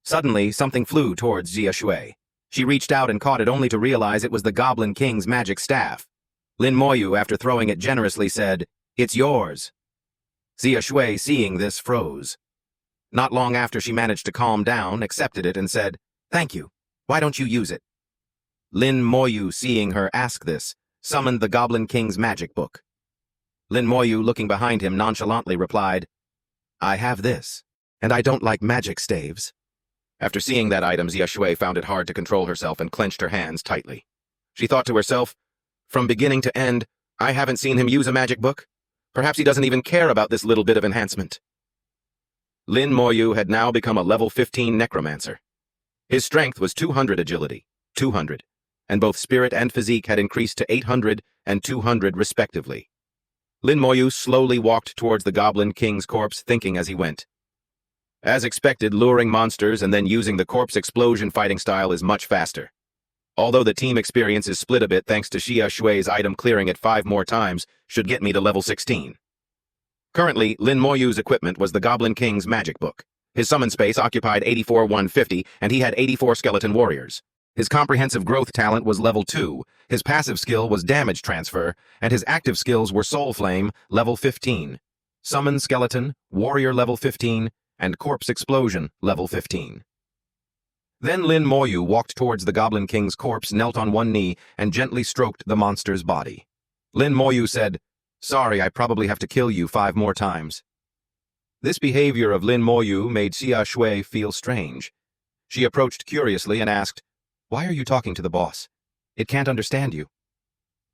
Suddenly, something flew towards Xia Shui. She reached out and caught it only to realize it was the Goblin King's magic staff. Lin Moyu, after throwing it generously, said, it's yours. Xia Shui, seeing this, froze. Not long after she managed to calm down, accepted it and said, thank you. Why don't you use it? Lin Moyu, seeing her ask this, summoned the Goblin King's magic book. Lin Moyu, looking behind him, nonchalantly replied, I have this, and I don't like magic staves. After seeing that item, Xia Shui found it hard to control herself and clenched her hands tightly. She thought to herself, from beginning to end, I haven't seen him use a magic book. Perhaps he doesn't even care about this little bit of enhancement. Lin Moyu had now become a level 15 necromancer. His strength was 200, agility, 200, and both spirit and physique had increased to 800 and 200 respectively. Lin Moyu slowly walked towards the Goblin King's corpse, thinking as he went. As expected, luring monsters and then using the corpse explosion fighting style is much faster. Although the team experience is split a bit thanks to Xia Shui's item clearing it 5 more times, should get me to level 16. Currently, Lin Moyu's equipment was the Goblin King's magic book. His summon space occupied 84,150, and he had 84 skeleton warriors. His comprehensive growth talent was level 2, his passive skill was damage transfer, and his active skills were Soul Flame, level 15, Summon Skeleton, Warrior level 15, and Corpse Explosion, level 15. Then Lin Moyu walked towards the Goblin King's corpse, knelt on one knee, and gently stroked the monster's body. Lin Moyu said, sorry, I probably have to kill you 5 more times. This behavior of Lin Moyu made Xia Shui feel strange. She approached curiously and asked, why are you talking to the boss? It can't understand you.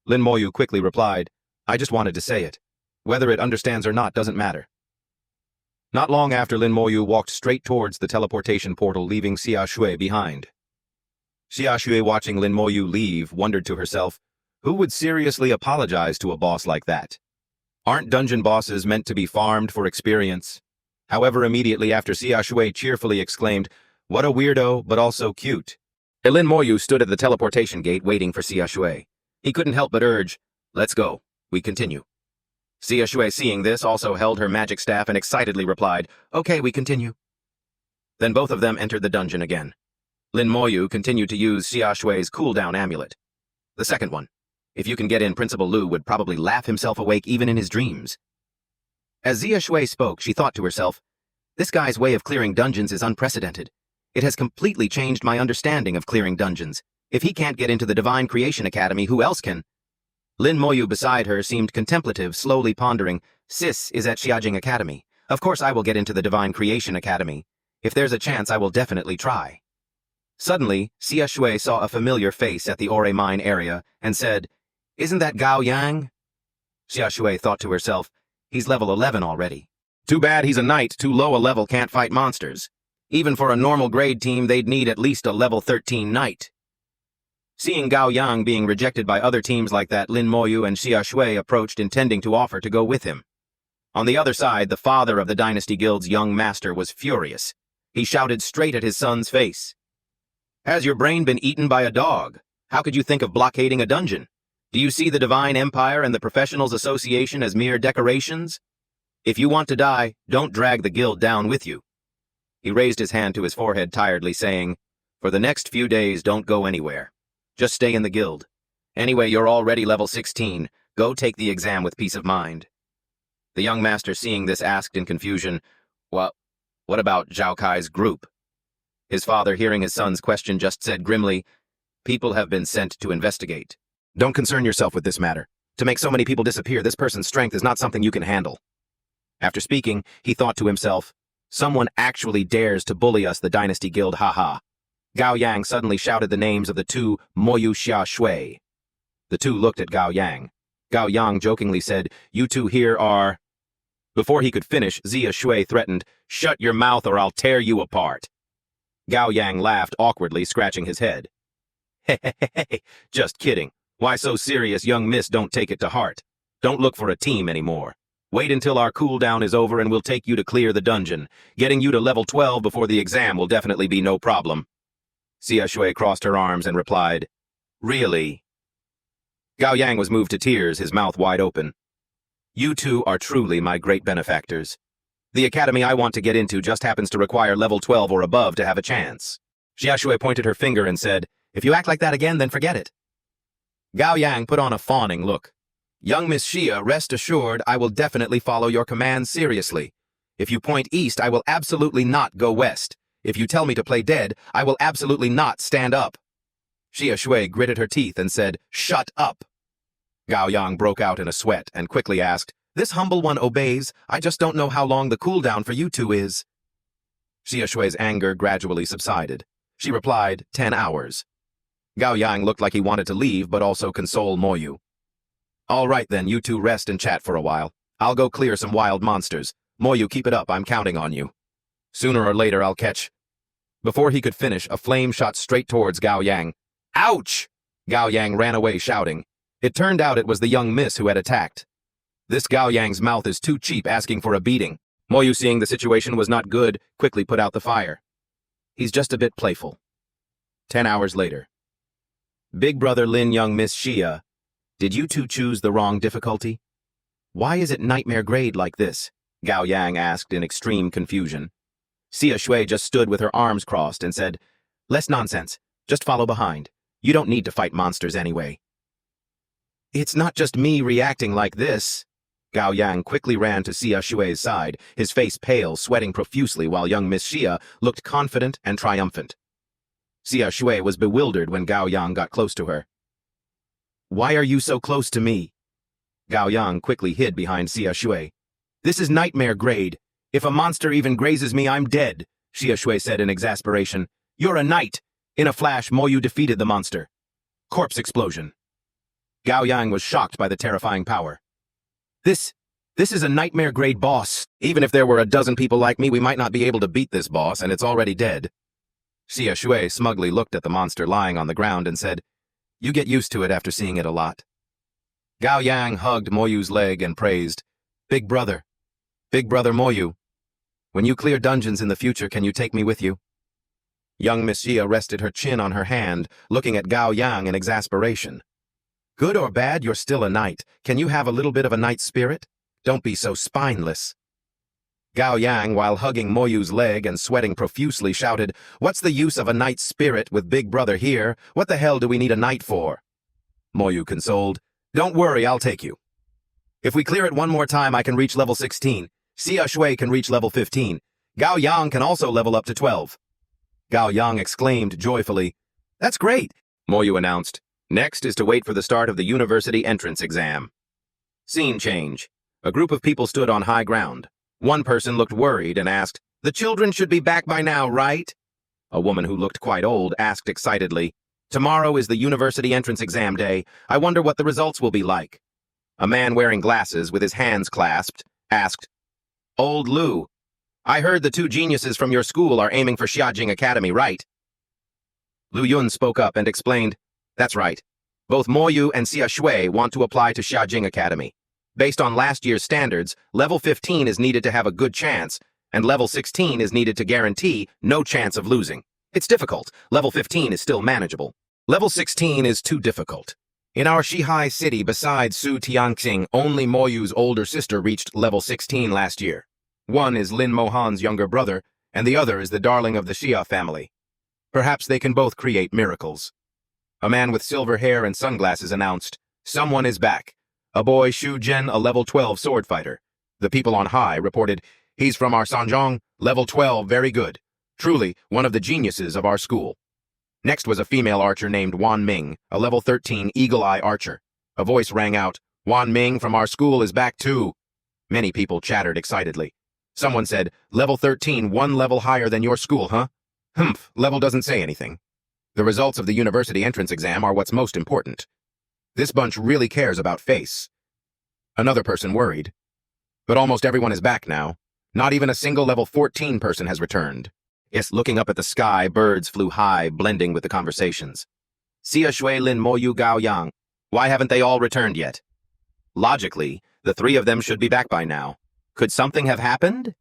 Lin Moyu quickly replied, I just wanted to say it. Whether it understands or not doesn't matter. Not long after, Lin Moyu walked straight towards the teleportation portal, leaving Xia Shui behind. Xia Shui, watching Lin Moyu leave, wondered to herself, who would seriously apologize to a boss like that? Aren't dungeon bosses meant to be farmed for experience? However, immediately after, Xia Shui cheerfully exclaimed, what a weirdo, but also cute. Lin Moyu stood at the teleportation gate waiting for Xia Shui. He couldn't help but urge, let's go, we continue. Xia Shui, seeing this, also held her magic staff and excitedly replied, okay, we continue. Then both of them entered the dungeon again. Lin Moyu continued to use Xia Shui's cooldown amulet. The second one. If you can get in, Principal Lu would probably laugh himself awake even in his dreams. As Xia Shui spoke, she thought to herself, this guy's way of clearing dungeons is unprecedented. It has completely changed my understanding of clearing dungeons. If he can't get into the Divine Creation Academy, who else can? Lin Moyu beside her seemed contemplative, slowly pondering, Sis is at Xiajing Academy. Of course I will get into the Divine Creation Academy. If there's a chance, I will definitely try. Suddenly, Xia Shui saw a familiar face at the Ore mine area and said, isn't that Gao Yang? Xia Shui thought to herself, he's level 11 already. Too bad he's a knight, too low a level, can't fight monsters. Even for a normal grade team, they'd need at least a level 13 knight. Seeing Gao Yang being rejected by other teams like that, Lin Moyu and Xia Shui approached, intending to offer to go with him. On the other side, the father of the Dynasty Guild's young master was furious. He shouted straight at his son's face. Has your brain been eaten by a dog? How could you think of blockading a dungeon? Do you see the Divine Empire and the Professionals Association as mere decorations? If you want to die, don't drag the guild down with you. He raised his hand to his forehead tiredly, saying, for the next few days, don't go anywhere. Just stay in the guild. Anyway, you're already level 16. Go take the exam with peace of mind. The young master, seeing this, asked in confusion, what about Zhao Kai's group? His father, hearing his son's question, just said grimly, people have been sent to investigate. Don't concern yourself with this matter. To make so many people disappear, this person's strength is not something you can handle. After speaking, he thought to himself, someone actually dares to bully us, the Dynasty Guild, haha. Gao Yang suddenly shouted the names of the two Moyu Xia Shui. The two looked at Gao Yang. Gao Yang jokingly said, you two here are... Before he could finish, Xia Shui threatened, shut your mouth or I'll tear you apart. Gao Yang laughed awkwardly, scratching his head. Hey, just kidding. Why so serious, young miss? Don't take it to heart. Don't look for a team anymore. Wait until our cooldown is over and we'll take you to clear the dungeon. Getting you to level 12 before the exam will definitely be no problem. Xia Shui crossed her arms and replied, really? Gao Yang was moved to tears, his mouth wide open. You two are truly my great benefactors. The academy I want to get into just happens to require level 12 or above to have a chance. Xia Shui pointed her finger and said, if you act like that again, then forget it. Gao Yang put on a fawning look. Young Miss Xia, rest assured I will definitely follow your commands seriously. If you point east, I will absolutely not go west. If you tell me to play dead, I will absolutely not stand up. Xia Shui gritted her teeth and said, shut up. Gao Yang broke out in a sweat and quickly asked, this humble one obeys, I just don't know how long the cooldown for you two is. Xia Shui's anger gradually subsided. She replied, 10 hours. Gao Yang looked like he wanted to leave but also console Moyu. All right then, you two rest and chat for a while. I'll go clear some wild monsters. Moyu, keep it up, I'm counting on you. Sooner or later I'll catch. Before he could finish, a flame shot straight towards Gao Yang. Ouch! Gao Yang ran away shouting. It turned out it was the young miss who had attacked. This Gao Yang's mouth is too cheap, asking for a beating. Moyu, seeing the situation was not good, quickly put out the fire. He's just a bit playful. 10 hours later. Big brother Lin, young Miss Xia, did you two choose the wrong difficulty? Why is it nightmare grade like this? Gao Yang asked in extreme confusion. Xia Shui just stood with her arms crossed and said, less nonsense, just follow behind. You don't need to fight monsters anyway. It's not just me reacting like this. Gao Yang quickly ran to Xia Shui's side, his face pale, sweating profusely while young Miss Xia looked confident and triumphant. Xia Shui was bewildered when Gao Yang got close to her. Why are you so close to me? Gao Yang quickly hid behind Xia Shui. This is nightmare grade. If a monster even grazes me, I'm dead, Xia Shui said in exasperation. You're a knight. In a flash, Moyu defeated the monster. Corpse explosion. Gao Yang was shocked by the terrifying power. This is a nightmare grade boss. Even if there were a dozen people like me, we might not be able to beat this boss, and it's already dead. Xia Shui smugly looked at the monster lying on the ground and said, you get used to it after seeing it a lot. Gao Yang hugged Moyu's leg and praised, Big brother Moyu, when you clear dungeons in the future, can you take me with you? Young Miss Xia rested her chin on her hand, looking at Gao Yang in exasperation. Good or bad, you're still a knight. Can you have a little bit of a knight spirit? Don't be so spineless. Gao Yang, while hugging Moyu's leg and sweating profusely, shouted, what's the use of a knight spirit with Big Brother here? What the hell do we need a knight for? Moyu consoled, don't worry, I'll take you. If we clear it one more time, I can reach level 16. Xia Shui can reach level 15. Gao Yang can also level up to 12. Gao Yang exclaimed joyfully, that's great, Moyu announced. Next is to wait for the start of the university entrance exam. Scene change. A group of people stood on high ground. One person looked worried and asked, the children should be back by now, right? A woman who looked quite old asked excitedly, tomorrow is the university entrance exam day. I wonder what the results will be like. A man wearing glasses with his hands clasped asked, Old Lu, I heard the two geniuses from your school are aiming for Xiajing Academy, right? Lu Yun spoke up and explained, that's right. Both Moyu and Xia Shui want to apply to Xiajing Academy. Based on last year's standards, level 15 is needed to have a good chance, and level 16 is needed to guarantee no chance of losing. It's difficult. Level 15 is still manageable. Level 16 is too difficult. In our Shihai city, besides Su Tianxing, only Moyu's older sister reached level 16 last year. One is Lin Mohan's younger brother, and the other is the darling of the Xia family. Perhaps they can both create miracles. A man with silver hair and sunglasses announced, someone is back. A boy Xu Zhen, a level 12 sword fighter. The people on high reported, he's from our Sanjiang, level 12, very good. Truly, one of the geniuses of our school. Next was a female archer named Wan Ming, a level 13 eagle-eye archer. A voice rang out, Wan Ming from our school is back too. Many people chattered excitedly. Someone said, "Level 13, one level higher than your school, huh?" Humph, level doesn't say anything. The results of the university entrance exam are what's most important. This bunch really cares about face. Another person worried. But almost everyone is back now. Not even a single level 14 person has returned. Yes, looking up at the sky, birds flew high, blending with the conversations. Xia Shui Lin Mo Yu Gao Yang. Why haven't they all returned yet? Logically, the three of them should be back by now. Could something have happened?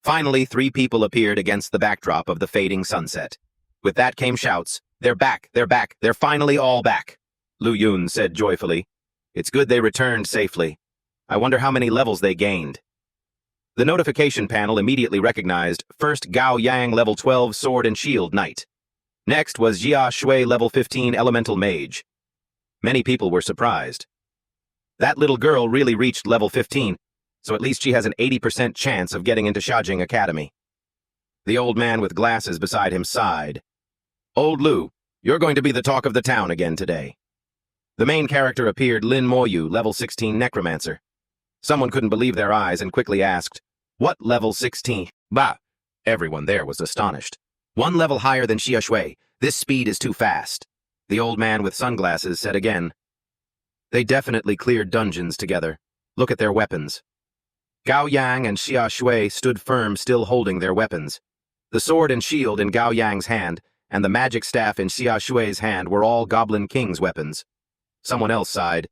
Finally, three people appeared against the backdrop of the fading sunset. With that came shouts, "They're back, they're back, they're finally all back," Lu Yun said joyfully. It's good they returned safely. I wonder how many levels they gained. The notification panel immediately recognized first Gao Yang level 12 Sword and Shield Knight. Next was Jia Shui level 15 Elemental Mage. Many people were surprised. That little girl really reached level 15, so at least she has an 80% chance of getting into Xiajing Academy. The old man with glasses beside him sighed. Old Lu, you're going to be the talk of the town again today. The main character appeared Lin Moyu, level 16 Necromancer. Someone couldn't believe their eyes and quickly asked, "What level 16? Bah!" Everyone there was astonished. One level higher than Xia Shui. This speed is too fast. The old man with sunglasses said again. They definitely cleared dungeons together. Look at their weapons. Gao Yang and Xia Shui stood firm, still holding their weapons. The sword and shield in Gao Yang's hand and the magic staff in Xia Shui's hand were all Goblin King's weapons. Someone else sighed.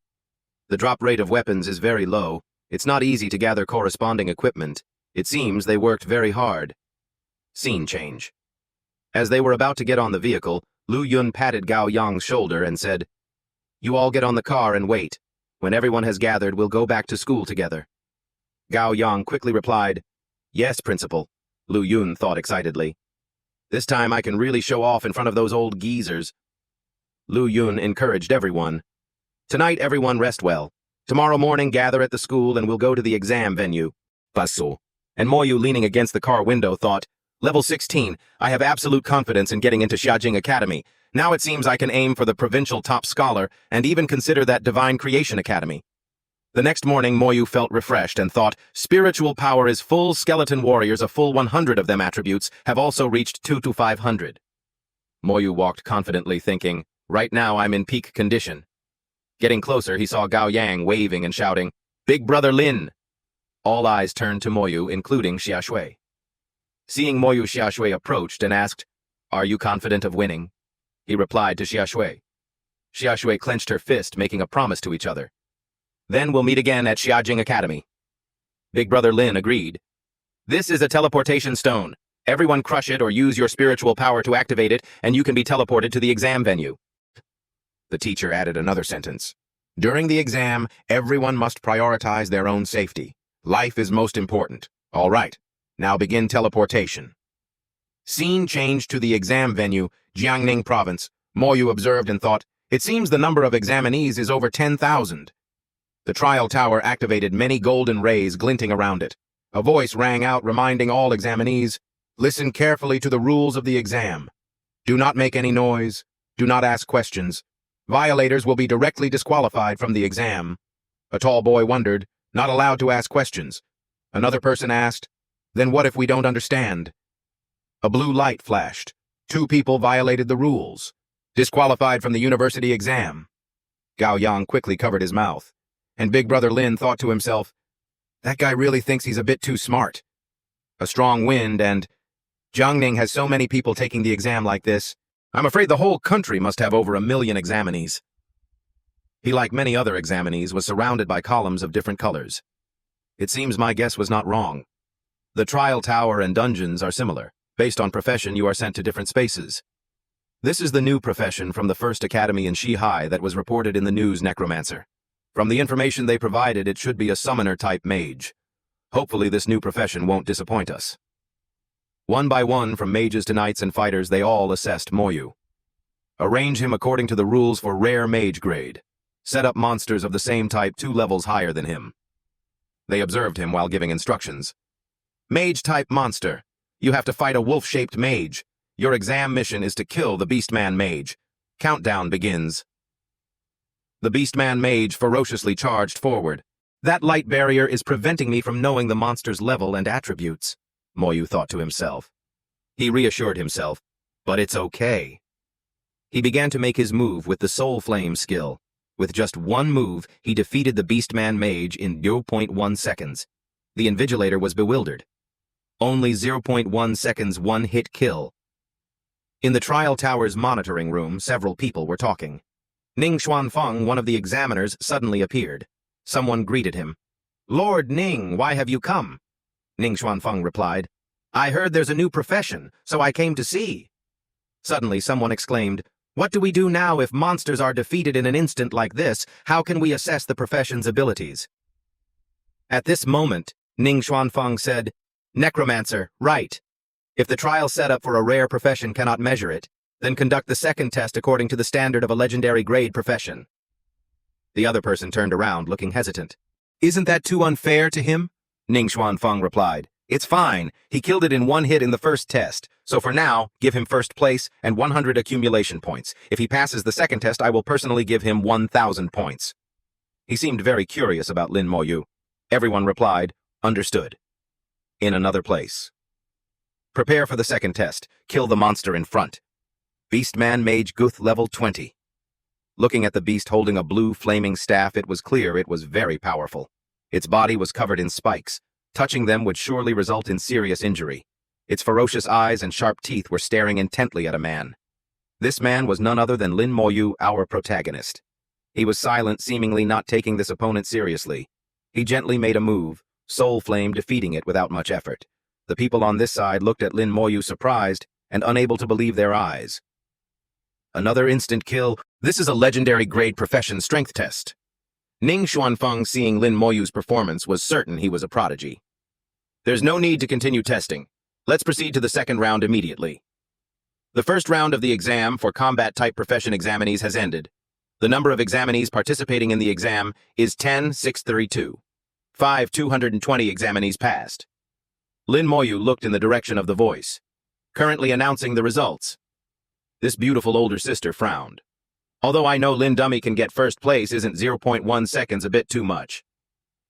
The drop rate of weapons is very low. It's not easy to gather corresponding equipment. It seems they worked very hard. Scene change. As they were about to get on the vehicle, Lu Yun patted Gao Yang's shoulder and said, "You all get on the car and wait. When everyone has gathered, we'll go back to school together." Gao Yang quickly replied, "Yes, Principal," Lu Yun thought excitedly. "This time I can really show off in front of those old geezers." Lu Yun encouraged everyone. "Tonight, everyone rest well. Tomorrow morning, gather at the school and we'll go to the exam venue." Basu. And Moyu, leaning against the car window, thought, "Level 16, I have absolute confidence in getting into Xiajing Academy. Now it seems I can aim for the provincial top scholar and even consider that Divine Creation Academy." The next morning, Moyu felt refreshed and thought, spiritual power is full. Skeleton warriors, a full 100 of them attributes, have also reached 2 to 500. Moyu walked confidently, thinking, right now I'm in peak condition. Getting closer, he saw Gao Yang waving and shouting, "Big Brother Lin!" All eyes turned to Moyu, including Xia Shui. Seeing Moyu, Xia Shui approached and asked, "Are you confident of winning?" He replied to Xia Shui. Xia Shui clenched her fist, making a promise to each other. "Then we'll meet again at Xiajing Academy." Big Brother Lin agreed. "This is a teleportation stone. Everyone crush it or use your spiritual power to activate it, and you can be teleported to the exam venue." The teacher added another sentence. "During the exam, everyone must prioritize their own safety. Life is most important. All right, now begin teleportation." Scene changed to the exam venue, Jiangning Province. Moyu observed and thought, it seems the number of examinees is over 10,000. The trial tower activated, many golden rays glinting around it. A voice rang out reminding all examinees, "Listen carefully to the rules of the exam. Do not make any noise. Do not ask questions. Violators will be directly disqualified from the exam." A tall boy wondered, not allowed to ask questions. Another person asked, "Then what if we don't understand?" A blue light flashed. 2 people violated the rules. Disqualified from the university exam. Gao Yang quickly covered his mouth. And Big Brother Lin thought to himself, that guy really thinks he's a bit too smart. A strong wind and Jiangning has so many people taking the exam like this. I'm afraid the whole country must have over 1 million examinees. He, like many other examinees, was surrounded by columns of different colors. It seems my guess was not wrong. The trial tower and dungeons are similar. Based on profession, you are sent to different spaces. This is the new profession from the first academy in Shihai that was reported in the news, Necromancer. From the information they provided, it should be a summoner-type mage. Hopefully this new profession won't disappoint us. One by one, from mages to knights and fighters, they all assessed Moyu. Arrange him according to the rules for rare mage grade. Set up monsters of the same type 2 levels higher than him. They observed him while giving instructions. Mage-type monster. You have to fight a wolf-shaped mage. Your exam mission is to kill the Beastman mage. Countdown begins. The Beastman mage ferociously charged forward. That light barrier is preventing me from knowing the monster's level and attributes, Moyu thought to himself. He reassured himself, but it's okay. He began to make his move with the Soul Flame skill. With just one move, he defeated the Beastman Mage in 0.1 seconds. The Invigilator was bewildered. Only 0.1 seconds one-hit kill. In the trial tower's monitoring room, several people were talking. Ning Xuanfeng, one of the examiners, suddenly appeared. Someone greeted him. "Lord Ning, why have you come?" Ning Xuanfeng replied, "I heard there's a new profession, so I came to see." Suddenly someone exclaimed, "What do we do now if monsters are defeated in an instant like this? How can we assess the profession's abilities?" At this moment, Ning Xuanfeng said, "Necromancer, right. If the trial setup for a rare profession cannot measure it, then conduct the second test according to the standard of a legendary grade profession." The other person turned around, looking hesitant. "Isn't that too unfair to him?" Ning Xuanfeng replied. "It's fine. He killed it in one hit in the first test. So for now, give him first place and 100 accumulation points. If he passes the second test, I will personally give him 1,000 points." He seemed very curious about Lin Moyu. Everyone replied, "Understood." In another place. Prepare for the second test. Kill the monster in front. Beastman Mage Guth level 20. Looking at the beast holding a blue flaming staff, it was clear it was very powerful. Its body was covered in spikes. Touching them would surely result in serious injury. Its ferocious eyes and sharp teeth were staring intently at a man. This man was none other than Lin Moyu, our protagonist. He was silent, seemingly not taking this opponent seriously. He gently made a move, Soul Flame defeating it without much effort. The people on this side looked at Lin Moyu surprised and unable to believe their eyes. Another instant kill. This is a legendary grade profession strength test. Ning Xuanfeng, seeing Lin Moyu's performance, was certain he was a prodigy. There's no need to continue testing. Let's proceed to the second round immediately. The first round of the exam for combat-type profession examinees has ended. The number of examinees participating in the exam is 10,632. 220 examinees passed. Lin Moyu looked in the direction of the voice, currently announcing the results. This beautiful older sister frowned. Although I know Lin Dummy can get first place, isn't 0.1 seconds a bit too much?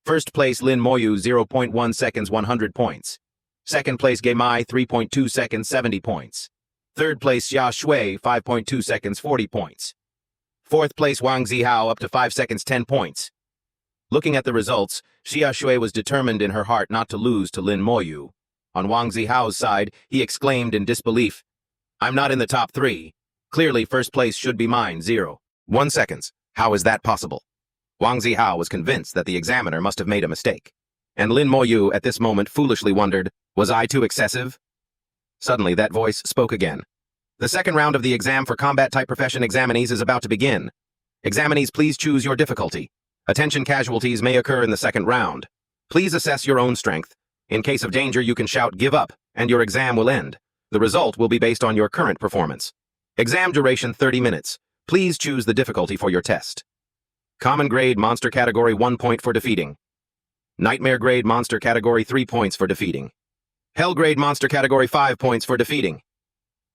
First place Lin Moyu 0.1 seconds 100 points. Second place Gaimai 3.2 seconds 70 points. Third place Xia Shui 5.2 seconds 40 points. Fourth place Wang Zihao up to 5 seconds 10 points. Looking at the results, Xia Shui was determined in her heart not to lose to Lin Moyu. On Wang Zihao's side, he exclaimed in disbelief, "I'm not in the top 3. Clearly first place should be mine, 0.1 seconds. How is that possible?" Wang Zihao was convinced that the examiner must have made a mistake. And Lin Moyu at this moment foolishly wondered, was I too excessive? Suddenly that voice spoke again. The second round of the exam for combat-type profession examinees is about to begin. Examinees, please choose your difficulty. Attention, casualties may occur in the second round. Please assess your own strength. In case of danger, you can shout "give up," and your exam will end. The result will be based on your current performance. Exam duration 30 minutes. Please choose the difficulty for your test. Common grade monster category 1 point for defeating. Nightmare grade monster category 3 points for defeating. Hell grade monster category 5 points for defeating.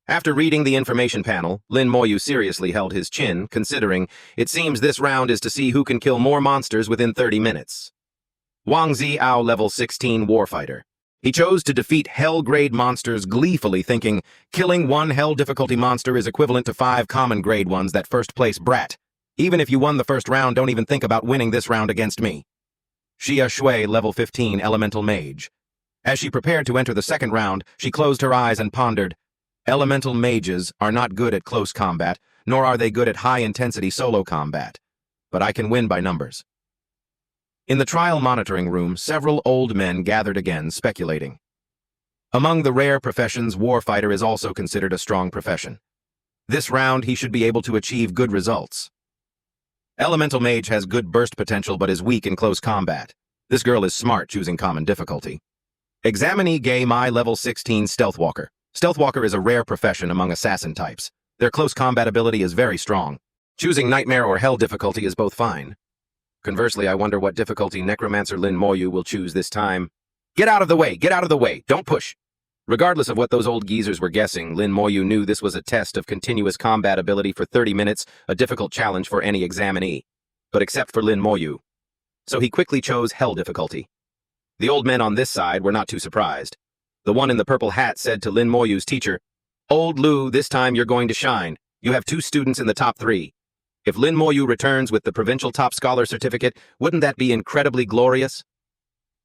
After reading the information panel, Lin Moyu seriously held his chin, considering it seems this round is to see who can kill more monsters within 30 minutes. Wang Zihao, level 16 warfighter. He chose to defeat Hell-grade monsters, gleefully thinking, killing one Hell difficulty monster is equivalent to 5 common grade ones that first-place brat. Even if you won the first round, don't even think about winning this round against me. Xia Shui, level 15 elemental mage. As she prepared to enter the second round, she closed her eyes and pondered, elemental mages are not good at close combat, nor are they good at high-intensity solo combat. But I can win by numbers. In the trial monitoring room, several old men gathered again, speculating. Among the rare professions, warfighter is also considered a strong profession. This round, he should be able to achieve good results. Elemental mage has good burst potential but is weak in close combat. This girl is smart, choosing common difficulty. Examinee Gaimai, level 16 Stealthwalker. Stealthwalker is a rare profession among assassin types. Their close combat ability is very strong. Choosing Nightmare or Hell difficulty is both fine. Conversely, I wonder what difficulty Necromancer Lin Moyu will choose this time. Get out of the way! Get out of the way! Don't push! Regardless of what those old geezers were guessing, Lin Moyu knew this was a test of continuous combat ability for 30 minutes, a difficult challenge for any examinee. But except for Lin Moyu. so he quickly chose Hell difficulty. The old men on this side were not too surprised. The one in the purple hat said to Lin Moyu's teacher, "Old Lu, this time you're going to shine. You have 2 students in the top 3. If Lin Moyu returns with the provincial top scholar certificate, wouldn't that be incredibly glorious?"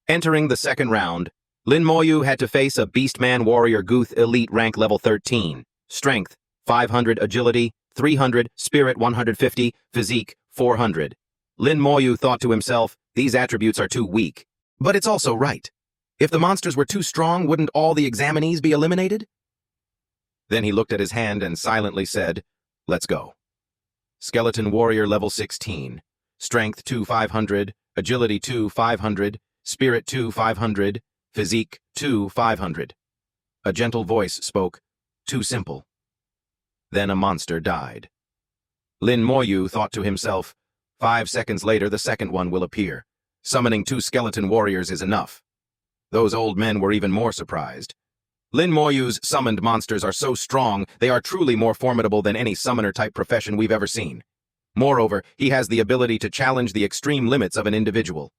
Entering the second round, Lin Moyu had to face a Beastman Warrior Guth Elite rank level 13, Strength 500, Agility 300, Spirit 150, Physique 400. Lin Moyu thought to himself, these attributes are too weak. But it's also right. If the monsters were too strong, wouldn't all the examinees be eliminated? Then he looked at his hand and silently said, "Let's go." Skeleton Warrior level 16, Strength 2 500, Agility 2 500, Spirit 2 500, Physique 2 500. A gentle voice spoke, "Too simple." Then a monster died. Lin Moyu thought to himself, 5 seconds later the second one will appear. Summoning 2 skeleton warriors is enough. Those old men were even more surprised. Lin Moyu's summoned monsters are so strong, they are truly more formidable than any summoner-type profession we've ever seen. Moreover, he has the ability to challenge the extreme limits of an individual.